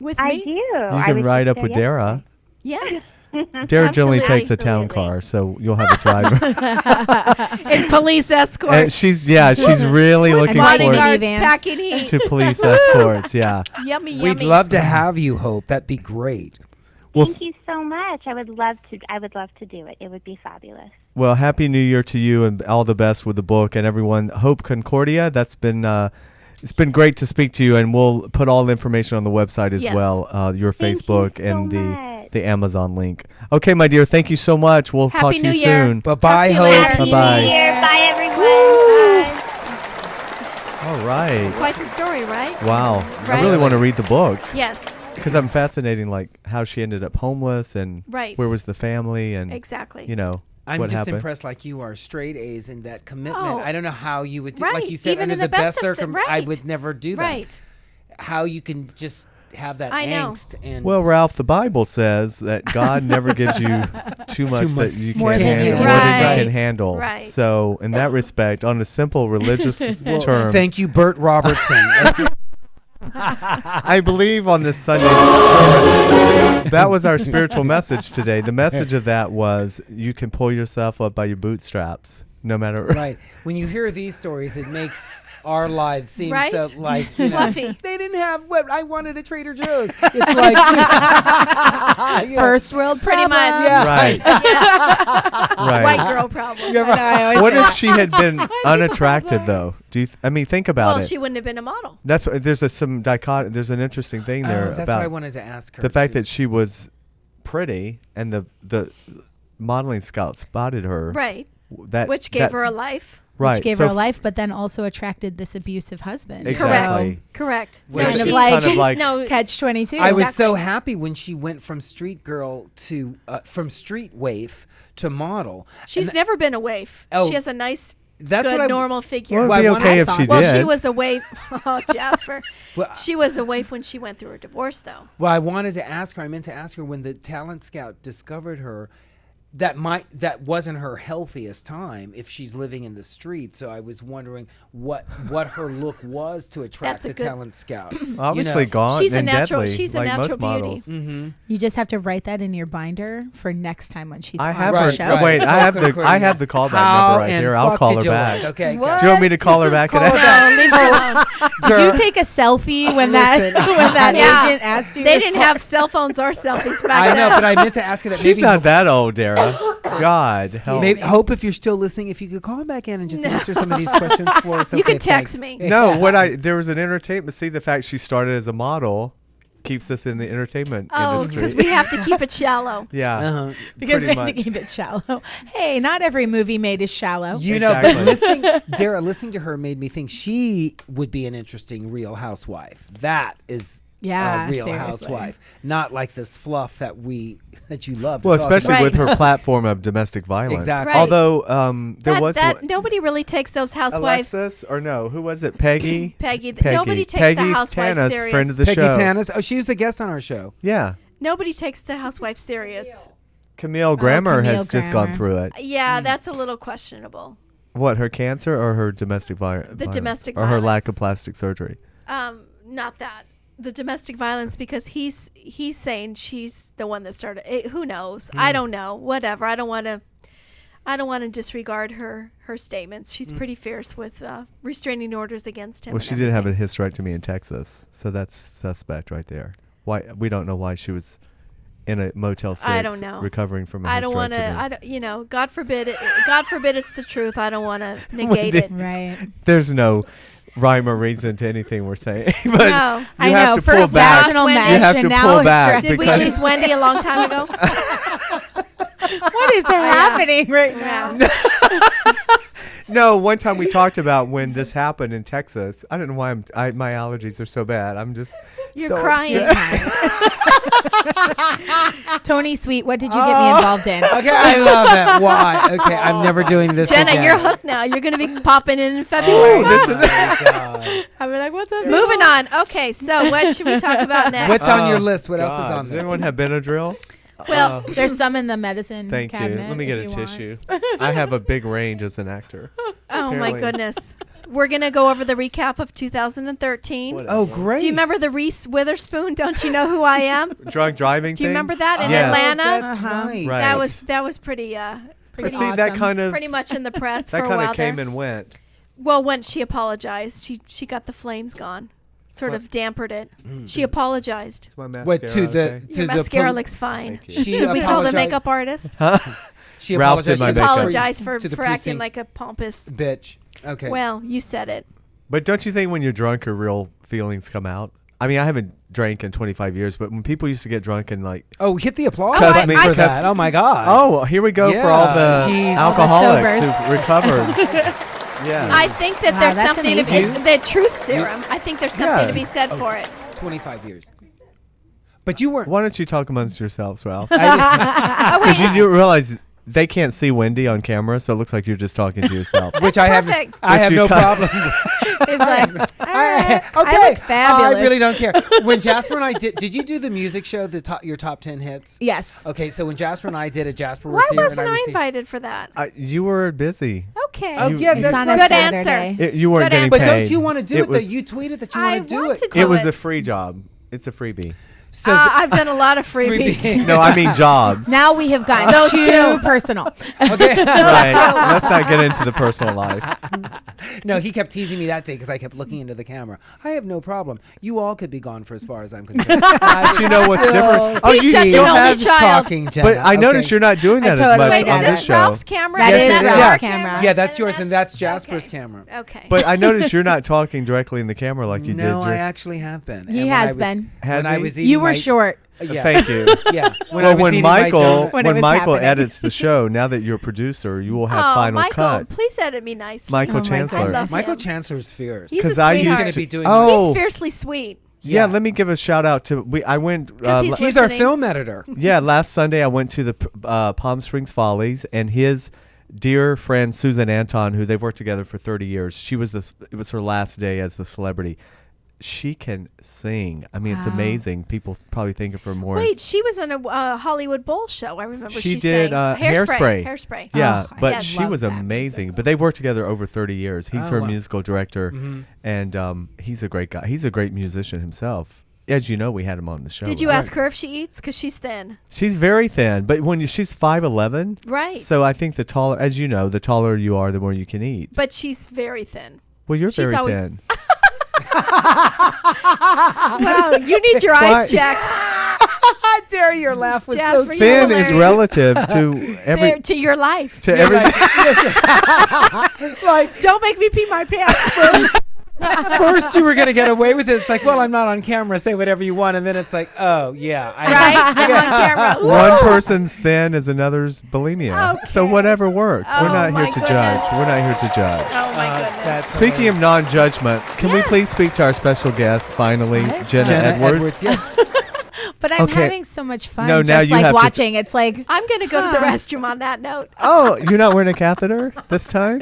Speaker 4: With
Speaker 7: I
Speaker 4: me?
Speaker 7: do.
Speaker 2: You
Speaker 7: I
Speaker 2: can
Speaker 7: was
Speaker 2: ride
Speaker 7: just
Speaker 2: up
Speaker 7: there
Speaker 2: with
Speaker 7: yesterday.
Speaker 2: Dara.
Speaker 4: Yes.
Speaker 2: Dara generally
Speaker 4: Absolutely.
Speaker 2: takes a town car, so you'll have a driver.
Speaker 4: And police escorts.
Speaker 2: And she's really looking
Speaker 4: bodyguards
Speaker 2: forward
Speaker 5: vans.
Speaker 4: packing heat.
Speaker 2: to police escorts. Yeah.
Speaker 4: Yummy.
Speaker 3: We'd love to have you, Hope. That'd be great.
Speaker 2: Well,
Speaker 7: Thank you so much. I would love to do it. It would be fabulous.
Speaker 2: well, happy New Year to you, and all the best with the book and everyone. Hope Concordia. That's been. It's been great to speak to you, and we'll put all the information on the website as
Speaker 4: Yes.
Speaker 2: well, your
Speaker 7: Thank
Speaker 2: Facebook
Speaker 7: you so
Speaker 2: and
Speaker 7: much.
Speaker 2: the Amazon link. Okay, my dear, thank you so much. We'll
Speaker 4: Happy
Speaker 2: talk to
Speaker 4: New
Speaker 2: you
Speaker 4: Year.
Speaker 2: soon.
Speaker 3: Bye-bye,
Speaker 4: to you
Speaker 3: Hope.
Speaker 4: later.
Speaker 7: Happy
Speaker 2: Bye-bye.
Speaker 7: New Year. Bye, everyone. Bye.
Speaker 2: All right.
Speaker 4: Quite the story, right?
Speaker 2: Wow. I
Speaker 4: Right.
Speaker 2: really want to read the book
Speaker 4: Yes,
Speaker 2: because I'm fascinating, like how she ended up homeless and
Speaker 4: Right.
Speaker 2: where was the family and
Speaker 4: exactly.
Speaker 3: I'm
Speaker 2: what
Speaker 3: just
Speaker 2: happened.
Speaker 3: impressed, like you are, straight A's and that commitment.
Speaker 4: Oh.
Speaker 3: I don't know how you would do.
Speaker 4: Right.
Speaker 3: Like you said,
Speaker 4: Even
Speaker 3: under
Speaker 4: in
Speaker 3: the
Speaker 4: the
Speaker 3: best
Speaker 4: best of
Speaker 3: circumstances, I
Speaker 4: right.
Speaker 3: would never do that.
Speaker 4: Right.
Speaker 3: How you can just have that
Speaker 4: I know.
Speaker 3: angst and
Speaker 2: Well, Ralph, the Bible says that God never gives you too much
Speaker 3: much.
Speaker 2: that you
Speaker 5: More
Speaker 2: can't
Speaker 5: than
Speaker 2: handle,
Speaker 5: you
Speaker 2: more than
Speaker 4: can
Speaker 2: you can handle.
Speaker 4: Right.
Speaker 2: So, in that respect, on a simple religious term,
Speaker 3: Thank you, Bert Robertson.
Speaker 2: I believe on this Sunday service, that was our spiritual message today. The message of that was you can pull yourself up by your bootstraps, no matter.
Speaker 3: Right. When you hear these stories, it makes our lives seem
Speaker 4: Right?
Speaker 3: so like
Speaker 4: Fluffy.
Speaker 3: They didn't have what I wanted at Trader Joe's. It's like yeah.
Speaker 5: First world
Speaker 4: Pretty
Speaker 5: problem.
Speaker 4: much.
Speaker 3: Yeah.
Speaker 2: Right. Right.
Speaker 4: White girl problem.
Speaker 3: You ever-
Speaker 2: What if she had been unattractive, though? Do you? I mean, think about
Speaker 4: Well,
Speaker 2: it.
Speaker 4: she wouldn't have been a model.
Speaker 2: That's there's some dichotomy. There's an interesting thing there
Speaker 3: that's
Speaker 2: about
Speaker 3: what I wanted to ask her.
Speaker 2: the fact
Speaker 3: too.
Speaker 2: that she was pretty and the modeling scout spotted her.
Speaker 4: Right.
Speaker 2: That
Speaker 4: Which gave her a
Speaker 2: that's-
Speaker 4: life.
Speaker 2: right.
Speaker 5: Which gave
Speaker 2: so
Speaker 5: her a life, but then also attracted this abusive husband.
Speaker 2: Exactly.
Speaker 4: Correct.
Speaker 3: Well,
Speaker 5: Kind
Speaker 3: she-
Speaker 5: of like,
Speaker 2: kind of like-
Speaker 5: so catch 22.
Speaker 3: I was so
Speaker 4: Exactly.
Speaker 3: happy when she went from street girl to from street waif to model.
Speaker 4: She's
Speaker 3: And
Speaker 4: never been a waif.
Speaker 3: Oh,
Speaker 4: she has a nice,
Speaker 3: that's
Speaker 4: good,
Speaker 3: what I-
Speaker 4: normal figure.
Speaker 2: Well,
Speaker 3: Well,
Speaker 2: it'd
Speaker 3: I
Speaker 2: be
Speaker 3: wanna-
Speaker 2: okay if
Speaker 5: that's
Speaker 2: she
Speaker 5: awesome.
Speaker 2: did.
Speaker 4: Well, she was a waif. Oh, Jasper.
Speaker 3: Well,
Speaker 4: She was a waif when she went through her divorce, though.
Speaker 3: Well, I wanted to ask her. I meant to ask her when the talent scout discovered her. That wasn't her healthiest time if she's living in the street. So I was wondering what her look was to attract
Speaker 4: That's a
Speaker 3: the
Speaker 4: good-
Speaker 3: talent scout.
Speaker 2: Obviously
Speaker 3: You know?
Speaker 2: gaunt
Speaker 4: She's a
Speaker 2: and
Speaker 4: natural-
Speaker 2: deadly,
Speaker 4: she's a
Speaker 2: like
Speaker 4: natural
Speaker 2: most
Speaker 4: beauty.
Speaker 2: models.
Speaker 3: Mm-hmm.
Speaker 5: You just have to write that in your binder for next time when she's
Speaker 2: I
Speaker 5: on
Speaker 2: have
Speaker 5: the
Speaker 2: her.
Speaker 5: show.
Speaker 3: Right.
Speaker 2: Wait, I have
Speaker 3: Okay,
Speaker 2: I have the callback
Speaker 3: How
Speaker 2: number right
Speaker 3: and
Speaker 2: here. I'll
Speaker 3: fuck
Speaker 2: call
Speaker 3: did
Speaker 2: her
Speaker 3: you
Speaker 2: back.
Speaker 3: like? Okay.
Speaker 5: What?
Speaker 2: Do you want me to call her back?
Speaker 3: Call
Speaker 2: and
Speaker 3: her
Speaker 2: ask-
Speaker 3: back.
Speaker 5: Did you take a selfie when that
Speaker 3: Listen.
Speaker 5: when that
Speaker 4: Yeah.
Speaker 5: agent asked you?
Speaker 4: They didn't have cell phones or selfies back
Speaker 3: I know,
Speaker 4: then.
Speaker 3: but I meant to ask her that.
Speaker 2: She's
Speaker 3: maybe
Speaker 2: not that old, Dara. God help.
Speaker 3: Maybe Hope, if you're still listening, if you could call back in and just answer some of these questions for us.
Speaker 4: You
Speaker 3: Okay,
Speaker 4: can text
Speaker 3: thanks.
Speaker 4: me.
Speaker 2: No, there was an entertainment. See, the fact she started as a model keeps us in the entertainment
Speaker 4: Oh,
Speaker 2: industry.
Speaker 4: because we have to keep it shallow.
Speaker 2: yeah,
Speaker 3: Uh-huh.
Speaker 5: because we
Speaker 2: pretty
Speaker 5: have to
Speaker 2: much.
Speaker 5: keep it shallow. Hey, not every movie made is shallow.
Speaker 3: You know,
Speaker 2: Exactly.
Speaker 3: but listening, Dara, listening to her made me think she would be an interesting Real Housewife. That is
Speaker 5: Yeah,
Speaker 3: a Real
Speaker 5: seriously.
Speaker 3: Housewife, not like this fluff that you love. to
Speaker 2: Well,
Speaker 3: talk
Speaker 2: especially
Speaker 3: about.
Speaker 2: with her platform of domestic violence.
Speaker 3: Exactly.
Speaker 4: Right.
Speaker 2: Although there
Speaker 4: That,
Speaker 2: was
Speaker 4: that
Speaker 2: one-
Speaker 4: nobody really takes those housewives.
Speaker 2: Alexis or no, who was it? Peggy.
Speaker 4: Peggy. Nobody takes the
Speaker 2: Peggy
Speaker 4: housewives
Speaker 2: Tanis,
Speaker 4: serious.
Speaker 2: friend of the
Speaker 3: Peggy
Speaker 2: show.
Speaker 3: Tanis. Oh, she was a guest on our show.
Speaker 2: Yeah,
Speaker 4: Nobody takes the housewife serious.
Speaker 2: Camille Grammer
Speaker 5: Camille
Speaker 2: has just gone
Speaker 5: Grammer.
Speaker 2: through it.
Speaker 4: Yeah, that's a little questionable.
Speaker 2: What, her cancer or her domestic violence?
Speaker 4: The domestic
Speaker 2: or her lack
Speaker 4: violence.
Speaker 2: of plastic surgery.
Speaker 4: Not that. The domestic violence, because he's saying she's the one that started. Who knows? I don't know. Whatever. I don't want to disregard her statements. She's pretty fierce with restraining orders against him.
Speaker 2: Well,
Speaker 4: and
Speaker 2: she did have a
Speaker 4: everything.
Speaker 2: hysterectomy in Texas, so that's suspect right there. Why we don't know why she was in a Motel 6
Speaker 4: I don't know.
Speaker 2: recovering from a
Speaker 4: I don't want to.
Speaker 2: hysterectomy.
Speaker 4: God forbid. God forbid it's the truth. I don't want to negate it.
Speaker 5: Right.
Speaker 2: There's no rhyme or reason to anything we're saying. But
Speaker 4: No.
Speaker 2: you
Speaker 5: I
Speaker 2: have
Speaker 5: know.
Speaker 2: to pull
Speaker 5: First
Speaker 2: back.
Speaker 5: vaginal
Speaker 4: You
Speaker 5: mesh,
Speaker 2: have to
Speaker 5: and now
Speaker 2: pull back
Speaker 4: Did we
Speaker 2: because-
Speaker 4: lose Wendy a long time ago?
Speaker 5: What is happening right now?
Speaker 2: No, one time we talked about when this happened in Texas. I don't know why my allergies are so bad. I'm just
Speaker 4: You're
Speaker 2: so
Speaker 4: crying.
Speaker 2: upset.
Speaker 5: Tony Sweet, what did you get me involved in?
Speaker 3: Okay, I love it. Why? Okay, I'm never doing this
Speaker 4: Jenna,
Speaker 3: again.
Speaker 4: you're hooked now. You're going to be popping in February.
Speaker 2: This is
Speaker 3: Oh, God.
Speaker 5: I'll be like, what's up?
Speaker 4: Moving on. Okay, so what should we talk about next?
Speaker 3: What's on your
Speaker 2: Oh,
Speaker 3: list? What else is
Speaker 2: God.
Speaker 3: on
Speaker 2: Does
Speaker 3: there?
Speaker 2: anyone have Benadryl?
Speaker 4: Well,
Speaker 5: There's some in the medicine
Speaker 2: Thank you.
Speaker 5: cabinet.
Speaker 2: Let me get a
Speaker 5: if you want.
Speaker 2: tissue. I have a big range as an actor.
Speaker 4: oh my
Speaker 2: Apparently.
Speaker 4: goodness. We're going to go over the recap of 2013.
Speaker 3: Oh, great.
Speaker 4: Do you remember the Reese Witherspoon? Don't you know who I am?
Speaker 2: Drunk driving
Speaker 4: Do you
Speaker 2: thing?
Speaker 4: remember that in
Speaker 2: Yes.
Speaker 4: Atlanta?
Speaker 3: That's right.
Speaker 2: Right.
Speaker 4: That was pretty
Speaker 2: But see,
Speaker 5: awesome.
Speaker 2: that kind of
Speaker 4: pretty much in the press for
Speaker 2: that
Speaker 4: a
Speaker 2: kind
Speaker 4: while
Speaker 2: of came
Speaker 4: there.
Speaker 2: and went.
Speaker 4: Well, once she apologized, she got the flames gone. Sort of dampered it. She apologized.
Speaker 2: My
Speaker 3: What to
Speaker 2: mascara,
Speaker 3: the
Speaker 2: okay?
Speaker 3: to
Speaker 4: Your
Speaker 3: the
Speaker 4: mascara
Speaker 3: pol-
Speaker 4: looks fine.
Speaker 2: Thank you.
Speaker 3: She
Speaker 4: Should we call the
Speaker 3: apologized-
Speaker 4: makeup artist?
Speaker 3: She
Speaker 2: Ralph did
Speaker 3: apologized
Speaker 2: my
Speaker 3: to the
Speaker 2: makeup.
Speaker 4: Apologize for
Speaker 3: to the
Speaker 4: acting
Speaker 3: precinct
Speaker 4: like a pompous.
Speaker 3: bitch. Okay.
Speaker 4: Well, you said it.
Speaker 2: But don't you think when you're drunk, your real feelings come out? I mean, I haven't drank in 25 years, but when people used to get drunk and like,
Speaker 3: oh, hit the applause
Speaker 2: Cuss
Speaker 3: button
Speaker 2: me,
Speaker 3: for
Speaker 2: cuss
Speaker 3: that.
Speaker 2: me.
Speaker 3: Oh my God.
Speaker 2: oh, here we go for all the
Speaker 3: he's-
Speaker 2: alcoholics
Speaker 5: Sobers.
Speaker 2: who've recovered. Yeah.
Speaker 4: I think that
Speaker 5: Wow,
Speaker 4: there's
Speaker 5: that's
Speaker 4: something to
Speaker 5: amazing.
Speaker 4: be the truth serum. I think there's something
Speaker 2: Yeah.
Speaker 4: to be said for it.
Speaker 3: 25 years. But you weren't.
Speaker 2: Why don't you talk amongst yourselves, Ralph?
Speaker 4: Oh,
Speaker 2: Because
Speaker 4: wait,
Speaker 2: you do realize they can't see Wendy on camera, so it looks like you're just talking to yourself.
Speaker 3: Which I have.
Speaker 4: perfect.
Speaker 3: I have
Speaker 2: you
Speaker 3: no
Speaker 2: cut-
Speaker 3: problem.
Speaker 5: It's like,
Speaker 3: Okay.
Speaker 5: I look fabulous.
Speaker 3: I really don't care. When Jasper and I did you do the music show, your top 10 hits?
Speaker 5: Yes.
Speaker 3: Okay, so when Jasper and I did it, Jasper was
Speaker 4: why
Speaker 3: here
Speaker 4: wasn't
Speaker 3: and I
Speaker 4: I
Speaker 3: was
Speaker 4: invited for that?
Speaker 2: You were busy.
Speaker 4: Okay.
Speaker 3: Oh, yeah,
Speaker 5: It's
Speaker 3: that's
Speaker 5: on
Speaker 3: right.
Speaker 5: a
Speaker 4: Good
Speaker 5: Saturday.
Speaker 4: answer.
Speaker 2: You weren't
Speaker 4: Good
Speaker 2: getting
Speaker 3: But
Speaker 2: paid.
Speaker 3: don't you want to do it, though?
Speaker 2: was,
Speaker 3: You tweeted that you
Speaker 4: I
Speaker 3: want to do
Speaker 4: want
Speaker 3: it.
Speaker 4: to
Speaker 2: It was
Speaker 4: do
Speaker 2: a free job. It's a freebie.
Speaker 3: So
Speaker 4: I've done a lot of freebies.
Speaker 2: No, I mean jobs.
Speaker 5: Now we have gotten
Speaker 4: Those
Speaker 5: too
Speaker 4: two.
Speaker 5: personal.
Speaker 3: okay.
Speaker 2: Right. Let's not get into the personal life.
Speaker 3: No, he kept teasing me that day because I kept looking into the camera. I have no problem. You all could be gone for as far as I'm concerned.
Speaker 2: But you know what's different? Oh,
Speaker 4: He's
Speaker 2: you
Speaker 4: such an
Speaker 2: still
Speaker 4: only
Speaker 2: have.
Speaker 4: child.
Speaker 3: Talking, Jenna.
Speaker 2: But I noticed you're not doing that as
Speaker 5: totally
Speaker 2: much
Speaker 4: Wait,
Speaker 2: on
Speaker 4: is
Speaker 2: this
Speaker 4: this
Speaker 2: show.
Speaker 4: Ralph's camera?
Speaker 5: That
Speaker 3: Yes,
Speaker 5: is
Speaker 3: it is.
Speaker 5: Ralph's
Speaker 3: Yeah.
Speaker 5: camera.
Speaker 3: Yeah, that's yours, and that's Jasper's
Speaker 4: okay.
Speaker 3: camera.
Speaker 4: Okay.
Speaker 2: But I noticed you're not talking directly in the camera like you did.
Speaker 3: No, I actually have been.
Speaker 5: He
Speaker 3: And when
Speaker 5: has
Speaker 3: I was-
Speaker 5: been.
Speaker 2: Has
Speaker 3: When I
Speaker 2: he?
Speaker 3: was eating
Speaker 5: You were
Speaker 3: my-
Speaker 5: short.
Speaker 3: Yeah.
Speaker 2: Thank you.
Speaker 3: Yeah.
Speaker 2: Well, when Michael
Speaker 5: When it was
Speaker 2: Michael
Speaker 5: happening.
Speaker 2: edits the show, now that you're a producer, you will have
Speaker 4: Oh,
Speaker 2: final
Speaker 4: Michael,
Speaker 2: cut.
Speaker 4: please edit me nicely.
Speaker 2: Michael
Speaker 5: Oh my
Speaker 2: Chancellor.
Speaker 5: God.
Speaker 4: I love
Speaker 3: Michael
Speaker 4: him.
Speaker 3: Chancellor's fierce.
Speaker 4: He's a
Speaker 2: Because I
Speaker 4: sweetheart.
Speaker 2: used
Speaker 3: gonna
Speaker 2: to
Speaker 3: be doing
Speaker 2: Oh,
Speaker 4: He's fiercely sweet.
Speaker 2: yeah. Let me give a shout out to. I went.
Speaker 4: 'Cause he's
Speaker 3: He's our
Speaker 4: listening.
Speaker 3: film editor.
Speaker 2: Yeah, last Sunday I went to the Palm Springs Follies, and his dear friend Susan Anton, who they've worked together for 30 years. It was her last day as the celebrity. She can sing. I mean, it's
Speaker 5: Wow.
Speaker 2: amazing. People probably think of her more
Speaker 4: Wait,
Speaker 2: as.
Speaker 4: she was in a Hollywood Bowl show. I remember
Speaker 2: She
Speaker 4: she
Speaker 2: did
Speaker 4: sang.
Speaker 2: Hairspray.
Speaker 4: Hairspray.
Speaker 2: Yeah,
Speaker 5: Oh,
Speaker 2: but
Speaker 5: I
Speaker 2: she
Speaker 5: love
Speaker 2: was
Speaker 5: that
Speaker 2: amazing.
Speaker 5: music.
Speaker 2: But they've worked together over 30 years. He's
Speaker 3: Oh,
Speaker 2: her
Speaker 3: wow.
Speaker 2: musical director, and he's a great guy. He's a great musician himself. As you know, we had him on the show.
Speaker 4: Did you
Speaker 2: right?
Speaker 4: ask her if she eats? Because she's thin.
Speaker 2: She's very thin, but she's 5'11",
Speaker 4: Right.
Speaker 2: so I think the taller, as you know, the taller you are, the more you can eat.
Speaker 4: But she's very thin.
Speaker 2: Well, you're
Speaker 4: she's
Speaker 2: very
Speaker 4: always-
Speaker 2: thin.
Speaker 4: Wow, you need your eyes checked.
Speaker 3: I dare your laugh was
Speaker 4: Jasper,
Speaker 3: so
Speaker 4: you're
Speaker 2: Thin is
Speaker 4: hilarious.
Speaker 2: relative to every
Speaker 4: To your life.
Speaker 2: to every.
Speaker 3: like
Speaker 4: Don't make me pee my pants.
Speaker 3: first you were gonna get away with it. It's like, well, I'm not on camera. Say whatever you want, and then it's like, oh yeah,
Speaker 4: Right? I'm on camera. Ooh.
Speaker 2: One person's thin is another's bulimia. So
Speaker 4: Okay.
Speaker 2: whatever works. We're
Speaker 4: Oh,
Speaker 2: not
Speaker 4: my
Speaker 2: here to
Speaker 4: goodness.
Speaker 2: judge. We're not here to judge.
Speaker 4: Oh my goodness.
Speaker 3: That's
Speaker 2: Speaking of non-judgment, can we
Speaker 4: Yes.
Speaker 2: please speak to our special guest finally, Jenna,
Speaker 3: Jenna
Speaker 2: Edwards?
Speaker 3: Yes.
Speaker 5: But I'm
Speaker 2: Okay.
Speaker 5: having so much fun
Speaker 2: No, now
Speaker 5: just
Speaker 2: you
Speaker 5: like
Speaker 2: have to-
Speaker 5: watching. It's like,
Speaker 4: I'm going to go to the restroom on that note.
Speaker 2: Oh, you're not wearing a catheter this time?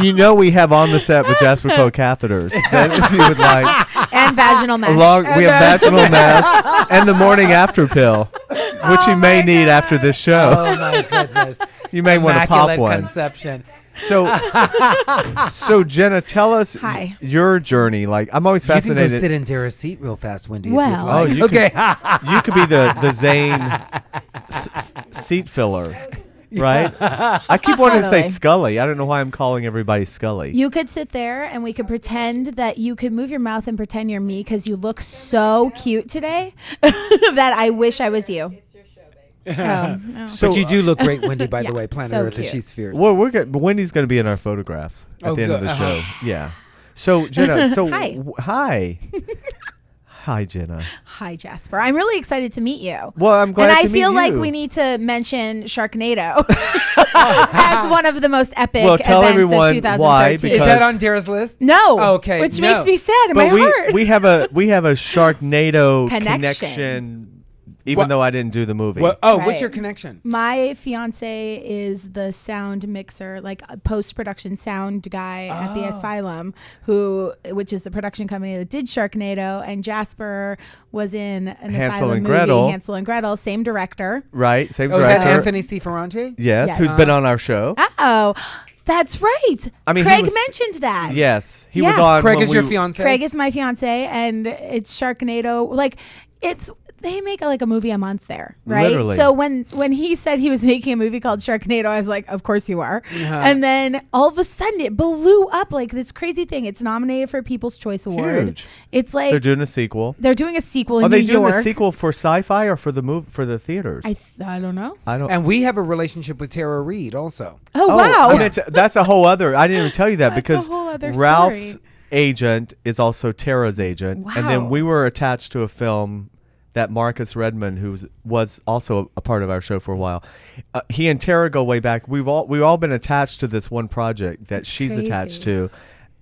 Speaker 2: You know we have on the set with Jasper Cole catheters. If you would like.
Speaker 5: and vaginal mesh.
Speaker 2: We have vaginal mass and the morning after pill, which you may need after this show.
Speaker 3: Oh my goodness.
Speaker 2: You may want to pop
Speaker 3: Immaculate
Speaker 2: one.
Speaker 3: conception.
Speaker 2: So Jenna, tell us
Speaker 5: Hi.
Speaker 2: your journey. Like, I'm always
Speaker 3: You can
Speaker 2: fascinated.
Speaker 3: go sit in Dara's seat real fast, Wendy.
Speaker 5: Well.
Speaker 3: if you'd like.
Speaker 2: Oh, you
Speaker 3: okay.
Speaker 2: You could be the Zane seat filler, right? I keep wanting to say
Speaker 5: Totally.
Speaker 2: Scully. I don't know why I'm calling everybody Scully.
Speaker 5: You could sit there and we could pretend that you could move your mouth and pretend you're me because you look so cute today that I wish I was you.
Speaker 6: It's your show, babe.
Speaker 5: Oh,
Speaker 2: So,
Speaker 3: But you do look great, Wendy, by the
Speaker 5: Yeah,
Speaker 3: way. Planet
Speaker 5: so
Speaker 3: Earth,
Speaker 5: cute.
Speaker 3: she's fierce.
Speaker 2: well, we're good. Wendy's going to be in our photographs at
Speaker 3: Oh,
Speaker 2: the end of
Speaker 3: good.
Speaker 2: the show. Yeah. So Jenna,
Speaker 5: Hi.
Speaker 2: Hi. Hi, Jenna.
Speaker 5: Hi, Jasper. I'm really excited to meet you.
Speaker 2: Well, I'm glad
Speaker 5: and I
Speaker 2: to meet
Speaker 5: feel like
Speaker 2: you.
Speaker 5: we need to mention Sharknado as one of the most epic
Speaker 2: Well, tell
Speaker 5: events
Speaker 2: everyone
Speaker 5: of 2013.
Speaker 2: why,
Speaker 3: Is
Speaker 2: because-
Speaker 3: that on Dara's list?
Speaker 5: No.
Speaker 3: Okay,
Speaker 5: Which
Speaker 3: no.
Speaker 5: makes me sad in my
Speaker 2: But
Speaker 5: heart.
Speaker 2: we have a Sharknado
Speaker 5: Connection.
Speaker 2: connection, even
Speaker 3: What-
Speaker 2: though I didn't do the movie.
Speaker 3: What's
Speaker 5: Right.
Speaker 3: your connection?
Speaker 5: My fiance is the sound mixer, like a post-production sound guy at the Asylum, which is the production company that did Sharknado, and Jasper was in an
Speaker 2: Hansel
Speaker 5: Asylum
Speaker 2: and
Speaker 5: movie,
Speaker 2: Gretel.
Speaker 5: Hansel and Gretel, same director.
Speaker 2: Right? Same
Speaker 3: Oh, is that
Speaker 2: director.
Speaker 3: Anthony C. Ferrante?
Speaker 2: Yes,
Speaker 5: Yes.
Speaker 2: who's been on our show.
Speaker 5: Uh-oh. That's right.
Speaker 2: I mean,
Speaker 5: Craig mentioned that.
Speaker 2: Yes, he
Speaker 5: Yeah.
Speaker 2: was on.
Speaker 3: Craig
Speaker 2: when
Speaker 3: is your fiance.
Speaker 5: Craig is my fiance, and it's Sharknado. Like, they make like a movie a month there, right?
Speaker 2: Literally.
Speaker 5: So when he said he was making a movie called Sharknado, I was like, of course you are. And then all of a sudden it blew up like this crazy thing. It's nominated for People's Choice Award.
Speaker 2: Huge.
Speaker 5: It's like
Speaker 2: They're doing a sequel.
Speaker 5: they're doing a sequel in
Speaker 2: Are
Speaker 5: New
Speaker 2: they doing
Speaker 5: York.
Speaker 2: a sequel for sci-fi or for the theaters?
Speaker 5: I don't know.
Speaker 2: I don't.
Speaker 3: And we have a relationship with Tara Reid also.
Speaker 5: Oh, wow.
Speaker 2: I meant that's a whole other. I didn't even tell you that
Speaker 5: That's a
Speaker 2: because
Speaker 5: whole other
Speaker 2: Ralph's
Speaker 5: story.
Speaker 2: agent is also Tara's agent, and then
Speaker 5: Wow.
Speaker 2: we were attached to a film that Marcus Redmond, who was also a part of our show for a while, he and Tara go way back. We've all been attached to this one project that she's
Speaker 5: crazy.
Speaker 2: attached to,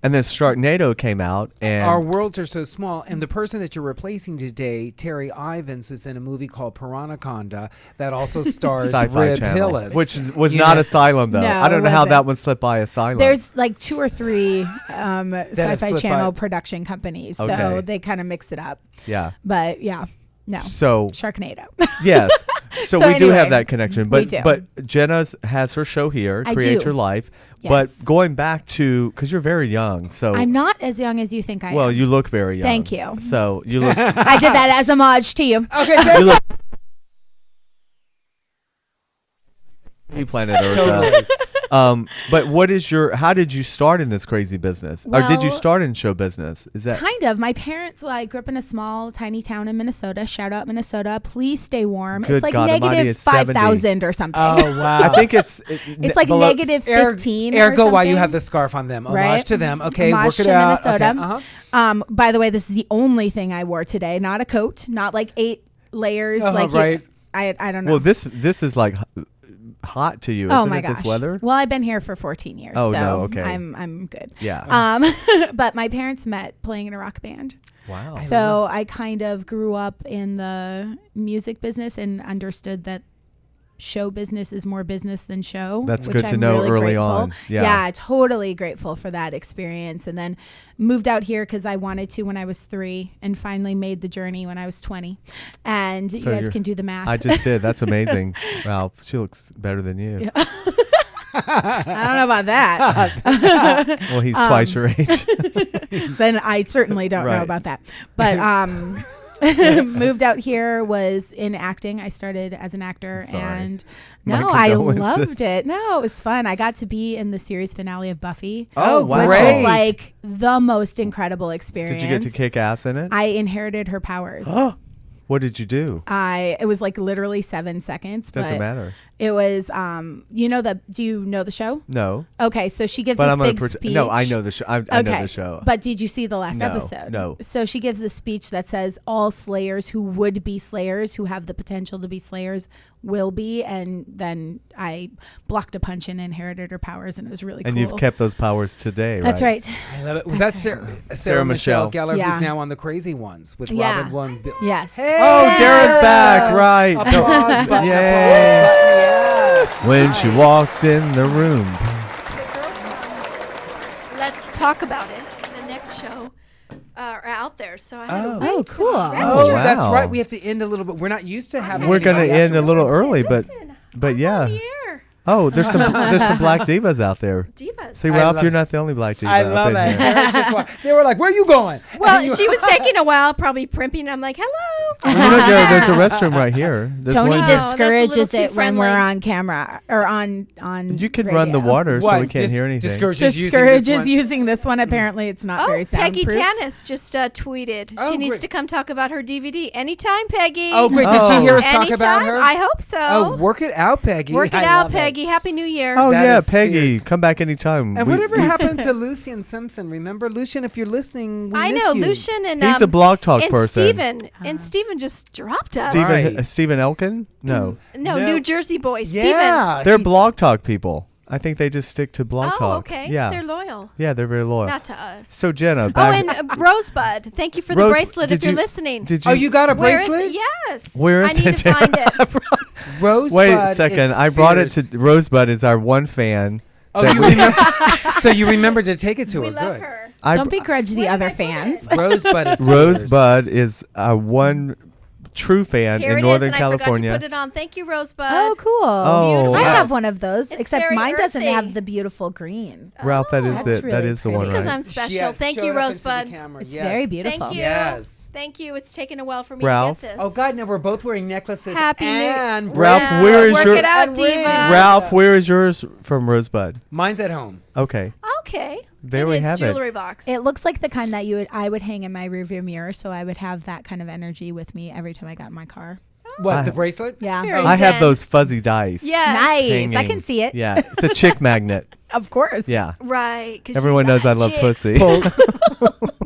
Speaker 2: and then Sharknado came out, and
Speaker 3: Our worlds are so small, and the person that you're replacing today, Terri Ivens, is in a movie called Piranaconda that also stars
Speaker 2: Sci-Fi
Speaker 3: Rib
Speaker 2: Channel,
Speaker 3: Hillis,
Speaker 2: which was
Speaker 3: You
Speaker 2: not
Speaker 3: know,
Speaker 2: Asylum though.
Speaker 5: No,
Speaker 2: I don't know
Speaker 5: it
Speaker 2: how
Speaker 5: wasn't.
Speaker 2: that one slipped by Asylum.
Speaker 5: There's like 2 or 3
Speaker 3: have
Speaker 5: Sci-Fi
Speaker 3: slipped
Speaker 5: Channel
Speaker 3: by.
Speaker 5: production companies,
Speaker 2: Okay.
Speaker 5: so they kind of mix it up.
Speaker 2: yeah.
Speaker 5: But yeah, no.
Speaker 2: So
Speaker 5: Sharknado.
Speaker 2: yes. So,
Speaker 5: So
Speaker 2: we do
Speaker 5: anyway,
Speaker 2: have that connection. But
Speaker 5: we do.
Speaker 2: but Jenna has her show here,
Speaker 5: I
Speaker 2: Create
Speaker 5: do.
Speaker 2: Your Life.
Speaker 5: Yes.
Speaker 2: But going back to, because you're very young, so
Speaker 5: I'm not as young as you think I
Speaker 2: well,
Speaker 5: am.
Speaker 2: you look very young.
Speaker 5: Thank you.
Speaker 2: So you look
Speaker 5: I did that as homage to you.
Speaker 3: Okay, thank
Speaker 2: you look Planet Earth.
Speaker 3: Totally.
Speaker 2: But how did you start in this crazy business? Or did you
Speaker 5: Well,
Speaker 2: start in show business? Is that
Speaker 5: Kind of. My parents, I grew up in a small, tiny town in Minnesota. Shout out Minnesota. Please stay warm.
Speaker 2: Good
Speaker 5: It's like
Speaker 2: God Almighty,
Speaker 5: negative
Speaker 2: it's 70.
Speaker 5: 5,000 or something.
Speaker 3: Oh wow!
Speaker 2: I think it's
Speaker 5: It's like
Speaker 2: below-
Speaker 5: negative 15 or
Speaker 3: Ergo, why you
Speaker 5: something.
Speaker 3: have the scarf on them? Homage
Speaker 5: Right?
Speaker 3: to them. Okay,
Speaker 5: Homage
Speaker 3: work it
Speaker 5: to
Speaker 3: out.
Speaker 5: Minnesota.
Speaker 3: Okay, uh-huh.
Speaker 5: By the way, this is the only thing I wore today. Not a coat. Not like 8 layers. Like
Speaker 3: right.
Speaker 5: I don't know.
Speaker 2: Well, this is like hot to you, isn't
Speaker 5: oh my
Speaker 2: it?
Speaker 5: gosh.
Speaker 2: This weather.
Speaker 5: Well, I've been here for 14 years.
Speaker 2: Oh,
Speaker 5: so
Speaker 2: no, okay.
Speaker 5: I'm good.
Speaker 2: Yeah.
Speaker 5: But my parents met playing in a rock band.
Speaker 2: Wow.
Speaker 5: So I kind of grew up in the music business and understood that show business is more business than show.
Speaker 2: That's
Speaker 5: which
Speaker 2: good to
Speaker 5: I'm
Speaker 2: know
Speaker 5: really
Speaker 2: early
Speaker 5: grateful.
Speaker 2: on. Yeah.
Speaker 5: Totally grateful for that experience. And then moved out here because I wanted to when I was 3 and finally made the journey when I was 20. And you guys can do the math.
Speaker 2: I just did. That's amazing. Wow. She looks better than you.
Speaker 5: Yeah. I don't know about that.
Speaker 2: Well, he's twice your age.
Speaker 5: Then I certainly don't know
Speaker 2: Right.
Speaker 5: about that. But moved out here, was in acting. I started as an actor,
Speaker 2: Sorry.
Speaker 5: and
Speaker 2: My
Speaker 5: no, I
Speaker 2: condolences.
Speaker 5: loved it. No, it was fun. I got to be in the series finale of Buffy.
Speaker 3: Oh,
Speaker 2: wow.
Speaker 5: Which
Speaker 3: great!
Speaker 5: was like the most incredible experience.
Speaker 2: Did you get to kick ass in it?
Speaker 5: I inherited her powers.
Speaker 2: What did you do?
Speaker 5: It was like literally 7 seconds.
Speaker 2: Doesn't
Speaker 5: but
Speaker 2: matter.
Speaker 5: It was, do you know the show?
Speaker 2: No.
Speaker 5: Okay, so she gives
Speaker 2: But
Speaker 5: this
Speaker 2: I'm gonna
Speaker 5: big speech.
Speaker 2: No, I know the show. I know the show.
Speaker 5: But did you see the last
Speaker 2: No,
Speaker 5: episode?
Speaker 2: no.
Speaker 5: So she gives this speech that says all slayers who would be slayers, who have the potential to be slayers, will be. And then I blocked a punch and inherited her powers, and it was really
Speaker 2: And
Speaker 5: cool.
Speaker 2: you've kept those powers today,
Speaker 5: That's right.
Speaker 3: I love it. Was that Sarah Michelle Gellar,
Speaker 5: Yeah.
Speaker 3: who's now on The Crazy Ones with
Speaker 5: Yeah.
Speaker 3: Robin One?
Speaker 5: Yes.
Speaker 3: Hey!
Speaker 2: Oh, Dara's back, right.
Speaker 3: Applause button,
Speaker 2: Yay.
Speaker 3: applause button, yes.
Speaker 2: When she walked in the room.
Speaker 4: Let's talk about it. The next show are out there, so I had to wait.
Speaker 5: Oh, cool.
Speaker 3: Oh,
Speaker 2: wow.
Speaker 3: that's right. We have to end a little bit. We're not used to having.
Speaker 2: We're going to
Speaker 3: anybody
Speaker 2: end a
Speaker 3: after-
Speaker 2: little early, but yeah.
Speaker 4: On the air.
Speaker 2: Oh, there's some black divas out there.
Speaker 4: Divas.
Speaker 2: See,
Speaker 3: I
Speaker 2: Ralph,
Speaker 3: love
Speaker 2: you're
Speaker 3: it.
Speaker 2: not the only black diva.
Speaker 3: I
Speaker 2: up
Speaker 3: love
Speaker 2: in
Speaker 3: it.
Speaker 2: here.
Speaker 3: They were like, "Where are you going?"
Speaker 4: Well,
Speaker 3: And you-
Speaker 4: she was taking a while, probably primping. I'm like, hello.
Speaker 2: Well, you know, Jared, there's a restroom right here. There's
Speaker 5: Tony
Speaker 2: one-
Speaker 4: that's a little
Speaker 5: discourages
Speaker 4: too
Speaker 5: it when we're
Speaker 4: friendly.
Speaker 5: on camera or on
Speaker 2: You could run the
Speaker 5: radio.
Speaker 2: water so
Speaker 3: What?
Speaker 2: we can't
Speaker 3: Dis-
Speaker 2: hear anything.
Speaker 3: Discourages
Speaker 5: Discourages
Speaker 3: using
Speaker 5: using this one. Apparently, it's not
Speaker 4: Oh,
Speaker 5: very
Speaker 4: Peggy
Speaker 5: soundproof.
Speaker 4: Tanis just tweeted.
Speaker 3: Oh,
Speaker 4: She needs
Speaker 3: great.
Speaker 4: to come talk about her DVD. Anytime, Peggy.
Speaker 3: Oh, great! Did
Speaker 2: Oh.
Speaker 3: she hear us talk
Speaker 4: Anytime?
Speaker 3: about her?
Speaker 4: I hope so.
Speaker 3: Oh, work it out, Peggy.
Speaker 4: Work it
Speaker 3: I
Speaker 4: out,
Speaker 3: love
Speaker 4: Peggy. Happy New Year.
Speaker 2: Oh,
Speaker 3: That
Speaker 2: yeah,
Speaker 3: is
Speaker 2: Peggy.
Speaker 3: fierce.
Speaker 2: Come back anytime.
Speaker 3: And
Speaker 2: We-
Speaker 3: whatever
Speaker 2: we-
Speaker 3: happened to Lucian Simpson? Remember, Lucian, if you're listening, we
Speaker 4: I
Speaker 3: miss
Speaker 4: know,
Speaker 3: you.
Speaker 4: Lucian and
Speaker 2: He's a Blog Talk
Speaker 4: and
Speaker 2: person.
Speaker 4: Steven just dropped us.
Speaker 3: Steve-
Speaker 2: Stephen Elkin? No.
Speaker 4: No,
Speaker 3: No.
Speaker 4: New Jersey boy,
Speaker 3: Yeah,
Speaker 2: They're
Speaker 3: he-
Speaker 2: Blog Talk people. I think they just stick to Blog
Speaker 4: Steven.
Speaker 2: Talk.
Speaker 4: Oh, okay.
Speaker 2: Yeah.
Speaker 4: They're loyal.
Speaker 2: Yeah, they're very loyal.
Speaker 4: Not to us.
Speaker 2: So, Jenna,
Speaker 4: Oh,
Speaker 2: back.
Speaker 4: and Rosebud. Thank you for the
Speaker 2: Rose-
Speaker 4: bracelet if
Speaker 2: did
Speaker 4: you're
Speaker 2: you-
Speaker 4: listening.
Speaker 2: Did you?
Speaker 3: Oh, you got a
Speaker 4: Where is
Speaker 3: bracelet?
Speaker 4: it? Yes.
Speaker 2: Where is
Speaker 4: I need
Speaker 2: it?
Speaker 4: to find it.
Speaker 3: Rosebud.
Speaker 2: Wait a second.
Speaker 3: is
Speaker 2: I brought it
Speaker 3: fierce.
Speaker 2: to Rosebud is our one fan.
Speaker 3: Oh, you remember? So you remember to take it to
Speaker 4: We
Speaker 3: her.
Speaker 4: love
Speaker 3: Good.
Speaker 4: her.
Speaker 2: I
Speaker 5: Don't begrudge the other fans.
Speaker 3: Rosebud is fierce.
Speaker 2: Rosebud is our one true fan
Speaker 4: Here
Speaker 2: in
Speaker 4: it
Speaker 2: Northern
Speaker 4: is, and
Speaker 2: California.
Speaker 4: I forgot to put it on. Thank you, Rosebud.
Speaker 5: Oh, cool.
Speaker 2: Oh,
Speaker 5: I
Speaker 2: wow.
Speaker 5: have one of those,
Speaker 4: It's
Speaker 5: except
Speaker 4: very
Speaker 5: mine doesn't
Speaker 4: earthy.
Speaker 5: have the beautiful green.
Speaker 2: Ralph, that is
Speaker 5: that's
Speaker 2: it.
Speaker 5: really
Speaker 2: That is the
Speaker 5: pretty.
Speaker 2: one,
Speaker 4: Because
Speaker 2: right?
Speaker 4: I'm special.
Speaker 3: Yes,
Speaker 4: Thank
Speaker 3: show
Speaker 4: you,
Speaker 3: it up into the
Speaker 4: Rosebud.
Speaker 3: camera.
Speaker 5: It's
Speaker 3: Yes.
Speaker 5: very beautiful.
Speaker 4: Thank you.
Speaker 3: Yes.
Speaker 4: Thank you. It's taken a while for me
Speaker 2: Ralph?
Speaker 4: to get this.
Speaker 3: Oh God! Now we're both wearing necklaces.
Speaker 5: Happy New-
Speaker 3: and
Speaker 2: Ralph,
Speaker 4: Yeah,
Speaker 2: where is
Speaker 4: work
Speaker 2: your
Speaker 4: it out,
Speaker 3: and
Speaker 4: Diva.
Speaker 3: rings.
Speaker 2: Ralph? Where is yours from Rosebud?
Speaker 3: Mine's at home.
Speaker 2: Okay,
Speaker 4: Okay.
Speaker 2: There we have it.
Speaker 4: Jewelry box.
Speaker 5: It looks like the kind that I would hang in my rearview mirror, so I would have that kind of energy with me every time I got in my car.
Speaker 3: What, the bracelet?
Speaker 5: Yeah.
Speaker 4: very
Speaker 2: I have
Speaker 4: zen.
Speaker 2: those fuzzy dice.
Speaker 4: Yes.
Speaker 5: Nice. I
Speaker 2: hanging.
Speaker 5: can see it.
Speaker 2: Yeah, it's a chick magnet.
Speaker 5: Of course.
Speaker 2: Yeah,
Speaker 4: Right. 'Cause
Speaker 2: everyone
Speaker 4: you
Speaker 2: knows I
Speaker 4: like
Speaker 2: love
Speaker 4: chicks.
Speaker 2: pussy.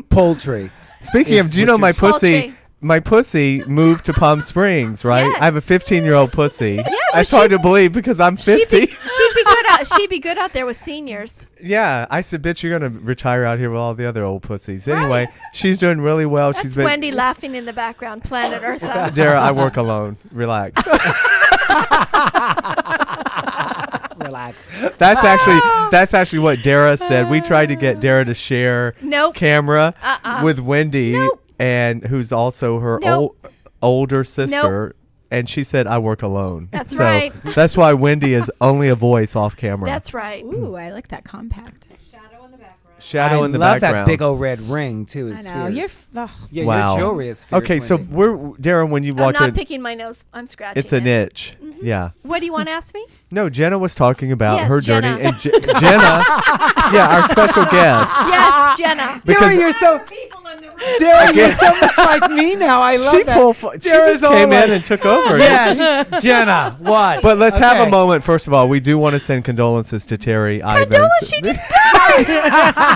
Speaker 3: Poultry.
Speaker 2: Speaking of,
Speaker 3: Is
Speaker 2: do you know
Speaker 3: what
Speaker 2: my
Speaker 3: you're-
Speaker 2: pussy?
Speaker 4: Poultry.
Speaker 2: My pussy moved to Palm Springs, right?
Speaker 4: Yes.
Speaker 2: I have a 15-year-old pussy.
Speaker 4: well,
Speaker 2: It's hard to believe because I'm 50.
Speaker 4: She'd be good out. She'd be good out there with seniors.
Speaker 2: Yeah, I said, bitch, you're gonna retire out here with all the other old pussies. Anyway, she's doing really well.
Speaker 4: That's
Speaker 2: She's been.
Speaker 4: Wendy laughing in the background. Planet Earth.
Speaker 2: Dara, I work alone. Relax.
Speaker 3: Relax.
Speaker 2: That's actually what Dara said. We tried to get Dara to share
Speaker 4: Nope.
Speaker 2: camera with Wendy,
Speaker 4: Nope.
Speaker 2: and who's also her
Speaker 4: Nope.
Speaker 2: older sister. And she said, I work alone.
Speaker 4: That's
Speaker 2: so
Speaker 4: right.
Speaker 2: That's why Wendy is only a voice off camera.
Speaker 4: That's right.
Speaker 5: Ooh, I like that compact.
Speaker 6: Shadow in the background.
Speaker 2: Shadow in the
Speaker 3: I love
Speaker 2: background.
Speaker 3: that big old red ring too.
Speaker 5: I
Speaker 3: It's
Speaker 5: know. You're.
Speaker 3: fierce.
Speaker 5: Oh.
Speaker 3: Yeah,
Speaker 2: Wow.
Speaker 3: your jewelry is fierce.
Speaker 2: Okay, so
Speaker 3: Wendy.
Speaker 2: we're Dara. When you
Speaker 4: I'm
Speaker 2: watch
Speaker 4: not
Speaker 2: it,
Speaker 4: picking my nose. I'm scratching.
Speaker 2: it's an
Speaker 4: it.
Speaker 2: itch. Yeah.
Speaker 4: What do you want to ask me?
Speaker 2: No, Jenna was talking about
Speaker 4: Yes,
Speaker 2: her
Speaker 4: Jenna.
Speaker 2: journey, and Jenna, yeah, our special guest.
Speaker 4: Yes, Jenna.
Speaker 2: Because
Speaker 3: Dara, you're so.
Speaker 6: People in the room.
Speaker 3: Dara, you're so much like me now. I love
Speaker 2: She
Speaker 3: that.
Speaker 2: she
Speaker 3: Dara's
Speaker 2: just
Speaker 3: all
Speaker 2: came
Speaker 3: like,
Speaker 2: in and took over.
Speaker 3: Yes, Jenna. What?
Speaker 2: But let's have a
Speaker 3: Okay.
Speaker 2: moment. First of all, we do want to send condolences to Terri Ivens.
Speaker 4: Condolences, she didn't die.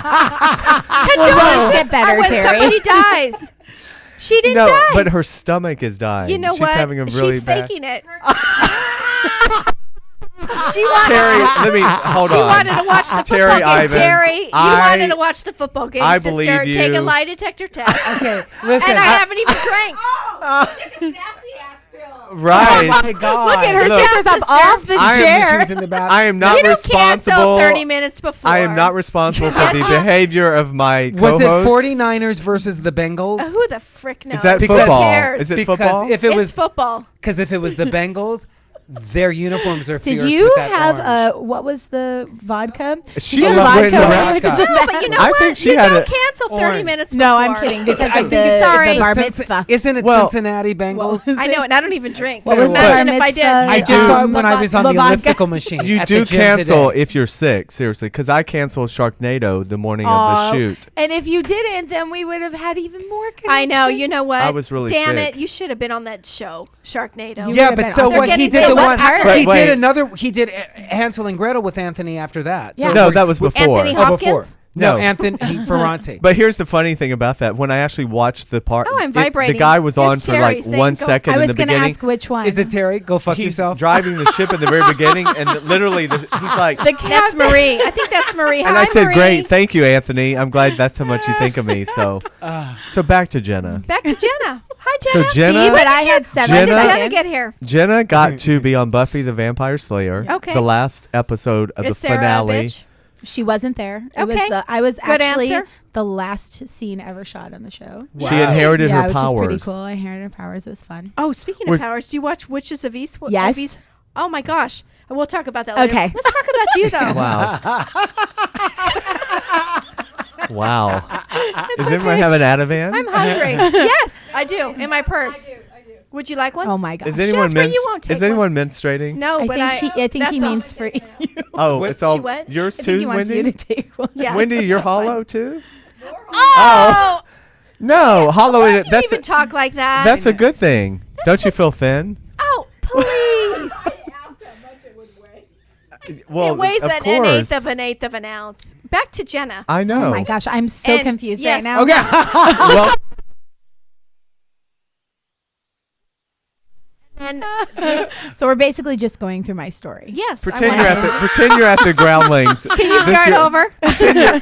Speaker 4: Condolences
Speaker 5: Get better,
Speaker 4: are when
Speaker 5: Terri.
Speaker 4: somebody dies. She didn't
Speaker 2: No,
Speaker 4: die.
Speaker 2: but her stomach is dying.
Speaker 4: you know
Speaker 2: She's
Speaker 4: what?
Speaker 2: having a really
Speaker 4: She's
Speaker 2: bad.
Speaker 4: faking it. She wanted.
Speaker 2: Terri, let me hold
Speaker 4: She
Speaker 2: on.
Speaker 4: wanted to watch the football
Speaker 2: Terri
Speaker 4: game.
Speaker 2: Ivens,
Speaker 4: Terri, you wanted to watch the football game,
Speaker 2: I
Speaker 4: sister.
Speaker 2: believe
Speaker 4: Take
Speaker 2: you.
Speaker 4: a lie detector test.
Speaker 3: Okay, listen.
Speaker 4: And I haven't even drank.
Speaker 6: Took a sassy ass pill.
Speaker 2: Right.
Speaker 3: Oh my God.
Speaker 5: Look at her
Speaker 2: Look,
Speaker 5: sisters up
Speaker 4: sister.
Speaker 5: off the
Speaker 2: I am-
Speaker 5: chair.
Speaker 3: She's in the bathroom.
Speaker 2: I am not
Speaker 4: You don't cancel
Speaker 2: responsible.
Speaker 4: 30 minutes before.
Speaker 2: I am not responsible for the
Speaker 4: Yes.
Speaker 2: behavior of my
Speaker 3: Was
Speaker 2: co-host.
Speaker 3: it 49ers versus the Bengals?
Speaker 4: Who the frick knows?
Speaker 2: Is that
Speaker 3: Because-
Speaker 4: Who
Speaker 2: football?
Speaker 4: cares?
Speaker 2: Is it
Speaker 3: Because
Speaker 2: football?
Speaker 3: if it
Speaker 4: It's
Speaker 3: was
Speaker 4: football.
Speaker 3: because if it was the Bengals, their uniforms are fierce.
Speaker 5: Did you
Speaker 3: with that
Speaker 5: have
Speaker 3: orange.
Speaker 5: what was the vodka?
Speaker 2: She
Speaker 5: Did you
Speaker 2: was
Speaker 5: have
Speaker 2: wearing
Speaker 5: vodka?
Speaker 2: Nebraska.
Speaker 4: No, but you know
Speaker 2: I
Speaker 4: what?
Speaker 2: think she
Speaker 4: you
Speaker 2: had
Speaker 4: don't
Speaker 2: a
Speaker 4: cancel 30
Speaker 3: orange.
Speaker 4: minutes
Speaker 5: No,
Speaker 4: before.
Speaker 5: I'm kidding because
Speaker 3: I
Speaker 5: of
Speaker 3: think it's
Speaker 4: sorry.
Speaker 5: the bar
Speaker 3: Cinci-
Speaker 5: mitzvah.
Speaker 3: Isn't it
Speaker 2: Well-
Speaker 3: Cincinnati Bengals?
Speaker 4: I know, and I don't even drink.
Speaker 5: What
Speaker 4: So
Speaker 5: was the
Speaker 4: imagine
Speaker 5: bar
Speaker 4: if I did.
Speaker 5: mitzvah?
Speaker 3: I just saw it when I was on the
Speaker 5: Vodka.
Speaker 3: elliptical machine.
Speaker 2: You
Speaker 3: at
Speaker 2: do
Speaker 3: the gym
Speaker 2: cancel
Speaker 3: today.
Speaker 2: if you're sick, seriously, because I canceled Sharknado the morning of
Speaker 5: Aw,
Speaker 2: the shoot.
Speaker 5: And if you didn't, then we would have had even more connection.
Speaker 4: I know. You know what?
Speaker 2: I was really
Speaker 4: Damn
Speaker 2: sick.
Speaker 4: it! You should have been on that show, Sharknado.
Speaker 5: You
Speaker 3: Yeah,
Speaker 5: would've
Speaker 3: but
Speaker 5: been
Speaker 3: so
Speaker 5: awesome.
Speaker 3: what?
Speaker 4: They're
Speaker 3: He
Speaker 4: getting
Speaker 3: did the
Speaker 4: so
Speaker 3: one.
Speaker 4: much better.
Speaker 2: Wait,
Speaker 3: He
Speaker 2: wait.
Speaker 3: did another. He did Hansel and Gretel with Anthony after that.
Speaker 5: Yeah.
Speaker 2: No, that was before.
Speaker 4: Anthony
Speaker 3: Oh, before.
Speaker 4: Hopkins?
Speaker 3: No,
Speaker 2: No.
Speaker 3: Anthony Ferrante.
Speaker 2: But here's the funny thing about that. When I actually watched the part,
Speaker 4: Oh, I'm
Speaker 2: the
Speaker 4: vibrating.
Speaker 2: guy was
Speaker 4: Here's
Speaker 2: on for
Speaker 4: Terri
Speaker 2: like
Speaker 4: saying
Speaker 2: 1
Speaker 4: go-
Speaker 2: second
Speaker 5: I
Speaker 2: in
Speaker 5: was
Speaker 2: the
Speaker 5: going to
Speaker 2: beginning.
Speaker 5: ask which one.
Speaker 3: Is it Terry? Go fuck
Speaker 2: He's
Speaker 3: yourself.
Speaker 2: driving the ship in the very beginning, and literally he's like,
Speaker 5: the
Speaker 4: That's
Speaker 5: captain?
Speaker 4: Marie. I think that's Marie.
Speaker 2: and
Speaker 4: Hi,
Speaker 2: I said,
Speaker 4: Marie.
Speaker 2: "Great, thank you, Anthony. I'm glad that's how much you think of me." So, so back to Jenna.
Speaker 4: Back to Jenna. Hi,
Speaker 2: So
Speaker 4: Jenna.
Speaker 2: Jenna-
Speaker 5: See, but I had 7
Speaker 4: When did
Speaker 2: Jenna-
Speaker 4: Jenna
Speaker 5: seconds.
Speaker 4: get here?
Speaker 2: Jenna got to be on Buffy the Vampire Slayer.
Speaker 4: Okay.
Speaker 2: The last episode of
Speaker 4: Is
Speaker 2: the
Speaker 4: Sarah a
Speaker 2: finale.
Speaker 4: bitch?
Speaker 5: She wasn't there. It was
Speaker 4: Okay.
Speaker 5: I was
Speaker 4: Good
Speaker 5: actually
Speaker 4: answer.
Speaker 5: the last scene ever shot on the show.
Speaker 3: Wow.
Speaker 2: She inherited
Speaker 5: Yeah,
Speaker 2: her
Speaker 5: it was just pretty
Speaker 2: powers.
Speaker 5: cool. I inherited her powers. It was fun.
Speaker 4: Oh, speaking
Speaker 2: We're-
Speaker 4: of powers, do you watch Witches of East?
Speaker 5: Yes.
Speaker 4: of East? Oh my gosh. And we'll talk about that later.
Speaker 5: Okay.
Speaker 4: Let's talk about you though.
Speaker 2: Wow. Wow. Does anyone have an Ativan?
Speaker 4: I'm hungry. Yes, I do. In my purse.
Speaker 6: I do.
Speaker 4: Would you like one?
Speaker 5: Oh my gosh.
Speaker 2: Is anyone
Speaker 4: Jasper, you won't take
Speaker 2: is anyone menstruating?
Speaker 4: No,
Speaker 5: I
Speaker 4: but
Speaker 5: think I think he
Speaker 4: that's all-
Speaker 5: means for you.
Speaker 2: Oh,
Speaker 3: What-
Speaker 2: it's all
Speaker 4: She what?
Speaker 2: yours
Speaker 5: I think he
Speaker 2: too,
Speaker 5: wants you
Speaker 2: Wendy.
Speaker 5: to take one.
Speaker 4: Yeah.
Speaker 2: Wendy, you're hollow too.
Speaker 4: Oh,
Speaker 2: No, hollow.
Speaker 4: why do you
Speaker 2: That's
Speaker 4: even talk like that?
Speaker 2: that's a good thing. Don't you
Speaker 4: just-
Speaker 2: feel thin?
Speaker 4: Oh, please.
Speaker 6: I asked how much it would weigh.
Speaker 2: Well,
Speaker 4: It weighs
Speaker 2: of
Speaker 4: an
Speaker 2: course.
Speaker 4: eighth of an ounce. Back to Jenna.
Speaker 2: I know.
Speaker 5: Oh my gosh, I'm so
Speaker 4: And-
Speaker 5: confused
Speaker 4: yes.
Speaker 5: right now.
Speaker 3: Okay.
Speaker 2: Well,
Speaker 4: And
Speaker 5: So we're basically just going through my story.
Speaker 4: yes,
Speaker 2: pretend
Speaker 4: I
Speaker 2: you're
Speaker 4: want
Speaker 2: at the pretend you're at the Groundlings.
Speaker 4: Can you start over?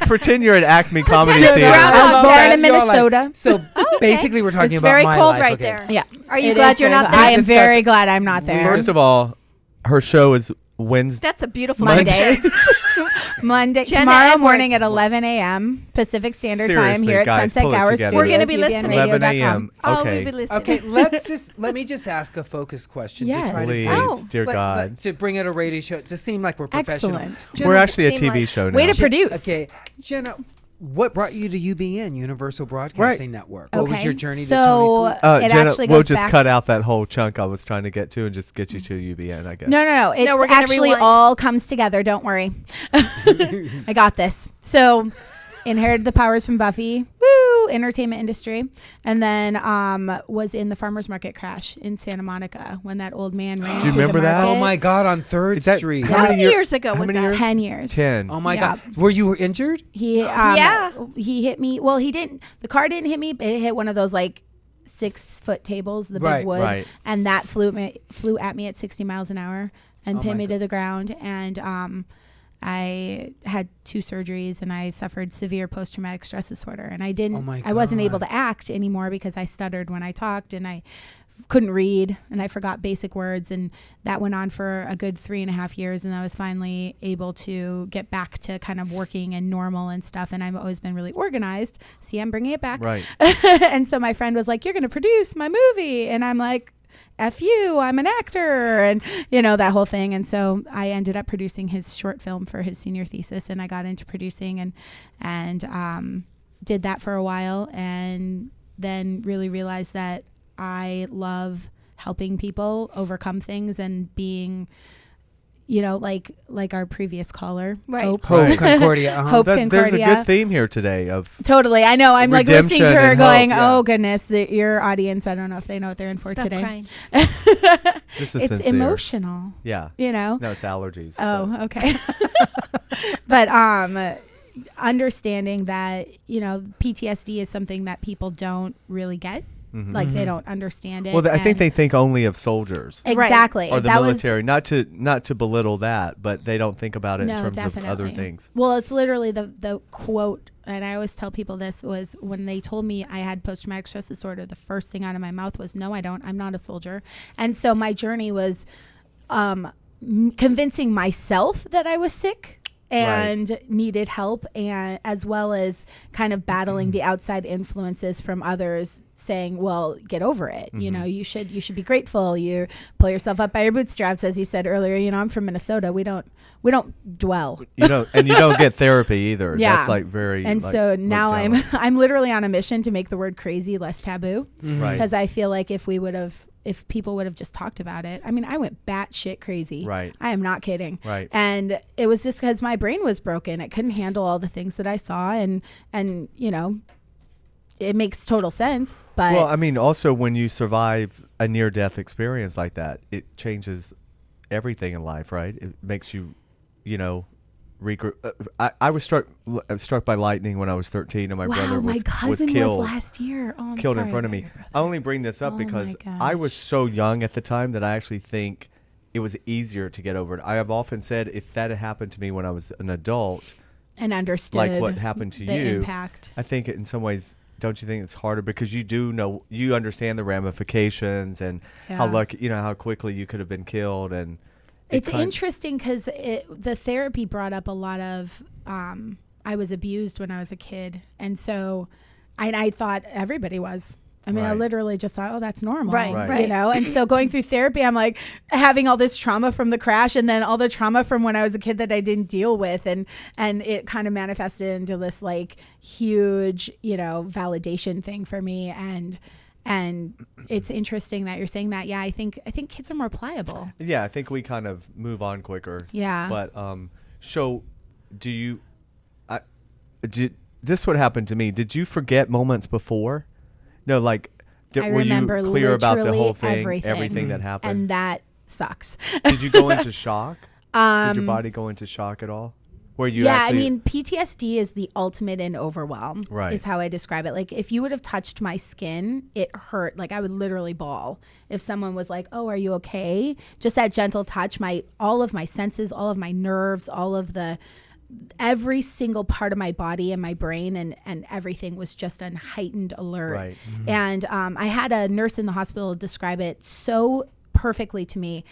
Speaker 2: Pretend you're at Acme Comedy
Speaker 4: you're
Speaker 2: Theater.
Speaker 4: Groundhog
Speaker 5: I was born
Speaker 4: Day.
Speaker 5: in Minnesota.
Speaker 3: So basically, we're talking
Speaker 4: It's
Speaker 3: about
Speaker 4: very
Speaker 3: my
Speaker 4: cold
Speaker 3: life.
Speaker 4: right
Speaker 3: Okay.
Speaker 4: there.
Speaker 5: Yeah.
Speaker 4: Are you
Speaker 5: It
Speaker 4: glad
Speaker 5: is
Speaker 4: you're
Speaker 5: very
Speaker 4: not
Speaker 5: cool.
Speaker 4: there?
Speaker 5: I am
Speaker 3: Discuss
Speaker 5: very
Speaker 3: it.
Speaker 5: glad I'm not there.
Speaker 2: First of all, her show is Wednesday.
Speaker 4: That's a beautiful
Speaker 5: Monday.
Speaker 4: picture.
Speaker 5: Monday,
Speaker 4: Jenna
Speaker 5: tomorrow
Speaker 4: Edwards.
Speaker 5: morning at 11 a.m. Pacific Standard Time
Speaker 2: Seriously,
Speaker 5: here at
Speaker 2: guys,
Speaker 5: Sunset
Speaker 2: pull it
Speaker 5: Gower
Speaker 2: together.
Speaker 5: Studios.
Speaker 4: We're gonna be listening.
Speaker 2: 11 a.m.
Speaker 4: Oh,
Speaker 2: Okay.
Speaker 4: we'll be listening.
Speaker 3: Okay, let me just ask a focus question
Speaker 5: Yes.
Speaker 3: to try
Speaker 2: Please,
Speaker 3: to
Speaker 4: Oh.
Speaker 2: dear God.
Speaker 3: to bring it a radio show to seem like we're professional.
Speaker 5: Excellent.
Speaker 3: Jenna,
Speaker 2: We're actually a
Speaker 4: seem
Speaker 2: TV
Speaker 4: like-
Speaker 2: show now.
Speaker 5: Way to produce.
Speaker 3: Okay, Jenna, what brought you to UBN, Universal Broadcasting Network? What was
Speaker 5: Okay,
Speaker 3: your journey to
Speaker 5: so-
Speaker 3: Tony Sweet?
Speaker 5: It
Speaker 2: Jenna,
Speaker 5: actually
Speaker 2: we'll
Speaker 5: goes
Speaker 2: just
Speaker 5: back-
Speaker 2: cut out that whole chunk I was trying to get to and just get you to UBN, I guess.
Speaker 5: No. It's
Speaker 4: we're gonna
Speaker 5: actually
Speaker 4: rewind.
Speaker 5: all comes together. Don't worry. I got this. So, inherited the powers from Buffy. Woo! Entertainment industry. And then was in the farmer's market crash in Santa Monica when that old man ran.
Speaker 2: Do you
Speaker 5: through the
Speaker 2: remember that?
Speaker 5: market.
Speaker 3: Oh my God, on 3rd
Speaker 2: Is that-
Speaker 3: Street.
Speaker 2: how
Speaker 4: How
Speaker 2: many
Speaker 4: many
Speaker 2: year-
Speaker 4: years ago
Speaker 2: how
Speaker 4: was
Speaker 2: many
Speaker 4: that?
Speaker 2: years?
Speaker 5: 10 years.
Speaker 2: 10.
Speaker 3: Oh my
Speaker 5: Yeah.
Speaker 3: God, were you injured?
Speaker 5: He
Speaker 4: Yeah.
Speaker 5: he hit me. Well, he didn't. The car didn't hit me. But it hit one of those like 6-foot tables, the
Speaker 3: Right,
Speaker 5: big wood,
Speaker 2: right.
Speaker 5: and that flew at me at 60 miles an hour and pinned me to the ground. And I had 2 surgeries and I suffered severe post-traumatic stress disorder. And I wasn't able to act anymore because I stuttered when I talked and I couldn't read and I forgot basic words. And that went on for a good 3.5 years. And I was finally able to get back to kind of working and normal and stuff. And I've always been really organized. See, I'm bringing it back.
Speaker 2: Right.
Speaker 5: And so my friend was like, "You're going to produce my movie." And I'm like, F you, I'm an actor, and that whole thing. And so I ended up producing his short film for his senior thesis, and I got into producing and did that for a while, and then really realized that I love helping people overcome things and being, like our previous caller,
Speaker 4: Right.
Speaker 5: Hope.
Speaker 3: Hope
Speaker 2: Right.
Speaker 3: Concordia. Uh-huh.
Speaker 5: Hope
Speaker 2: There's a
Speaker 5: Concordia.
Speaker 2: good theme here today of
Speaker 5: Totally. I know. I'm like listening to
Speaker 2: Redemption
Speaker 5: her
Speaker 2: and
Speaker 5: going,
Speaker 2: hope, yeah.
Speaker 5: "Oh goodness, your audience, I don't know if they know what they're in for
Speaker 4: Stop
Speaker 5: today."
Speaker 4: crying.
Speaker 2: this is
Speaker 5: It's
Speaker 2: sincere.
Speaker 5: emotional,
Speaker 2: Yeah.
Speaker 5: No,
Speaker 2: No, it's allergies.
Speaker 5: Oh, okay. But understanding that, PTSD is something that people don't really get. Like they don't understand it.
Speaker 2: Well, I think
Speaker 5: and-
Speaker 2: they think only of soldiers
Speaker 5: exactly.
Speaker 2: or the
Speaker 5: That was-
Speaker 2: military. Not to belittle that, but they don't think about it in terms of other things.
Speaker 5: Well, it's literally the quote, and I always tell people this, was when they told me I had post-traumatic stress disorder, the first thing out of my mouth was, "No, I don't. I'm not a soldier." And so my journey was convincing myself that I was sick and needed help, and as well as kind of battling the outside influences from others saying, "Well, get over it. You should be grateful. You pull yourself up by your bootstraps," as you said earlier. I'm from Minnesota. We don't dwell.
Speaker 2: You don't get therapy either.
Speaker 5: Yeah.
Speaker 2: That's like very.
Speaker 5: And
Speaker 2: like,
Speaker 5: so
Speaker 2: looked
Speaker 5: now
Speaker 2: down on.
Speaker 5: I'm literally on a mission to make the word crazy less taboo,
Speaker 2: Right.
Speaker 5: because I feel like if people would have just talked about it. I mean, I went batshit crazy.
Speaker 2: Right.
Speaker 5: I am not kidding.
Speaker 2: Right.
Speaker 5: And it was just because my brain was broken. It couldn't handle all the things that I saw, and it makes total sense. But
Speaker 2: Well, I mean, also when you survive a near-death experience like that, it changes everything in life, right? It makes you, regroup. I was struck by lightning when I was 13, and my brother
Speaker 5: my
Speaker 2: was
Speaker 5: cousin
Speaker 2: killed.
Speaker 5: last year. Oh, I'm
Speaker 2: killed in
Speaker 5: sorry
Speaker 2: front of
Speaker 5: about
Speaker 2: me.
Speaker 5: your brother.
Speaker 2: I only bring this up
Speaker 5: Oh
Speaker 2: because
Speaker 5: my
Speaker 2: I was
Speaker 5: gosh.
Speaker 2: so young at the time that I actually think it was easier to get over it. I have often said if that had happened to me when I was an adult,
Speaker 5: And understood
Speaker 2: like what happened to
Speaker 5: the
Speaker 2: you,
Speaker 5: impact.
Speaker 2: I think in some ways, don't you think it's harder because you understand the ramifications and how
Speaker 5: Yeah.
Speaker 2: lucky, how quickly you could have been killed, and
Speaker 5: It's interesting because the therapy brought up a lot of I was abused when I was a kid, and so I thought everybody was. I mean, I
Speaker 2: Right.
Speaker 5: literally just thought, "Oh, that's normal,"
Speaker 4: Right,
Speaker 2: Right.
Speaker 5: You know. And so going through therapy, I'm like having all this trauma from the crash, and then all the trauma from when I was a kid that I didn't deal with, and it kind of manifested into this like huge, validation thing for me, and it's interesting that you're saying that. Yeah, I think kids are more pliable.
Speaker 2: Yeah, I think we kind of move on quicker.
Speaker 5: Yeah.
Speaker 2: But so do you? This would happen to me. Did you forget moments before? No, like
Speaker 5: I
Speaker 2: were you
Speaker 5: remember
Speaker 2: clear about the
Speaker 5: literally
Speaker 2: whole thing,
Speaker 5: everything
Speaker 2: that happened?
Speaker 5: and that sucks.
Speaker 2: Did you go into shock? Did your body go into shock at all? Where you
Speaker 5: Yeah,
Speaker 2: actually,
Speaker 5: I mean, PTSD is the ultimate in overwhelm,
Speaker 2: Right.
Speaker 5: is how I describe it. Like, if you would have touched my skin, it hurt. Like, I would literally bawl. If someone was like, "Oh, are you okay?" Just that gentle touch, all of my senses, all of my nerves, every single part of my body and my brain and everything was just on heightened alert.
Speaker 2: Right.
Speaker 5: And I had a nurse in the hospital describe it so perfectly to me.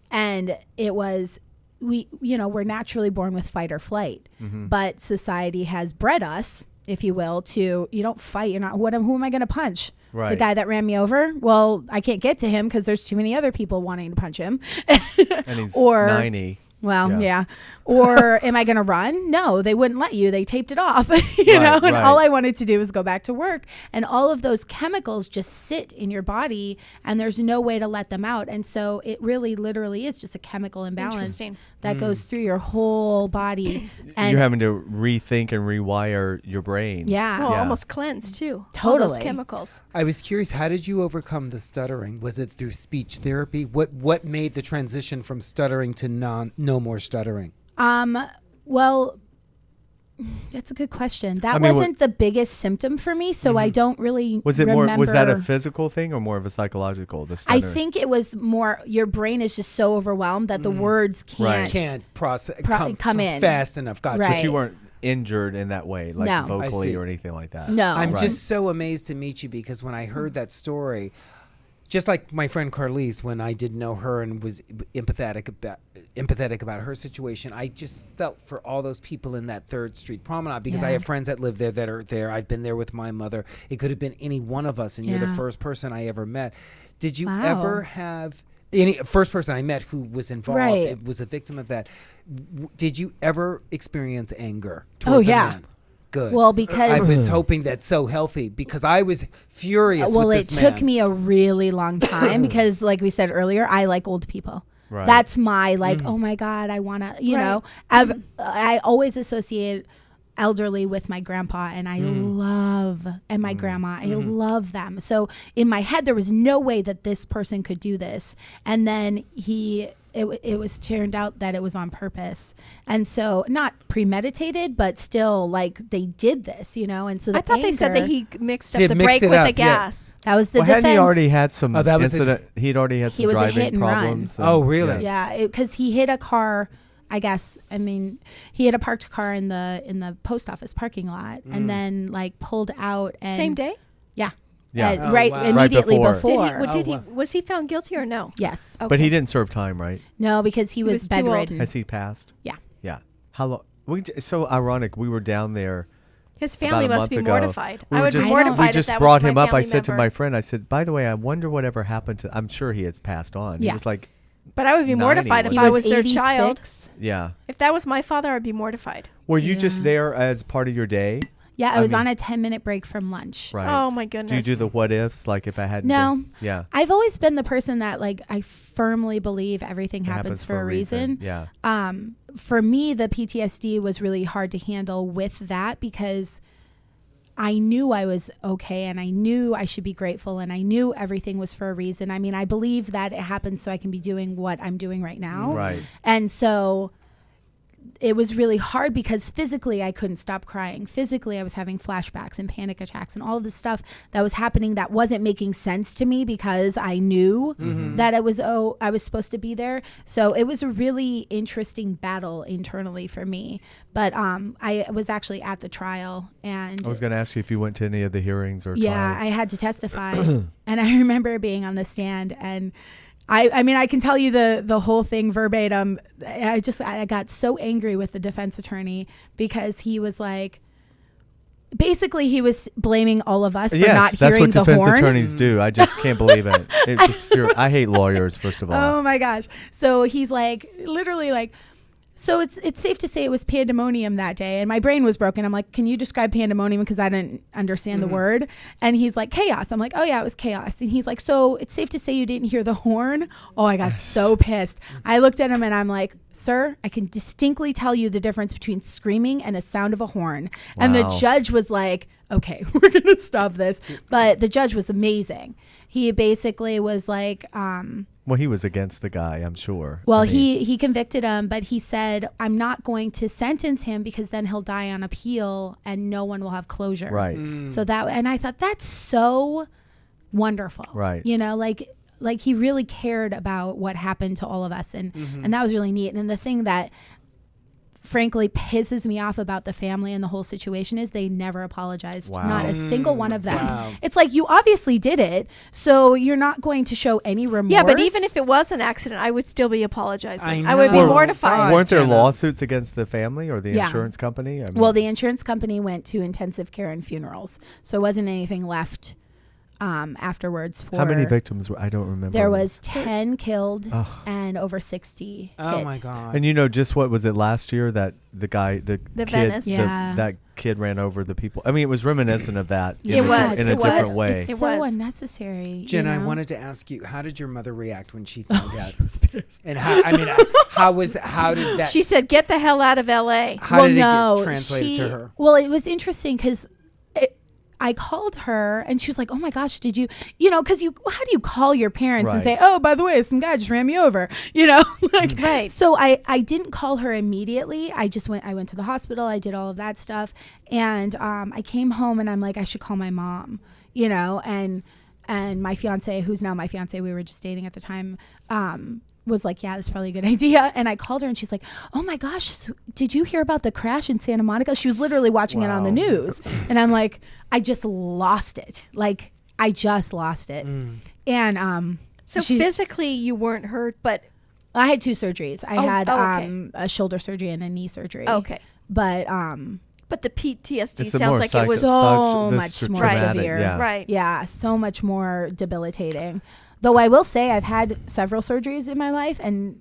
Speaker 5: And it was we're naturally born with fight or flight, but society has bred us, if you will, to, you don't fight. You're not, who am I going to punch?
Speaker 2: Right.
Speaker 5: The guy that ran me over? Well, I can't get to him because there's too many other people wanting to punch him.
Speaker 2: And he's 90.
Speaker 5: Well, yeah. Or am I going to run? No, they wouldn't let you. They taped it off, you know, and all I wanted to do was go back to work. And all of those chemicals just sit in your body and there's no way to let them out. And so it really literally is just a chemical imbalance that goes through your whole body. And
Speaker 2: you're having to rethink and rewire your brain.
Speaker 5: Yeah.
Speaker 4: Well, almost cleanse too.
Speaker 5: Totally.
Speaker 4: All those chemicals.
Speaker 3: I was curious, how did you overcome the stuttering? Was it through speech therapy? What made the transition from stuttering to no more stuttering?
Speaker 5: Well, that's a good question. That wasn't the biggest symptom for me, so I don't really
Speaker 2: Was it
Speaker 5: remember.
Speaker 2: more? Was that a physical thing or more of a psychological? The
Speaker 5: I
Speaker 2: stutter?
Speaker 5: think it was more. Your brain is just so overwhelmed that the words
Speaker 3: Can't process come
Speaker 5: in
Speaker 3: fast enough. Gotcha.
Speaker 5: Right.
Speaker 2: But you weren't injured in that way, like
Speaker 5: No.
Speaker 2: vocally or anything like that.
Speaker 5: No.
Speaker 3: I'm just so amazed to meet you because when I heard that story, just like my friend Carlise, when I didn't know her and was empathetic about her situation, I just felt for all those people in that 3rd Street Promenade because I have friends that live there that are there. I've been there with my mother. It could have been any one of us, and you're the first person I ever met. Did you ever have any first person I met who was involved? It was a victim of that. Did you ever experience anger toward the man? Good.
Speaker 5: Well, because
Speaker 3: I was hoping that's so healthy because I was furious.
Speaker 5: Well,
Speaker 3: with
Speaker 5: it
Speaker 3: this
Speaker 5: took
Speaker 3: man.
Speaker 5: me a really long time because, like we said earlier, I like old people.
Speaker 2: Right.
Speaker 5: That's my oh my God, I want to, you know, I always associate elderly with my grandpa and I love, and my grandma, I love them. So in my head, there was no way that this person could do this. And then it was turned out that it was on purpose. And so not premeditated, but still like they did this, you know? And so
Speaker 4: I thought they said that he mixed up the
Speaker 3: mix
Speaker 4: brake
Speaker 3: it
Speaker 4: with
Speaker 3: up,
Speaker 4: the gas.
Speaker 5: that was the
Speaker 2: Well,
Speaker 5: defense.
Speaker 2: hadn't he already had some
Speaker 3: that was
Speaker 2: incident? He'd already had some
Speaker 5: was a
Speaker 2: driving
Speaker 5: hit and run.
Speaker 2: problems.
Speaker 3: Oh, really?
Speaker 5: Yeah, because he hit a car. I guess. I mean, he had a parked car in the post office parking lot, and then like pulled out. And
Speaker 4: Same day?
Speaker 5: Yeah.
Speaker 2: Yeah.
Speaker 3: Oh,
Speaker 5: right.
Speaker 3: wow.
Speaker 5: Immediately
Speaker 2: Right
Speaker 5: before.
Speaker 2: before.
Speaker 4: Was he found guilty or no?
Speaker 5: Yes.
Speaker 4: Okay.
Speaker 2: But he didn't serve time, right?
Speaker 5: No, because he was
Speaker 4: was too old.
Speaker 5: bedridden.
Speaker 2: Has he passed?
Speaker 5: Yeah.
Speaker 2: Yeah. How long? It's so ironic. We were down there.
Speaker 4: His
Speaker 2: About
Speaker 4: family
Speaker 2: a
Speaker 4: must
Speaker 2: month
Speaker 4: be
Speaker 2: ago.
Speaker 4: mortified.
Speaker 2: We
Speaker 4: I
Speaker 2: were
Speaker 4: would
Speaker 2: just,
Speaker 4: be mortified
Speaker 2: we
Speaker 4: if
Speaker 2: just
Speaker 4: that
Speaker 2: brought
Speaker 4: was
Speaker 2: him
Speaker 4: my
Speaker 2: up. I
Speaker 4: family
Speaker 2: said to
Speaker 4: member.
Speaker 2: my friend, I said, by the way, I wonder whatever happened to. I'm sure he has passed on.
Speaker 5: Yeah.
Speaker 2: He was like,
Speaker 4: But I would be
Speaker 2: 90
Speaker 4: mortified if
Speaker 2: was
Speaker 5: He
Speaker 4: I
Speaker 5: was
Speaker 4: was their child.
Speaker 5: 86.
Speaker 2: yeah.
Speaker 4: If that was my father, I'd be mortified.
Speaker 2: Were you just there as part of your day?
Speaker 5: Yeah, I was on a 10-minute break from lunch.
Speaker 2: Right.
Speaker 4: Oh, my
Speaker 2: Do you
Speaker 4: goodness.
Speaker 2: do the what ifs? Like if I hadn't.
Speaker 5: No.
Speaker 2: Been, yeah.
Speaker 5: I've always been the person that like I firmly believe everything
Speaker 2: It
Speaker 5: happens for a reason.
Speaker 2: Yeah.
Speaker 5: For me, the PTSD was really hard to handle with that because I knew I was okay and I knew I should be grateful and I knew everything was for a reason. I mean, I believe that it happened so I can be doing what I'm doing right now.
Speaker 2: Right.
Speaker 5: And so it was really hard because physically I couldn't stop crying. Physically I was having flashbacks and panic attacks and all of this stuff that was happening that wasn't making sense to me because I knew that I was supposed to be there. So it was a really interesting battle internally for me. But I was actually at the trial and
Speaker 2: I was going to ask you if you went to any of the hearings or
Speaker 5: yeah,
Speaker 2: trials.
Speaker 5: I had to testify. And I remember being on the stand and I mean, I can tell you the whole thing verbatim. I got so angry with the defense attorney because he was like, basically he was blaming all of us for not
Speaker 2: Yes, that's
Speaker 5: hearing
Speaker 2: what
Speaker 5: the
Speaker 2: defense
Speaker 5: horn.
Speaker 2: attorneys do. I just can't believe it. It's just I hate lawyers, first of all.
Speaker 5: Oh my gosh. So he's like, literally like, so it's safe to say it was pandemonium that day. And my brain was broken. I'm like, can you describe pandemonium? Because I didn't understand the word. And he's like, chaos. I'm like, oh yeah, it was chaos. And he's like, so it's safe to say you didn't hear the horn? Oh, I got so pissed. I looked at him and I'm like, sir, I can distinctly tell you the difference between screaming and the sound of a horn. And the
Speaker 2: Wow.
Speaker 5: judge was like, okay, we're going to stop this. But the judge was amazing. He basically was like,
Speaker 2: Well, he was against the guy, I'm sure.
Speaker 5: well,
Speaker 2: I mean,
Speaker 5: he convicted him, but he said, I'm not going to sentence him because then he'll die on appeal and no one will have closure.
Speaker 2: Right.
Speaker 5: So and I thought that's so wonderful.
Speaker 2: Right.
Speaker 5: You know, like he really cared about what happened to all of us. And that was really neat. And the thing that frankly pisses me off about the family and the whole situation is they never apologized.
Speaker 2: Wow.
Speaker 5: Not a single one of them.
Speaker 3: Wow.
Speaker 5: It's like, you obviously did it, so you're not going to show any remorse.
Speaker 4: Yeah, but even if it was an accident, I would still be apologizing.
Speaker 3: I
Speaker 4: I would be
Speaker 3: know.
Speaker 4: mortified.
Speaker 3: God,
Speaker 2: Weren't there
Speaker 3: Jenna.
Speaker 2: lawsuits against the family or the
Speaker 5: Yeah.
Speaker 2: insurance company? I mean,
Speaker 5: Well, the insurance company went to intensive care and funerals, so it wasn't anything left afterwards. For
Speaker 2: how many victims were? I don't remember.
Speaker 5: There was 10 killed and over 60
Speaker 3: Oh
Speaker 5: hit.
Speaker 3: my God.
Speaker 2: And just what was it last year that the kid,
Speaker 4: Venice.
Speaker 5: Yeah.
Speaker 2: that kid ran over the people? I mean, it was reminiscent of that.
Speaker 4: It
Speaker 2: in
Speaker 4: was.
Speaker 2: in a
Speaker 4: It was.
Speaker 2: different way.
Speaker 5: It's
Speaker 4: It
Speaker 5: so
Speaker 4: was.
Speaker 5: unnecessary.
Speaker 3: Jen,
Speaker 5: you
Speaker 3: I
Speaker 5: know?
Speaker 3: wanted to ask you, how did your mother react when she found out? And how did that?
Speaker 4: She said, "Get the hell out of L.A."
Speaker 3: How did it get translated to her?
Speaker 5: Well, it was interesting because I called her and she was like, "Oh my gosh, did you because how do you call your parents and
Speaker 2: Right.
Speaker 5: say, oh, by the way, some guy just ran me over, like,
Speaker 4: Right.
Speaker 5: So I didn't call her immediately. I went to the hospital. I did all of that stuff. And I came home and I'm like, I should call my mom, and my fiance, who's now my fiance, we were just dating at the time, was like, yeah, that's probably a good idea. And I called her and she's like, oh my gosh, did you hear about the crash in Santa Monica? She was literally watching it on the news. And I'm like, I just lost it. Like, I just lost it. And
Speaker 4: So physically, you weren't hurt, but
Speaker 5: I had 2 surgeries. I
Speaker 4: Oh,
Speaker 5: had
Speaker 4: okay.
Speaker 5: a shoulder surgery and a knee surgery.
Speaker 4: okay.
Speaker 5: But
Speaker 4: But the PTSD
Speaker 2: It's a
Speaker 4: sounds
Speaker 2: more
Speaker 4: like it was
Speaker 5: so
Speaker 2: this
Speaker 5: much more
Speaker 2: traumatic,
Speaker 5: severe.
Speaker 2: yeah.
Speaker 4: right.
Speaker 5: yeah, so much more debilitating. Though I will say I've had several surgeries in my life, and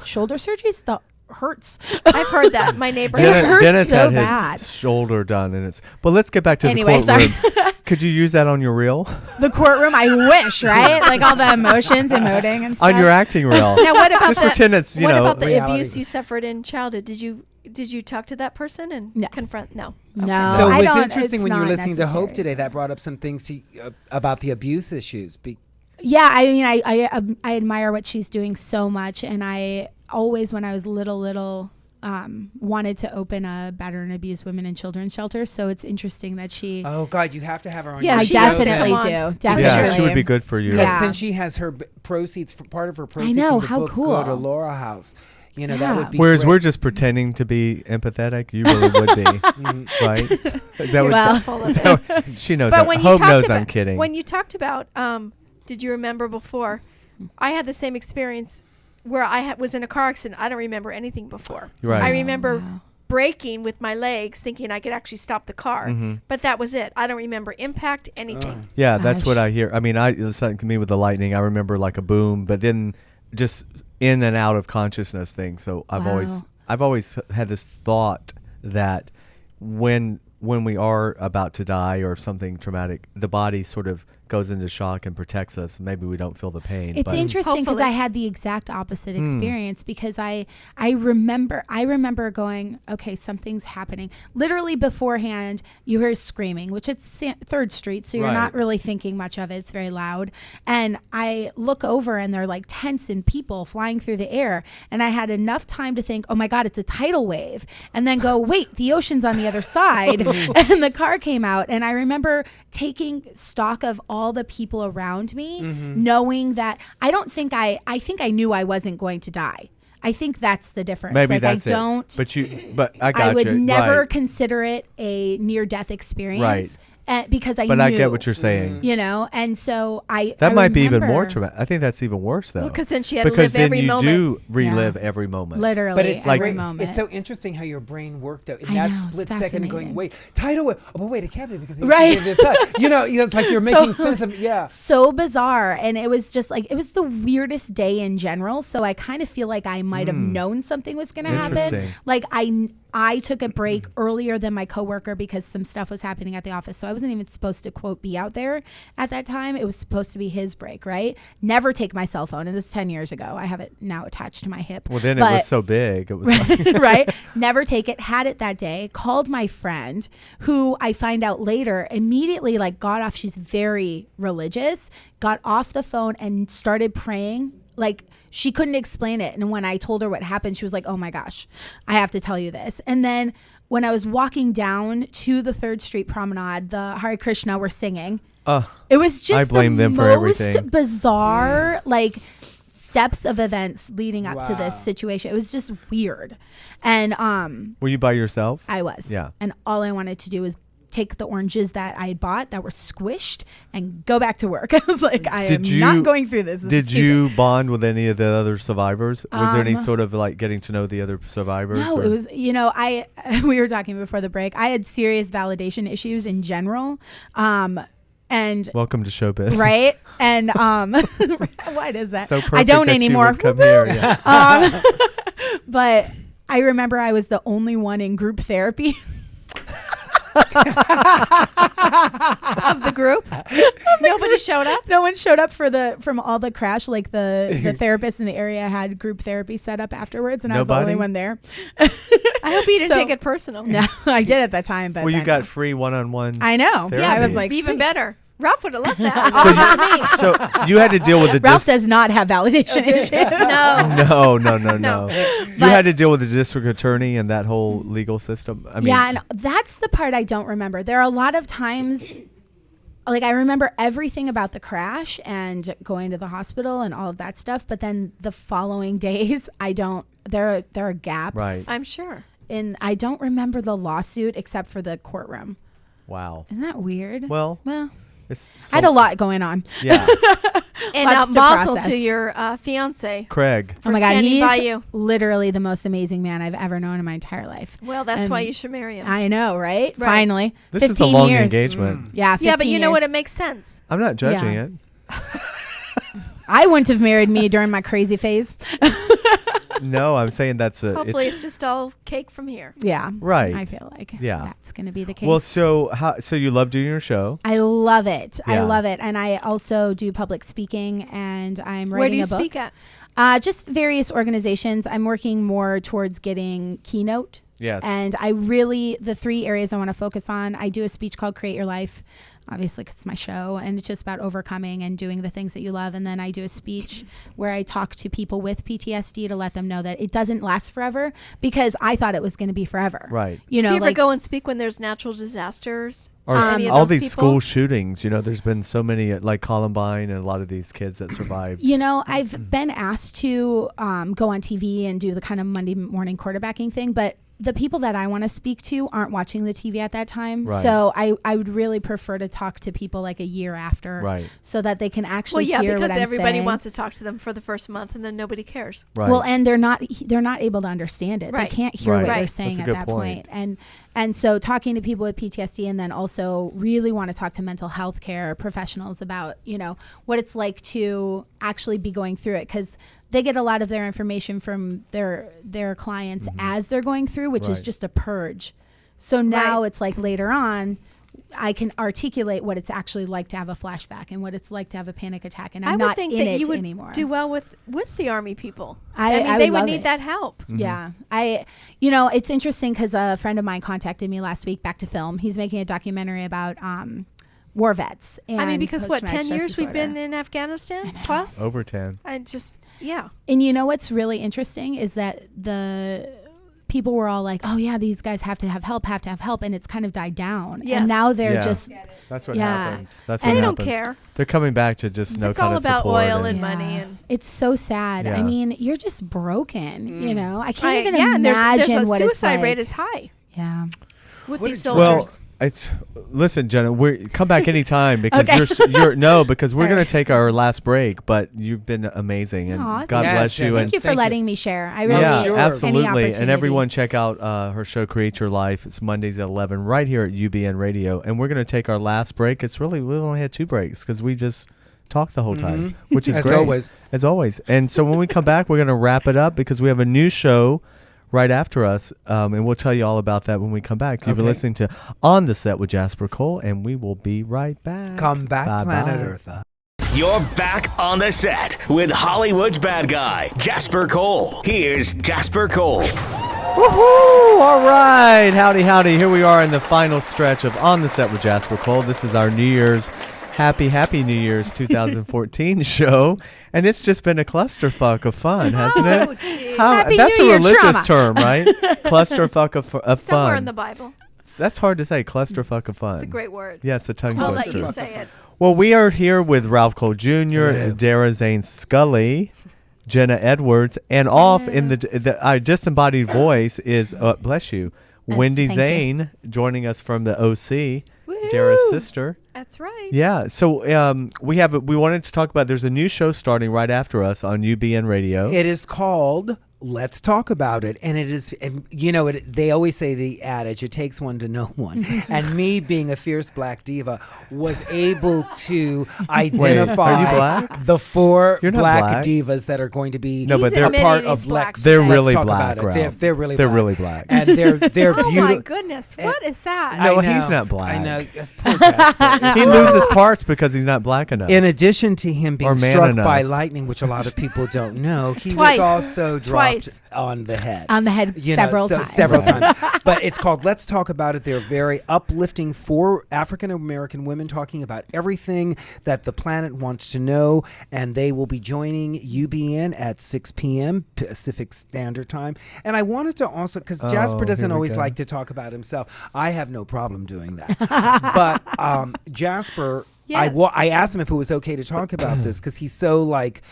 Speaker 5: shoulder surgeries hurts.
Speaker 4: I've heard that. My neighbor.
Speaker 5: hurts
Speaker 2: Dennis
Speaker 5: so
Speaker 2: had
Speaker 5: bad.
Speaker 2: his shoulder done, but let's get back to
Speaker 5: Anyway,
Speaker 2: the courtroom. Could you use that on your reel?
Speaker 5: The courtroom, I wish, right? Like all the emotions, emoting, and stuff.
Speaker 2: On your acting reel?
Speaker 4: Now, what about
Speaker 2: Just pretend it's
Speaker 4: what about the
Speaker 3: reality.
Speaker 4: abuse you suffered in childhood? Did you talk to that person and
Speaker 5: No.
Speaker 4: confront? No.
Speaker 5: No,
Speaker 3: So
Speaker 5: I
Speaker 3: it was
Speaker 5: don't-
Speaker 3: interesting
Speaker 5: it's
Speaker 3: when you were
Speaker 5: not
Speaker 3: listening to Hope
Speaker 5: necessary.
Speaker 3: today. That brought up some things about the abuse issues.
Speaker 5: Yeah, I mean, I admire what she's doing so much, and I always, when I was little, wanted to open a battered and abused women and children's shelter. So it's interesting that she.
Speaker 3: Oh God, you have to have her on.
Speaker 4: Yeah,
Speaker 3: your
Speaker 5: I
Speaker 4: she
Speaker 3: show
Speaker 4: has to
Speaker 5: definitely
Speaker 4: come on.
Speaker 5: do. Definitely.
Speaker 2: Yeah, she would be good for you.
Speaker 3: Because
Speaker 5: Yeah.
Speaker 3: since she has her proceeds, part of her proceeds
Speaker 5: know,
Speaker 3: from the
Speaker 5: how
Speaker 3: book
Speaker 5: cool.
Speaker 3: go to Laura House. That
Speaker 5: Yeah.
Speaker 3: would be.
Speaker 2: Whereas
Speaker 3: great.
Speaker 2: we're just pretending to be empathetic, you really would be, right? Is that
Speaker 4: You're
Speaker 2: what
Speaker 5: Well-
Speaker 4: so full of
Speaker 2: is
Speaker 4: it.
Speaker 2: that what- she knows?
Speaker 4: But
Speaker 2: that.
Speaker 4: when you
Speaker 2: Hope
Speaker 4: talked
Speaker 2: knows
Speaker 4: about,
Speaker 2: I'm kidding.
Speaker 4: When you talked about, did you remember before? I had the same experience where I was in a car accident. I don't remember anything before.
Speaker 2: Right.
Speaker 4: I remember braking with my legs, thinking I could actually stop the car, but that was it. I don't remember impact, anything.
Speaker 2: Yeah, that's what
Speaker 5: Gosh.
Speaker 2: I hear. I mean, it's like me with the lightning. I remember like a boom, but then just in and out of consciousness thing. So I've always had this thought that when we are about to die or something traumatic, the body sort of goes into shock and protects us. Maybe we don't feel the pain.
Speaker 5: It's
Speaker 2: but
Speaker 5: interesting because
Speaker 4: Hopefully.
Speaker 5: I had the exact opposite experience because I remember going, okay, something's happening. Literally beforehand, you hear screaming, which it's 3rd Street, so you're
Speaker 2: Right.
Speaker 5: not really thinking much of it. It's very loud. And I look over and they're like tents and people flying through the air. And I had enough time to think, oh my God, it's a tidal wave. And then go, wait, the ocean's on the other side. And the car came out. And I remember taking stock of all the people around me, knowing that I think I knew I wasn't going to die. I think that's the difference.
Speaker 2: maybe
Speaker 5: like
Speaker 2: that's
Speaker 5: I don't.
Speaker 2: it. But I got
Speaker 5: I would
Speaker 2: you.
Speaker 5: never
Speaker 2: Right.
Speaker 5: consider it a near-death experience,
Speaker 2: Right.
Speaker 5: Because I
Speaker 2: But
Speaker 5: knew.
Speaker 2: I get what you're saying.
Speaker 5: And so
Speaker 2: That
Speaker 5: I
Speaker 2: might be even
Speaker 5: remember
Speaker 2: more traumatic. I think that's even worse though.
Speaker 4: Well, 'cause then she had to
Speaker 2: because
Speaker 4: live
Speaker 2: then
Speaker 4: every
Speaker 2: you
Speaker 4: moment.
Speaker 2: do relive
Speaker 5: Yeah.
Speaker 2: every moment.
Speaker 5: literally
Speaker 3: But it's
Speaker 5: every
Speaker 3: great.
Speaker 5: moment.
Speaker 3: It's so interesting how your brain worked out in
Speaker 5: I
Speaker 3: that
Speaker 5: know, it's
Speaker 3: split second and going,
Speaker 5: fascinating.
Speaker 3: wait, tidal wave. Oh, but wait, it can't be because
Speaker 5: Right.
Speaker 3: it's like you're making sense of
Speaker 5: so bizarre, and it was just like it was the weirdest day in general. So I kind of feel like I might have known something was going to happen.
Speaker 2: Interesting.
Speaker 5: Like I took a break earlier than my coworker because some stuff was happening at the office. So I wasn't even supposed to, quote, be out there at that time. It was supposed to be his break, right? Never take my cell phone. And this is 10 years ago. I have it now attached to my hip.
Speaker 2: Well, then it
Speaker 5: But-
Speaker 2: was so big. It was like,
Speaker 5: right? Never take it. Had it that day. Called my friend, who I find out later immediately like got off. She's very religious. Got off the phone and started praying. Like she couldn't explain it. And when I told her what happened, she was like, "Oh my gosh, I have to tell you this." And then when I was walking down to the 3rd Street Promenade, the Hare Krishna were singing. It was just
Speaker 2: I blame
Speaker 5: the
Speaker 2: them for
Speaker 5: most
Speaker 2: everything.
Speaker 5: bizarre, like steps of events leading up to this situation. It was just weird. And
Speaker 2: were you by yourself?
Speaker 5: I was.
Speaker 2: Yeah.
Speaker 5: And all I wanted to do was take the oranges that I had bought that were squished and go back to work. I was like, I am not going through this.
Speaker 2: Did you bond with any of the other survivors? Was there any sort of like getting to know the other survivors?
Speaker 5: No, it was, we were talking before the break. I had serious validation issues in general. And
Speaker 2: welcome to showbiz,
Speaker 5: right? And what is that?
Speaker 2: So perfect
Speaker 5: I don't
Speaker 2: that
Speaker 5: anymore.
Speaker 2: You would come here, yeah.
Speaker 5: But I remember I was the only one in group therapy.
Speaker 4: Of the group, nobody showed up.
Speaker 5: No one showed up from all the crash. Like the therapist in the area had group therapy set up afterwards, and I was the only one there.
Speaker 4: I hope you didn't take it personal.
Speaker 5: No, I did at that time. But
Speaker 2: well, you got free one-on-one.
Speaker 5: I know.
Speaker 2: Therapy.
Speaker 5: Yeah, I was like,
Speaker 4: even better. Ralph would have loved that.
Speaker 2: So you had to deal with the
Speaker 5: Ralph does not have validation issues.
Speaker 4: No.
Speaker 2: No. You had to deal with the district attorney and that whole legal system. I mean,
Speaker 5: yeah, and that's the part I don't remember. There are a lot of times, like I remember everything about the crash and going to the hospital and all of that stuff, but then the following days, I don't. There are gaps.
Speaker 2: Right.
Speaker 4: I'm sure.
Speaker 5: And I don't remember the lawsuit except for the courtroom.
Speaker 2: Wow.
Speaker 5: Isn't that weird?
Speaker 2: Well.
Speaker 5: I had a lot going on.
Speaker 2: Yeah.
Speaker 4: And
Speaker 5: Lots to
Speaker 4: mazel
Speaker 5: process.
Speaker 4: to your fiance.
Speaker 2: Craig.
Speaker 5: Oh my God,
Speaker 4: standing
Speaker 5: he's
Speaker 4: by you.
Speaker 5: literally the most amazing man I've ever known in my entire life.
Speaker 4: Well, that's
Speaker 5: And
Speaker 4: why you should marry him.
Speaker 5: I know, right?
Speaker 4: Right.
Speaker 5: Finally.
Speaker 2: This
Speaker 5: 15
Speaker 2: is a long
Speaker 5: years.
Speaker 2: engagement.
Speaker 5: Yeah, 15
Speaker 4: yeah, but you know
Speaker 5: years.
Speaker 4: what? It makes sense.
Speaker 2: I'm not judging
Speaker 5: Yeah.
Speaker 2: it.
Speaker 5: I wouldn't have married me during my crazy phase.
Speaker 2: No, I'm saying that's a.
Speaker 4: Hopefully, it's just all cake from here.
Speaker 5: Yeah.
Speaker 2: Right.
Speaker 5: I feel like
Speaker 2: Yeah.
Speaker 5: that's going to be the case.
Speaker 2: Well, so you love doing your show?
Speaker 5: I love it.
Speaker 2: Yeah.
Speaker 5: I love it. And I also do public speaking, and I'm
Speaker 4: Where do
Speaker 5: writing
Speaker 4: you
Speaker 5: a book.
Speaker 4: speak at?
Speaker 5: Just various organizations. I'm working more towards getting keynote.
Speaker 2: Yes.
Speaker 5: And the 3 areas I want to focus on, I do a speech called Create Your Life, obviously 'cause it's my show, and it's just about overcoming and doing the things that you love. And then I do a speech where I talk to people with PTSD to let them know that it doesn't last forever, because I thought it was going to be forever.
Speaker 2: Right.
Speaker 5: You know,
Speaker 4: Do you ever
Speaker 5: like,
Speaker 4: go and speak when there's natural disasters?
Speaker 2: Or
Speaker 4: Any of
Speaker 2: all
Speaker 4: those
Speaker 2: these
Speaker 4: people?
Speaker 2: school shootings, there's been so many, like Columbine and a lot of these kids that survived.
Speaker 5: I've been asked to go on TV and do the kind of Monday morning quarterbacking thing, but the people that I want to speak to aren't watching the TV at that time.
Speaker 2: Right.
Speaker 5: So I would really prefer to talk to people like a year after,
Speaker 2: Right.
Speaker 5: so that they can actually
Speaker 4: Well, yeah,
Speaker 5: hear what
Speaker 4: because
Speaker 5: I'm
Speaker 4: everybody
Speaker 5: saying.
Speaker 4: wants to talk to them for the first month, and then nobody cares.
Speaker 2: Right.
Speaker 5: Well, and they're not able to understand it.
Speaker 4: Right.
Speaker 5: They can't hear
Speaker 2: Right.
Speaker 5: what
Speaker 2: Right.
Speaker 5: they're saying
Speaker 2: That's a
Speaker 5: at
Speaker 2: good
Speaker 5: that
Speaker 2: point.
Speaker 5: point. And so talking to people with PTSD, and then also really want to talk to mental health care professionals about, what it's like to actually be going through it, because they get a lot of their information from their clients as they're going through, which is
Speaker 2: Right.
Speaker 5: just a purge. So now
Speaker 4: Right.
Speaker 5: it's like later on, I can articulate what it's actually like to have a flashback and what it's like to have a panic attack, and I'm
Speaker 4: I would
Speaker 5: not
Speaker 4: think
Speaker 5: in
Speaker 4: that
Speaker 5: it
Speaker 4: you would
Speaker 5: anymore.
Speaker 4: do well with the Army people.
Speaker 5: I
Speaker 4: mean,
Speaker 5: would
Speaker 4: they would
Speaker 5: love
Speaker 4: need
Speaker 5: it.
Speaker 4: that help.
Speaker 5: Yeah. It's interesting because a friend of mine contacted me last week, back to film. He's making a documentary about war vets. And
Speaker 4: Because what, 10
Speaker 5: post-traumatic stress
Speaker 4: years we've
Speaker 5: disorder.
Speaker 4: been in Afghanistan plus?
Speaker 2: Over 10.
Speaker 4: Yeah.
Speaker 5: And what's really interesting is that the people were all like, oh yeah, these guys have to have help. And it's kind of died down.
Speaker 4: Yes.
Speaker 5: And now they're
Speaker 2: Yeah.
Speaker 5: just,
Speaker 2: That's what
Speaker 5: Yeah.
Speaker 2: happens. That's
Speaker 5: And
Speaker 2: what
Speaker 4: they
Speaker 2: happens.
Speaker 4: don't care.
Speaker 2: They're coming back to just no
Speaker 4: It's
Speaker 2: kind
Speaker 4: all
Speaker 2: of
Speaker 4: about
Speaker 2: support.
Speaker 4: oil and money.
Speaker 5: Yeah.
Speaker 4: And
Speaker 5: It's so sad.
Speaker 2: Yeah.
Speaker 5: I mean, you're just broken, I can't even
Speaker 4: and
Speaker 5: imagine
Speaker 4: there's a
Speaker 5: what
Speaker 4: suicide
Speaker 5: it's like.
Speaker 4: rate is high
Speaker 5: Yeah.
Speaker 4: with these
Speaker 2: Well,
Speaker 4: soldiers.
Speaker 2: listen, Jenna, come back anytime because
Speaker 5: Okay.
Speaker 2: because we're
Speaker 5: Sorry.
Speaker 2: going to take our last break, but you've been amazing and
Speaker 5: Aw,
Speaker 2: God
Speaker 3: Yes,
Speaker 2: bless you.
Speaker 3: Jenna.
Speaker 2: And
Speaker 5: Thank you for
Speaker 3: Thank
Speaker 5: letting me share. I really
Speaker 2: yeah,
Speaker 3: Sure.
Speaker 2: absolutely.
Speaker 5: Any
Speaker 2: And
Speaker 5: opportunity.
Speaker 2: everyone check out her show, Create Your Life. It's Mondays at 11 right here at UBN Radio. And we're going to take our last break. We only had 2 breaks because we just talk the whole time, which is
Speaker 3: As
Speaker 2: great.
Speaker 3: always.
Speaker 2: As always. And so when we come back, we're going to wrap it up because we have a new show right after us, and we'll tell you all about that when we come back. You've been
Speaker 3: Okay.
Speaker 2: listening to On the Set with Jasper Cole, and we will be right back.
Speaker 3: Come back,
Speaker 2: Bye-bye.
Speaker 3: Planet Eartha.
Speaker 1: You're back on the set with Hollywood's bad guy, Jasper Cole. Here's Jasper Cole.
Speaker 2: Woohoo! All right. Howdy, howdy. Here we are in the final stretch of On the Set with Jasper Cole. This is our New Year's Happy New Year's 2014 show, and it's just been a clusterfuck of fun, hasn't it?
Speaker 4: Oh, gee.
Speaker 5: Happy
Speaker 2: That's
Speaker 5: New
Speaker 2: a
Speaker 5: Year
Speaker 2: religious
Speaker 5: trauma.
Speaker 2: term, right? Clusterfuck of fun.
Speaker 4: Somewhere in the Bible.
Speaker 2: That's hard to say. Clusterfuck of fun.
Speaker 4: It's a great word.
Speaker 2: Yeah, it's a tongue
Speaker 4: I'll
Speaker 2: twister.
Speaker 4: let you say it.
Speaker 2: Well, we are here with Ralph Cole Jr., Dara Zane Scully, Jenna Edwards, and off in the disembodied voice is bless you, Wendy
Speaker 5: thank
Speaker 2: Zane joining us from the OC,
Speaker 4: Woo-hoo.
Speaker 2: Dara's sister.
Speaker 4: That's right.
Speaker 2: Yeah, so we wanted to talk about. There's a new show starting right after us on UBN Radio.
Speaker 3: It is called Let's Talk About It. And it is, and you know, they always say the adage, it takes one to know one. And me, being a fierce black diva, was able to identify
Speaker 2: are you black?
Speaker 3: the 4
Speaker 2: You're not
Speaker 3: black
Speaker 2: black.
Speaker 3: divas that are going to be
Speaker 2: No, but
Speaker 4: He's
Speaker 2: they're
Speaker 4: admitted
Speaker 3: part
Speaker 4: he's
Speaker 3: of
Speaker 4: black.
Speaker 3: Lex.
Speaker 2: They're
Speaker 3: Let's
Speaker 2: really
Speaker 3: Talk
Speaker 2: black,
Speaker 3: About It.
Speaker 2: Ralph.
Speaker 3: They're really
Speaker 2: They're
Speaker 3: black.
Speaker 2: really black.
Speaker 3: And they're
Speaker 4: Oh
Speaker 3: beautiful.
Speaker 4: my goodness. What is that?
Speaker 2: No,
Speaker 3: I know.
Speaker 2: he's not black.
Speaker 3: I know. Poor Jasper.
Speaker 2: He loses parts because he's not black enough.
Speaker 3: In addition to him
Speaker 2: Or
Speaker 3: being
Speaker 2: man
Speaker 3: struck
Speaker 2: enough.
Speaker 3: by lightning, which a lot of people don't know, he
Speaker 4: Twice.
Speaker 3: was also dropped
Speaker 4: Twice.
Speaker 3: on the head.
Speaker 5: On the head several times.
Speaker 3: Several times. But it's called Let's Talk About It. They're very uplifting for African American women, talking about everything that the planet wants to know. And they will be joining UBN at 6 p.m. Pacific Standard Time. And I wanted to also, because Jasper doesn't
Speaker 2: here we
Speaker 3: always
Speaker 2: go.
Speaker 3: like to talk about himself. I have no problem doing that. But Jasper,
Speaker 4: Yes.
Speaker 3: I asked him if it was okay to talk about this because he's so like.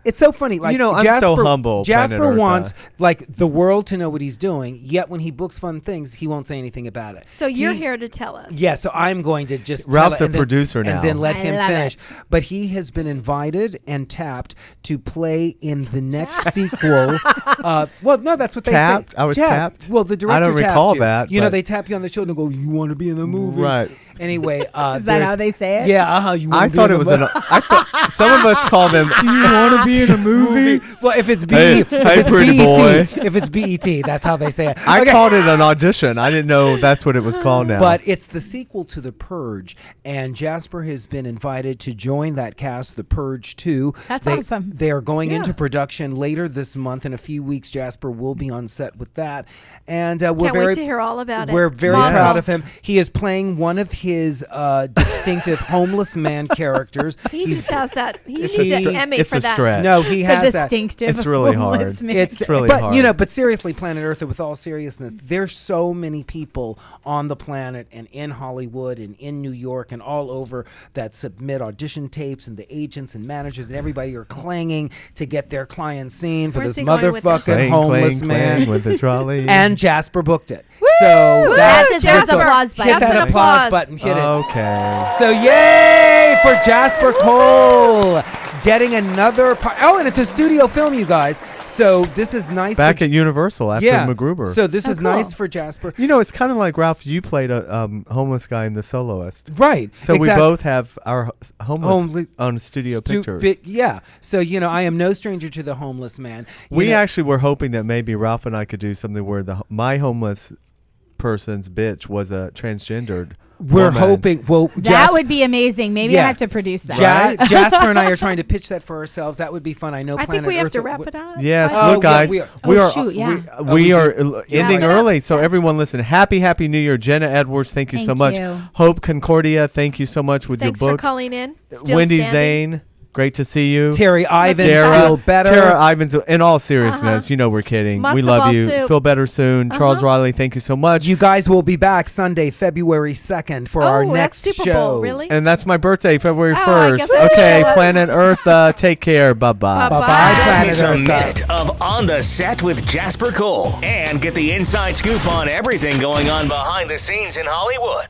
Speaker 3: It's so funny. Like,
Speaker 2: You know, I'm
Speaker 3: Jasper,
Speaker 2: so humble,
Speaker 3: Jasper
Speaker 2: Planet Earth.
Speaker 3: wants like the world to know what he's doing. Yet when he books fun things, he won't say anything about it.
Speaker 4: So you're
Speaker 3: He-
Speaker 4: here to tell us.
Speaker 3: Yeah, so I'm going to just
Speaker 2: Ralph's
Speaker 3: tell it
Speaker 2: a
Speaker 3: and then-
Speaker 2: producer now.
Speaker 3: and then let
Speaker 5: I
Speaker 3: him
Speaker 5: love
Speaker 3: finish.
Speaker 5: it.
Speaker 3: But he has been invited and tapped to play in the next sequel. Well, no, that's what they
Speaker 2: Tapped?
Speaker 3: say.
Speaker 2: I was tapped?
Speaker 3: Well, the director
Speaker 2: I don't
Speaker 3: tapped
Speaker 2: recall
Speaker 3: you.
Speaker 2: that,
Speaker 3: You know,
Speaker 2: but-
Speaker 3: they tap you on the shoulder and go, "You want to be in the movie?"
Speaker 2: Right.
Speaker 3: Anyway,
Speaker 5: Is that
Speaker 3: there's-
Speaker 5: how they say it?
Speaker 3: Yeah, you
Speaker 2: I
Speaker 3: wanna be
Speaker 2: thought
Speaker 3: in
Speaker 2: it
Speaker 3: the
Speaker 2: was
Speaker 3: mo-
Speaker 2: I thought some of us call them. Do you want to be in a movie?
Speaker 3: Well, if it's
Speaker 2: Hey,
Speaker 3: if
Speaker 2: hey,
Speaker 3: it's
Speaker 2: pretty
Speaker 3: BET,
Speaker 2: boy.
Speaker 3: if it's BET, that's how they say it.
Speaker 2: I
Speaker 3: Okay.
Speaker 2: called it an audition. I didn't know that's what it was called now.
Speaker 3: But it's the sequel to The Purge, and Jasper has been invited to join that cast, The Purge 2.
Speaker 5: That's awesome.
Speaker 3: They are going into production later this month. In a few weeks, Jasper will be on set with that. And we're
Speaker 4: Can't
Speaker 3: very
Speaker 4: wait to hear all about it.
Speaker 3: We're very
Speaker 4: Mazel.
Speaker 3: proud of him. He is playing one of his distinctive homeless man characters.
Speaker 4: He just has that. He
Speaker 2: It's
Speaker 4: needs
Speaker 3: a
Speaker 4: an Emmy
Speaker 2: it's
Speaker 4: for
Speaker 2: a
Speaker 4: that.
Speaker 2: stretch.
Speaker 3: No, he
Speaker 5: The
Speaker 3: has that.
Speaker 5: distinctive.
Speaker 2: It's really hard.
Speaker 5: homeless man.
Speaker 2: It's really
Speaker 3: but,
Speaker 2: hard.
Speaker 3: You know, but seriously, Planet Earth, with all seriousness, there's so many people on the planet and in Hollywood and in New York and all over that submit audition tapes, and the agents and managers and everybody are clanging to get their client seen for
Speaker 4: Where's
Speaker 3: this
Speaker 4: he going with this?
Speaker 3: motherfucking
Speaker 2: Clang,
Speaker 3: homeless
Speaker 2: clang,
Speaker 3: man.
Speaker 2: clang with the trolley.
Speaker 3: And Jasper booked it. So
Speaker 5: That
Speaker 3: that's
Speaker 5: deserves
Speaker 3: so
Speaker 5: applause button.
Speaker 3: Hit
Speaker 4: That's
Speaker 3: that
Speaker 4: an
Speaker 3: applause
Speaker 4: applause.
Speaker 3: button. Hit it.
Speaker 2: Okay.
Speaker 3: So yay for Jasper Cole getting another part. Oh, and it's a studio film, you guys. So this is nice.
Speaker 2: Back
Speaker 3: for
Speaker 2: at Universal after MacGruber.
Speaker 3: So this is
Speaker 5: cool.
Speaker 3: nice for Jasper.
Speaker 2: You know, it's kind of like Ralph. You played a homeless guy in The Soloist,
Speaker 3: Right.
Speaker 2: so we
Speaker 3: exactly.
Speaker 2: both have our homeless
Speaker 3: Homeless-
Speaker 2: on studio pictures.
Speaker 3: Yeah. So, you know, I am no stranger to the homeless man. You
Speaker 2: We
Speaker 3: know-
Speaker 2: actually were hoping that maybe Ralph and I could do something where my homeless person's bitch was a transgendered.
Speaker 3: We're
Speaker 2: woman.
Speaker 3: hoping. Well,
Speaker 5: That would be amazing. Maybe
Speaker 3: Yeah.
Speaker 5: I have to produce that.
Speaker 3: Jasper and I are trying to pitch that for ourselves. That would be fun. I know.
Speaker 4: I
Speaker 3: Planet
Speaker 4: think we have
Speaker 3: Earth
Speaker 4: to wrap it up.
Speaker 2: Yes,
Speaker 3: Oh,
Speaker 2: look,
Speaker 3: yeah,
Speaker 2: guys,
Speaker 3: we are-
Speaker 2: we
Speaker 5: Oh,
Speaker 2: are
Speaker 5: shoot, yeah.
Speaker 2: we
Speaker 3: we
Speaker 2: are
Speaker 3: do.
Speaker 2: ending
Speaker 4: Wrap it up.
Speaker 2: early. So everyone, listen. Happy New Year, Jenna Edwards. Thank you so
Speaker 5: Thank
Speaker 2: much.
Speaker 5: you.
Speaker 2: Hope Concordia. Thank you so much with
Speaker 4: Thanks
Speaker 2: your
Speaker 4: for
Speaker 2: book.
Speaker 4: calling in. Still
Speaker 2: Wendy
Speaker 4: standing.
Speaker 2: Zane. Great to see you.
Speaker 3: Terri Ivens,
Speaker 2: Dara,
Speaker 3: feel better.
Speaker 2: Tara Ivens, in all seriousness, you know we're kidding. We
Speaker 4: Matzo
Speaker 2: love
Speaker 4: ball
Speaker 2: you.
Speaker 4: soup.
Speaker 2: Feel better soon. Charles Riley, thank you so much.
Speaker 3: You guys will be back Sunday, February 2nd for our
Speaker 4: Oh,
Speaker 3: next
Speaker 4: that's Super
Speaker 3: show.
Speaker 4: Bowl, really?
Speaker 2: and that's my birthday, February
Speaker 4: Oh, I
Speaker 2: 1st.
Speaker 4: guess I will
Speaker 2: Okay,
Speaker 4: show up.
Speaker 2: Planet Earth, take care. Bye-bye.
Speaker 3: Bye-bye,
Speaker 4: Bye.
Speaker 3: Planet
Speaker 1: Miss a
Speaker 3: Earth.
Speaker 1: minute of On the Set with Jasper Cole and get the inside scoop on everything going on behind the scenes in Hollywood.